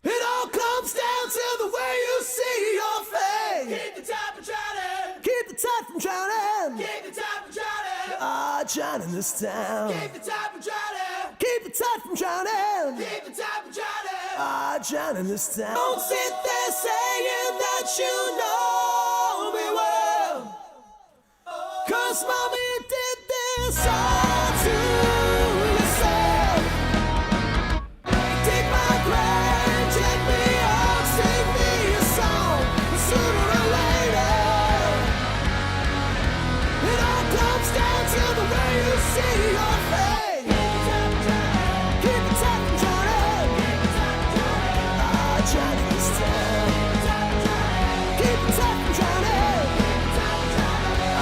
it all comes down to the way you see your face. Keep the tide from drowning. Keep the tide from drowning. Keep the tide from drowning. Ah, drowning this town. Keep the tide from drowning. Keep the tide from drowning. Keep the tide from drowning. Ah, drowning this town. Don't sit there saying that you know me well, 'cause mama, you did this all to yourself. Take my grave, drag me up, sing me a song, but sooner or later it all comes down to the way you see your face. Keep the tide from drowning. Ah, drowning this town. Keep the tide from drowning.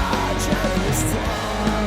Ah, drowning this town.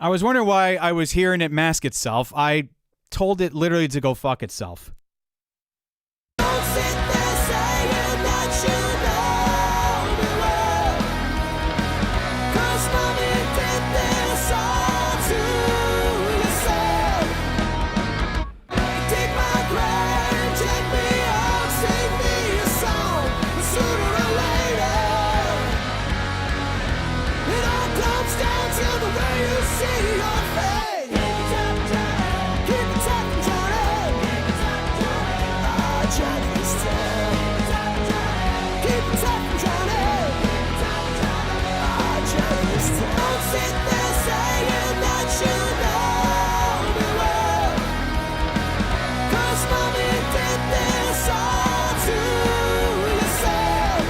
I was wondering why I was hearing it mask itself. I told it literally to go fuck itself. Don't sit there saying that you know me well, 'cause mommy did this all to yourself. Take my grand, check me out, sing me a song, and sooner or later, it all comes down to the way you see your face. Keep it tapping, Johnny. Johnny this time. Keep it tapping, Johnny. Johnny this time. Don't sit there saying that you know me well, 'cause mommy did this all to yourself.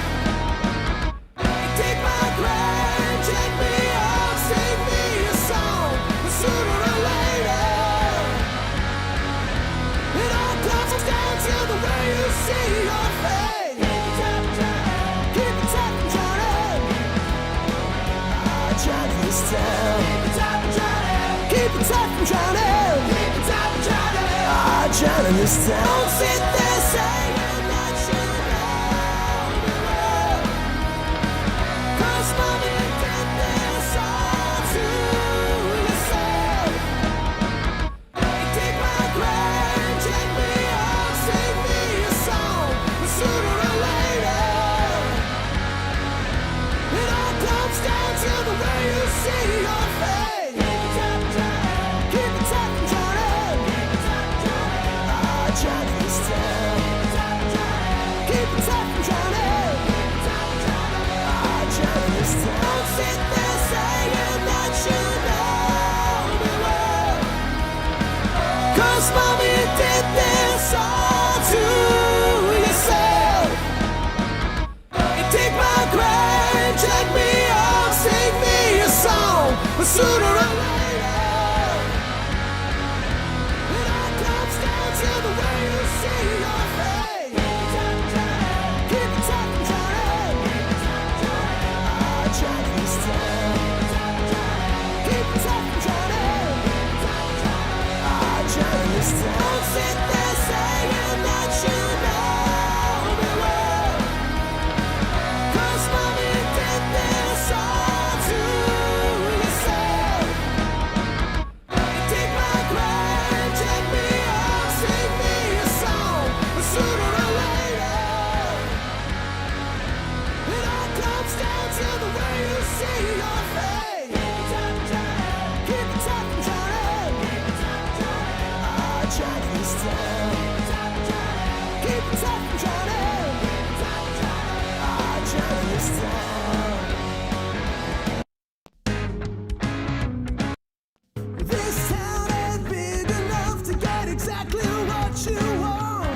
Take my grand, check me out, sing me a song, and sooner or later, it all comes down to the way you see your face. Keep it tapping, Johnny. Johnny this time. Keep it tapping, Johnny. Johnny this time. Don't sit there saying that you know me well, 'cause mommy did this all to yourself. Take my grand, check me out, sing me a song, and sooner or later, it all comes down to the way you see your face. Keep it tapping, Johnny. Johnny this time. Keep it tapping, Johnny. Johnny this time. Don't sit there saying that you know me well, 'cause mommy did this all to yourself. Take my grand, check me out, sing me a song, but sooner or later, it all comes down to the way you see your face. Keep it tapping, Johnny. Johnny this time. Keep it tapping, Johnny. Johnny this time. Don't sit there saying that you know me well, 'cause mommy did this all to yourself. Take my grand, check me out, sing me a song, but sooner or later, it all comes down to the way you see your face. Keep it tapping, Johnny. Johnny this time. Keep it tapping, Johnny. Johnny this time. This town ain't big enough to get exactly what you want.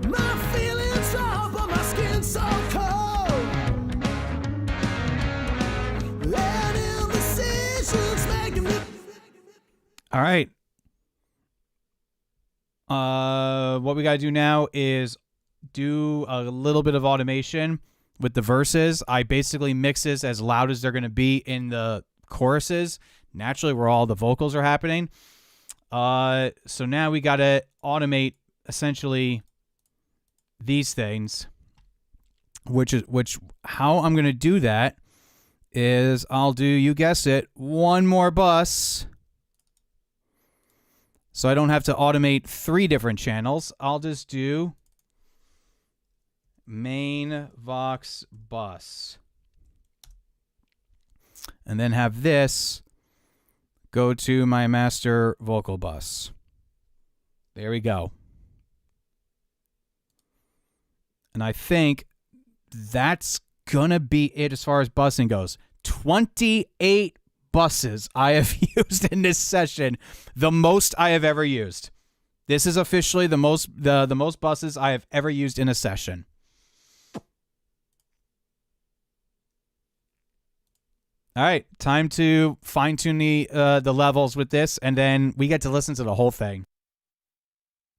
My feelings raw, but my skin's so cold. And indecision's making me. All right. What we got to do now is do a little bit of automation with the verses. I basically mix this as loud as they're going to be in the choruses, naturally where all the vocals are happening. So now we got to automate essentially these things, which how I'm going to do that is I'll do, you guessed it, one more bus. So I don't have to automate 3 different channels. I'll just do main Vox bus. And then have this go to my master vocal bus. There we go. And I think that's going to be it as far as busing goes. 28 buses I have used in this session, the most I have ever used. This is officially the most buses I have ever used in a session. All right, time to fine tune the levels with this, and then we get to listen to the whole thing.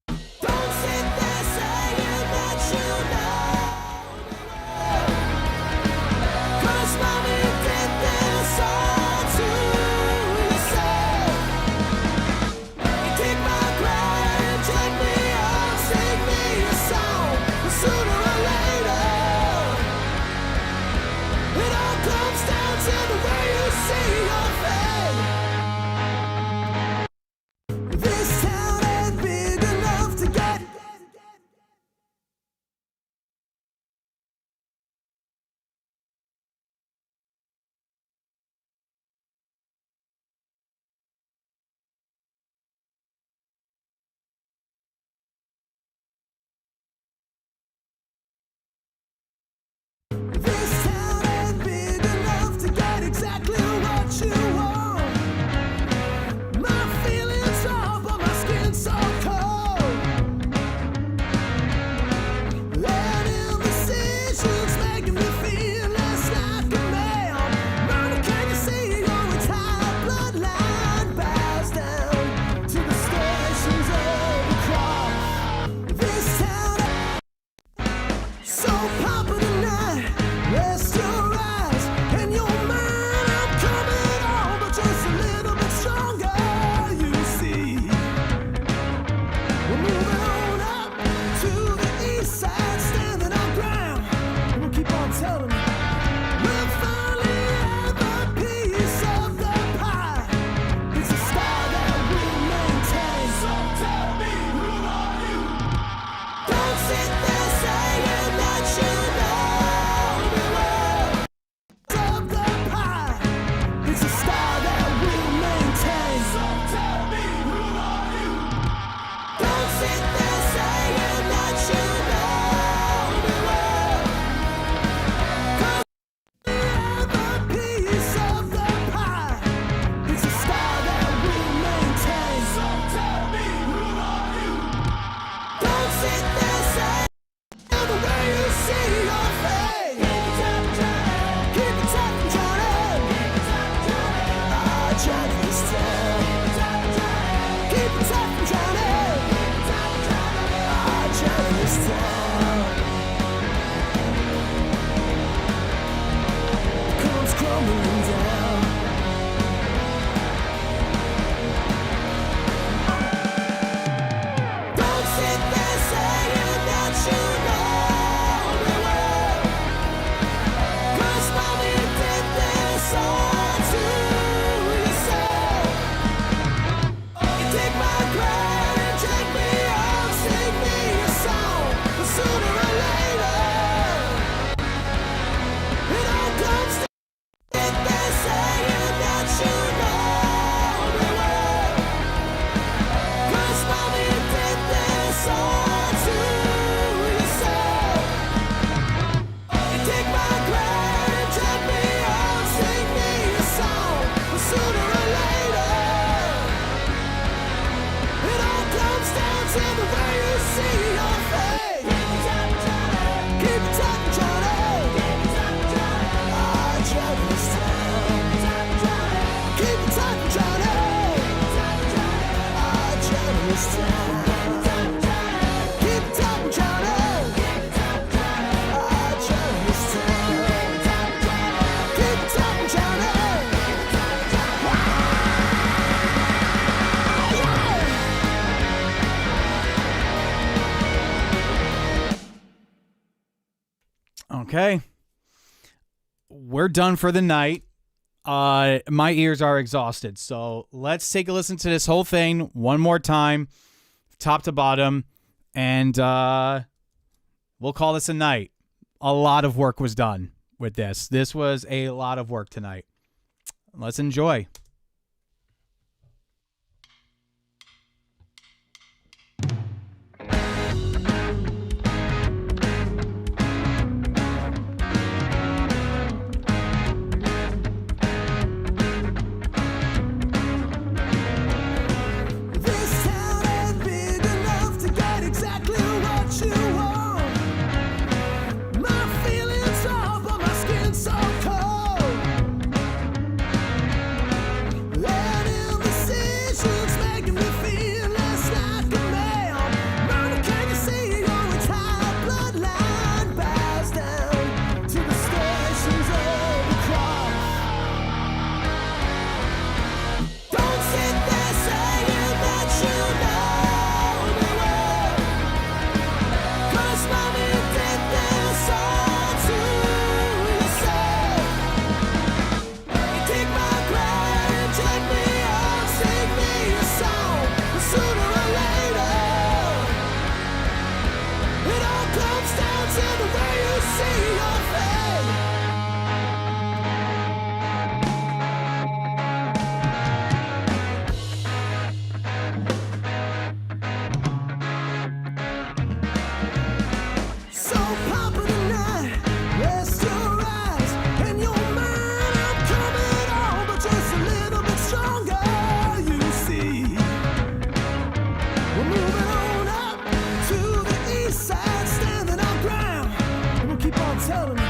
Don't sit there saying that you know me well, 'cause mommy did this all to pop of the night, rest your eyes and your mind. I'm coming on, but just a little bit stronger. You see, we're moving on up to the east side, standing our ground. And we'll keep on telling you, we'll finally have a piece of the pie. It's a style that we'll maintain. So tell me, who are you? Don't sit there saying that you know the world of the pie. It's a style that we'll maintain. So tell me, who are you? Don't sit there saying that you know the world. 'Cause we have a piece of the pie. It's a style that we'll maintain. So tell me, who are you? Don't sit there saying the way you see your face. Keep it tight, Johnny. Johnny's town. Keep it tight, Johnny. Johnny's town. Comes crumbling down. Don't sit there saying that you know the world. 'Cause mommy did this all to yourself. You take my crown and drag me on, sing me a song. But sooner or later, it all comes to sit there saying that you know the world. 'Cause mommy did this all to yourself. You take my crown and drag me on, sing me a song. But sooner or later, it all comes down to the way you see your face. Keep it tight, Johnny. Johnny's town. Keep it tight, Johnny. Johnny's town. Keep it tight, Johnny. Johnny's town. Keep it tight, Johnny. Okay. We're done for the night. My ears are exhausted. So let's take a listen to this whole thing one more time, top to bottom, and we'll call this a night. A lot of work was done with this. This was a lot of work tonight. Let's enjoy. This town ain't big enough to get exactly what you want. My feelings are, but my skin's so cold. And indecision's making me feel less like a man. Mama, can you see your entire bloodline bows down to the stations of the cross? Don't sit there saying that you know the world. 'Cause mommy did this all to yourself. You take my crown and drag me on, sing me a song. But sooner or later, it all comes down to the way you see your face. So pop of the night, rest your eyes and your mind. I'm coming on, but just a little bit stronger. You see, we're moving on up to the east side, standing our ground. And we'll keep on telling you,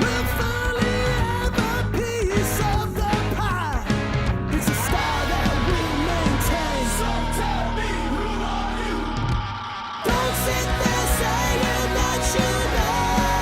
we'll finally have a piece of the pie. It's a style that we'll maintain. So tell me, who are you? Don't sit there saying that you know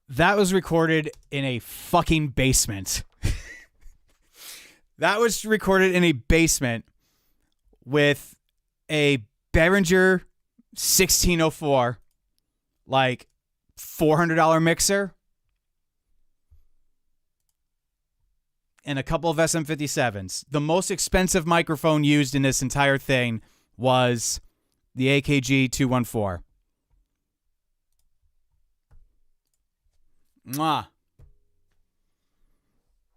That was recorded in a fucking basement. That was recorded in a basement with a Behringer 1604, like $400 mixer, and a couple of SM57s. The most expensive microphone used in this entire thing was the AKG 214. Mwah.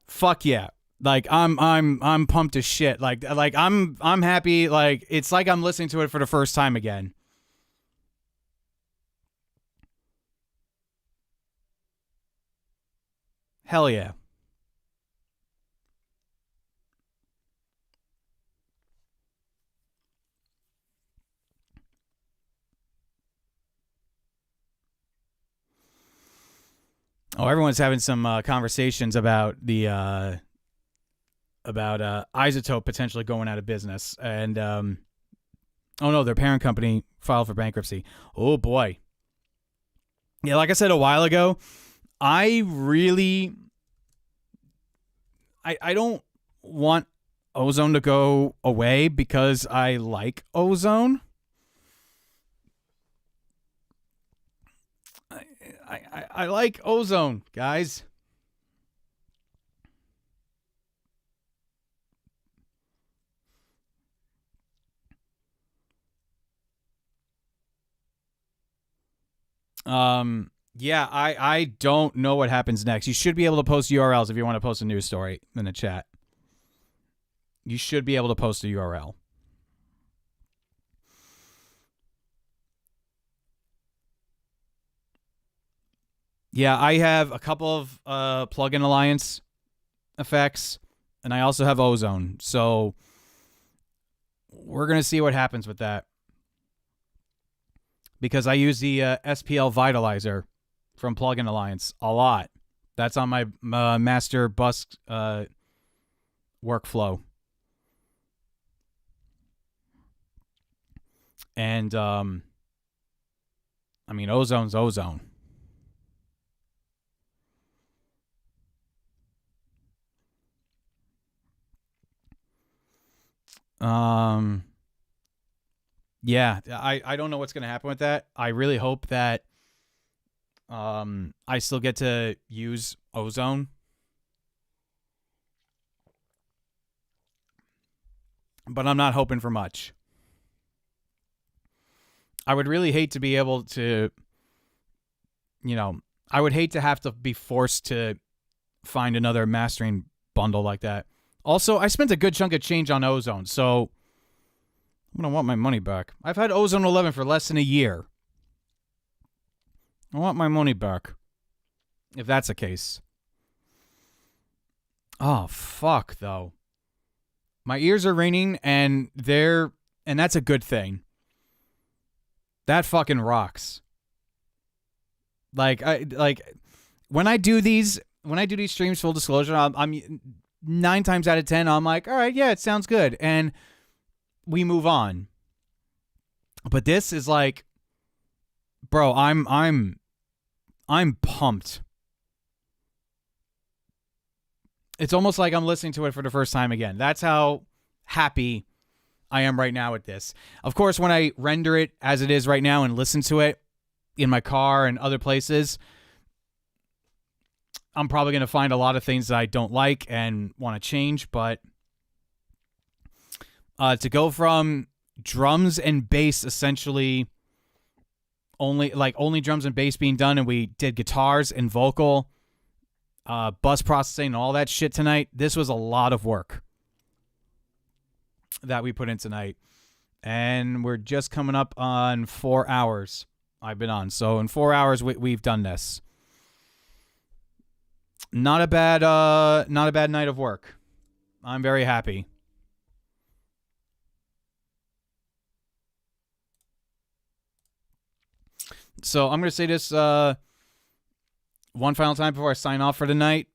Fuck yeah. Like I'm pumped as shit. Like I'm happy. Like it's like I'm listening to it for the first time again. Hell yeah. Oh, everyone's having some conversations about the Isotope potentially going out of business, and oh no, their parent company filed for bankruptcy. Oh boy. Yeah, like I said a while ago, I don't want Ozone to go away because I like Ozone. I like Ozone, guys. Yeah, I don't know what happens next. You should be able to post URLs if you want to post a news story in the chat. You should be able to post a URL. Yeah, I have a couple of plugin alliance effects, and I also have Ozone. So we're going to see what happens with that. Because I use the SPL Vitalizer from Plugin Alliance a lot. That's on my master bus workflow. And, I mean, Ozone's Ozone. Yeah, I don't know what's going to happen with that. I really hope that I still get to use Ozone. But I'm not hoping for much. I would really hate to be able to, I would hate to have to be forced to find another mastering bundle like that. Also, I spent a good chunk of change on Ozone, so I'm going to want my money back. I've had Ozone 11 for less than a year. I want my money back, if that's the case. Oh, fuck, though. My ears are ringing, and that's a good thing. That fucking rocks. Like when I do these streams, full disclosure, I'm 9 times out of 10, I'm like, all right, yeah, it sounds good, and we move on. But this is like, bro, I'm pumped. It's almost like I'm listening to it for the first time again. That's how happy I am right now with this. Of course, when I render it as it is right now and listen to it in my car and other places, I'm probably going to find a lot of things that I don't like and want to change, but to go from drums and bass essentially only drums and bass being done, and we did guitars and vocal, bus processing and all that shit tonight. This was a lot of work that we put in tonight, and we're just coming up on 4 hours I've been on. So in 4 hours we've done this. Not a bad night of work. I'm very happy. So I'm going to say this one final time before I sign off for the night.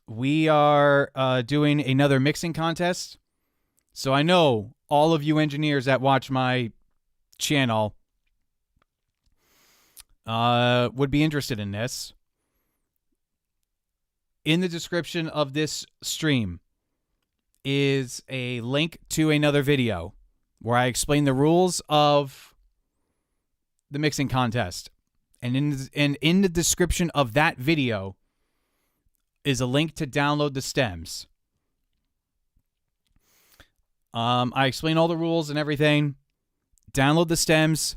We are doing another mixing contest. So I know all of you engineers that watch my channel would be interested in this, in the description of this stream is a link to another video where I explain the rules of the mixing contest. And in the description of that video is a link to download the stems. I explain all the rules and everything. Download the stems,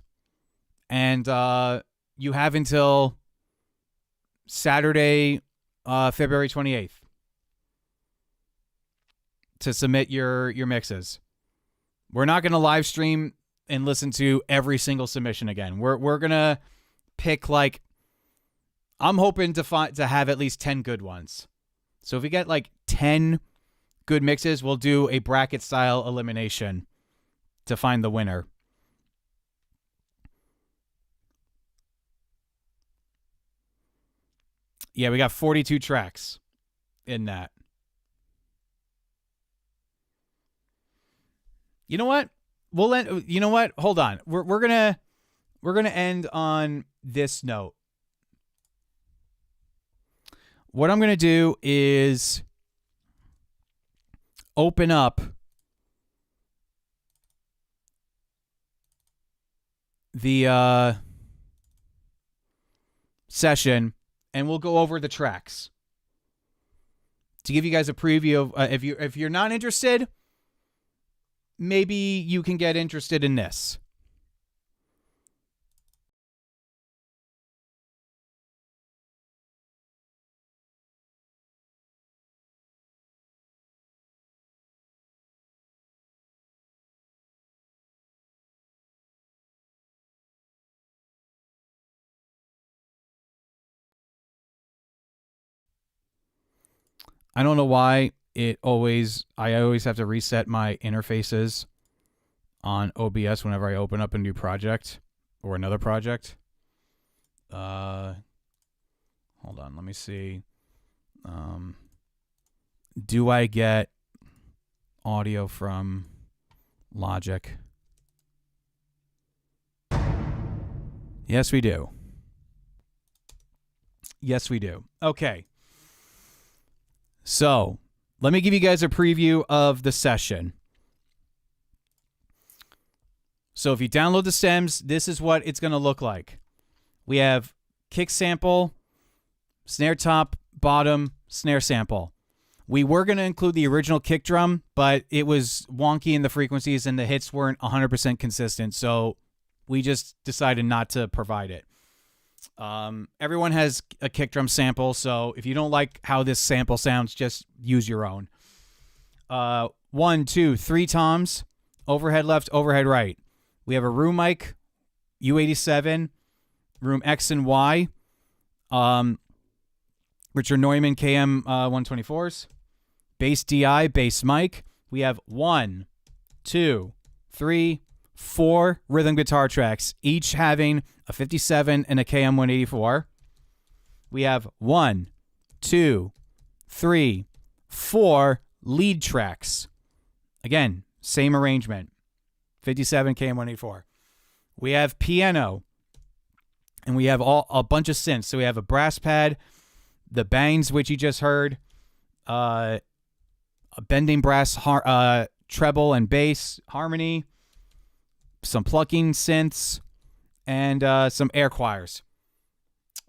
and you have until Saturday, February 28th to submit your mixes. We're not going to live stream and listen to every single submission again. We're going to pick, like, I'm hoping to have at least 10 good ones. So if we get like 10 good mixes, we'll do a bracket style elimination to find the winner. Yeah, we got 42 tracks in that. You know what? We'll end. You know what? Hold on. We're gonna end on this note. What I'm gonna do is open up the session, and we'll go over the tracks to give you guys a preview of if you're not interested, maybe you can get interested in this. I don't know why I always have to reset my interfaces on OBS whenever I open up a new project or another project. Hold on, let me see. Do I get audio from Logic? Yes, we do. Yes, we do. Okay. So, let me give you guys a preview of the session. So, if you download the stems, this is what it's going to look like. We have kick sample, snare top, bottom, snare sample. We were going to include the original kick drum, but it was wonky in the frequencies and the hits weren't 100% consistent, so we just decided not to provide it. Everyone has a kick drum sample, so if you don't like how this sample sounds, just use your own. 1, 2, 3 toms, overhead left, overhead right. We have a room mic, U87, room X and Y, which are Neumann KM 124s, bass DI, bass mic. We have 1, 2, 3, 4 rhythm guitar tracks, each having a 57 and a KM 184. We have 1, 2, 3, 4 lead tracks. Again, same arrangement, 57 KM 184. We have piano, and we have a bunch of synths. So we have a brass pad, the bangs, which you just heard, a bending brass treble and bass harmony, some plucking synths, and some air choirs.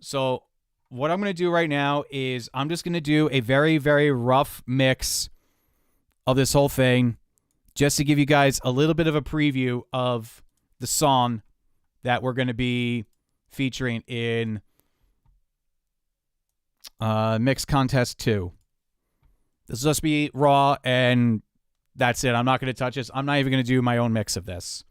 So what I'm going to do right now is I'm just going to do a very, very rough mix of this whole thing just to give you guys a little bit of a preview of the song that we're going to be featuring in Mix Contest 2. This will just be raw, and that's it. I'm not going to touch this. I'm not even going to do my own mix of this.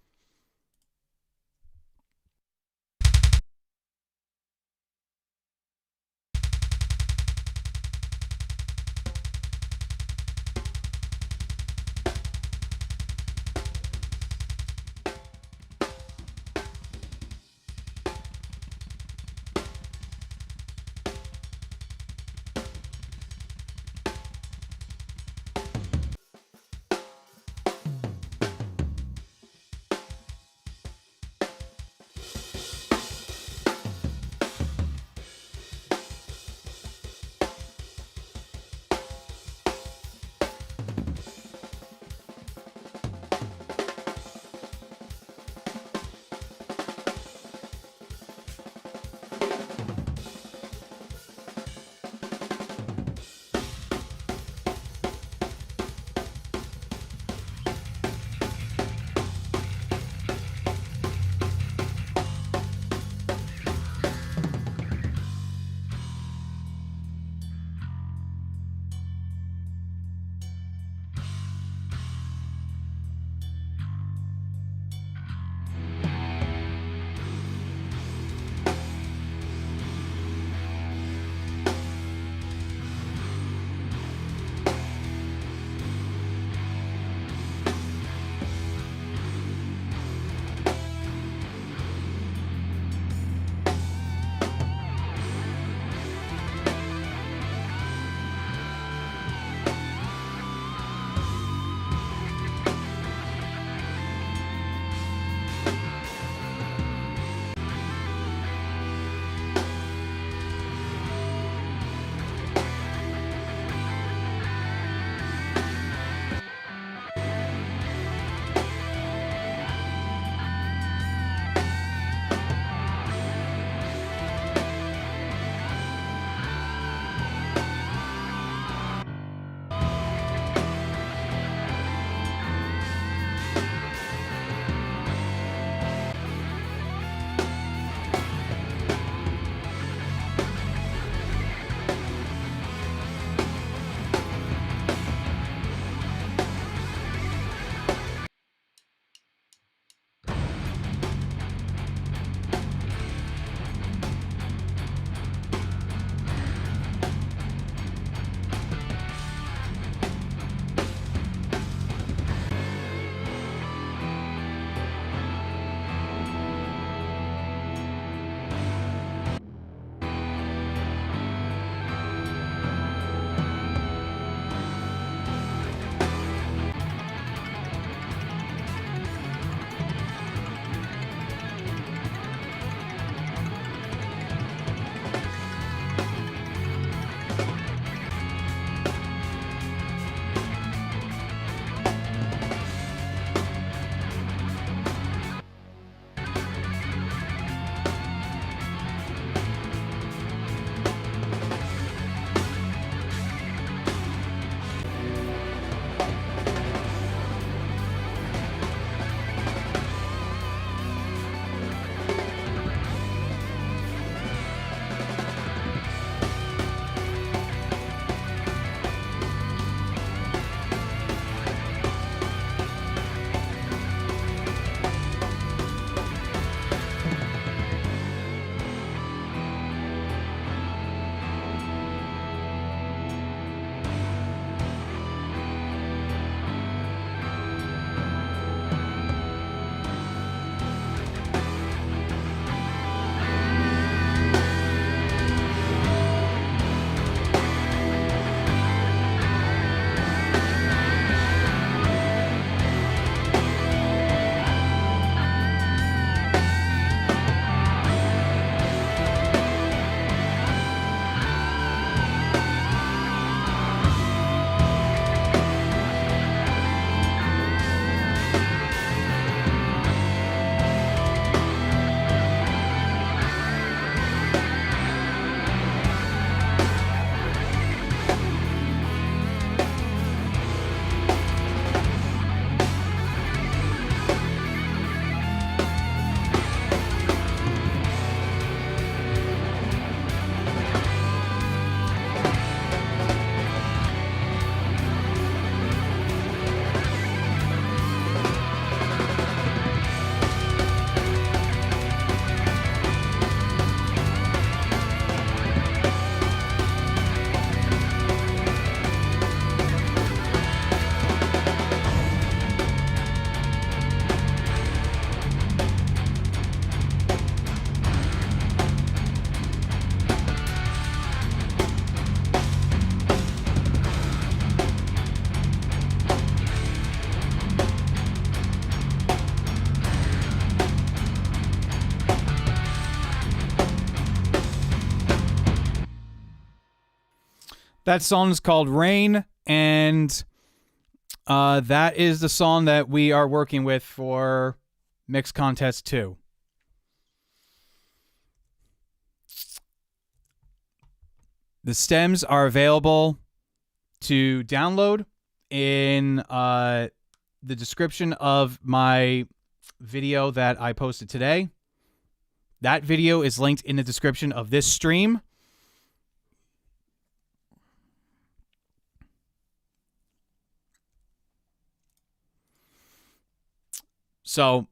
That song is called Rain, and that is the song that we are working with for Mix Contest 2. The stems are available to download in the description of my video that I posted today. That video is linked in the description of this stream. So,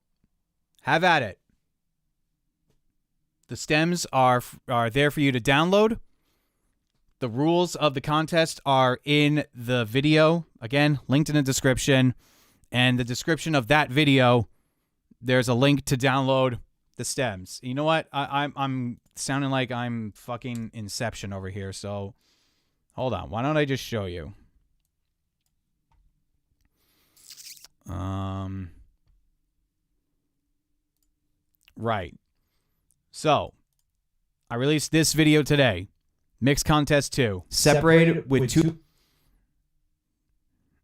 have at it. The stems are there for you to download. The rules of the contest are in the video. Again, linked in the description. And the description of that video, there's a link to download the stems. You know what? I'm sounding like I'm fucking Inception over here. So, hold on. Why don't I just show you? Right. So, I released this video today. Mix Contest 2. Separated with two.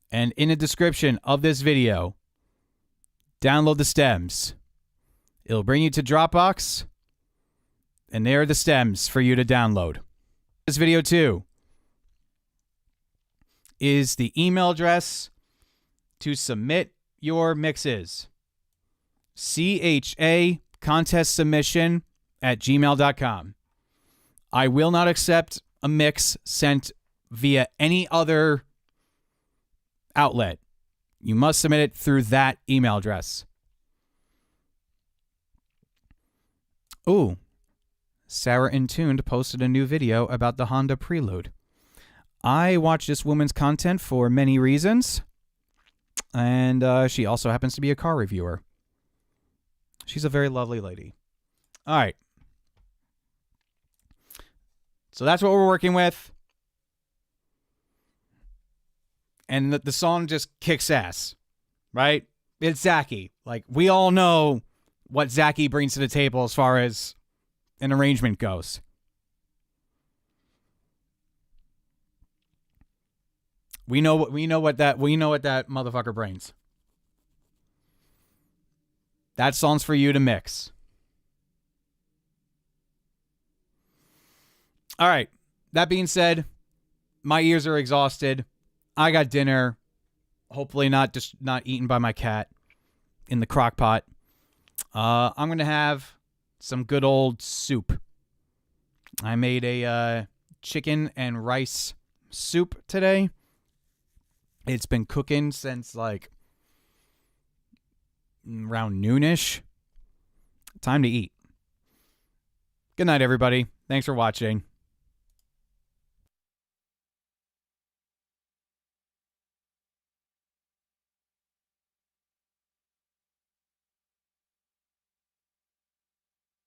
And in the description of this video, download the stems. It'll bring you to Dropbox. And there are the stems for you to download. This video 2 is the email address to submit your mixes. CHA contest submission at gmail.com. I will not accept a mix sent via any other outlet. You must submit it through that email address. Ooh. Sarah Intuned posted a new video about the Honda Prelude. I watch this woman's content for many reasons. And she also happens to be a car reviewer. She's a very lovely lady. All right. So that's what we're working with. And the song just kicks ass, right? It's Zachy. Like, we all know what Zachy brings to the table as far as an arrangement goes. We know what that motherfucker brings. That song's for you to mix. All right. That being said, my ears are exhausted. I got dinner. Hopefully not eaten by my cat in the crock pot. I'm going to have some good old soup. I made a chicken and rice soup today. It's been cooking since like around noonish. Time to eat. Good night, everybody. Thanks for watching.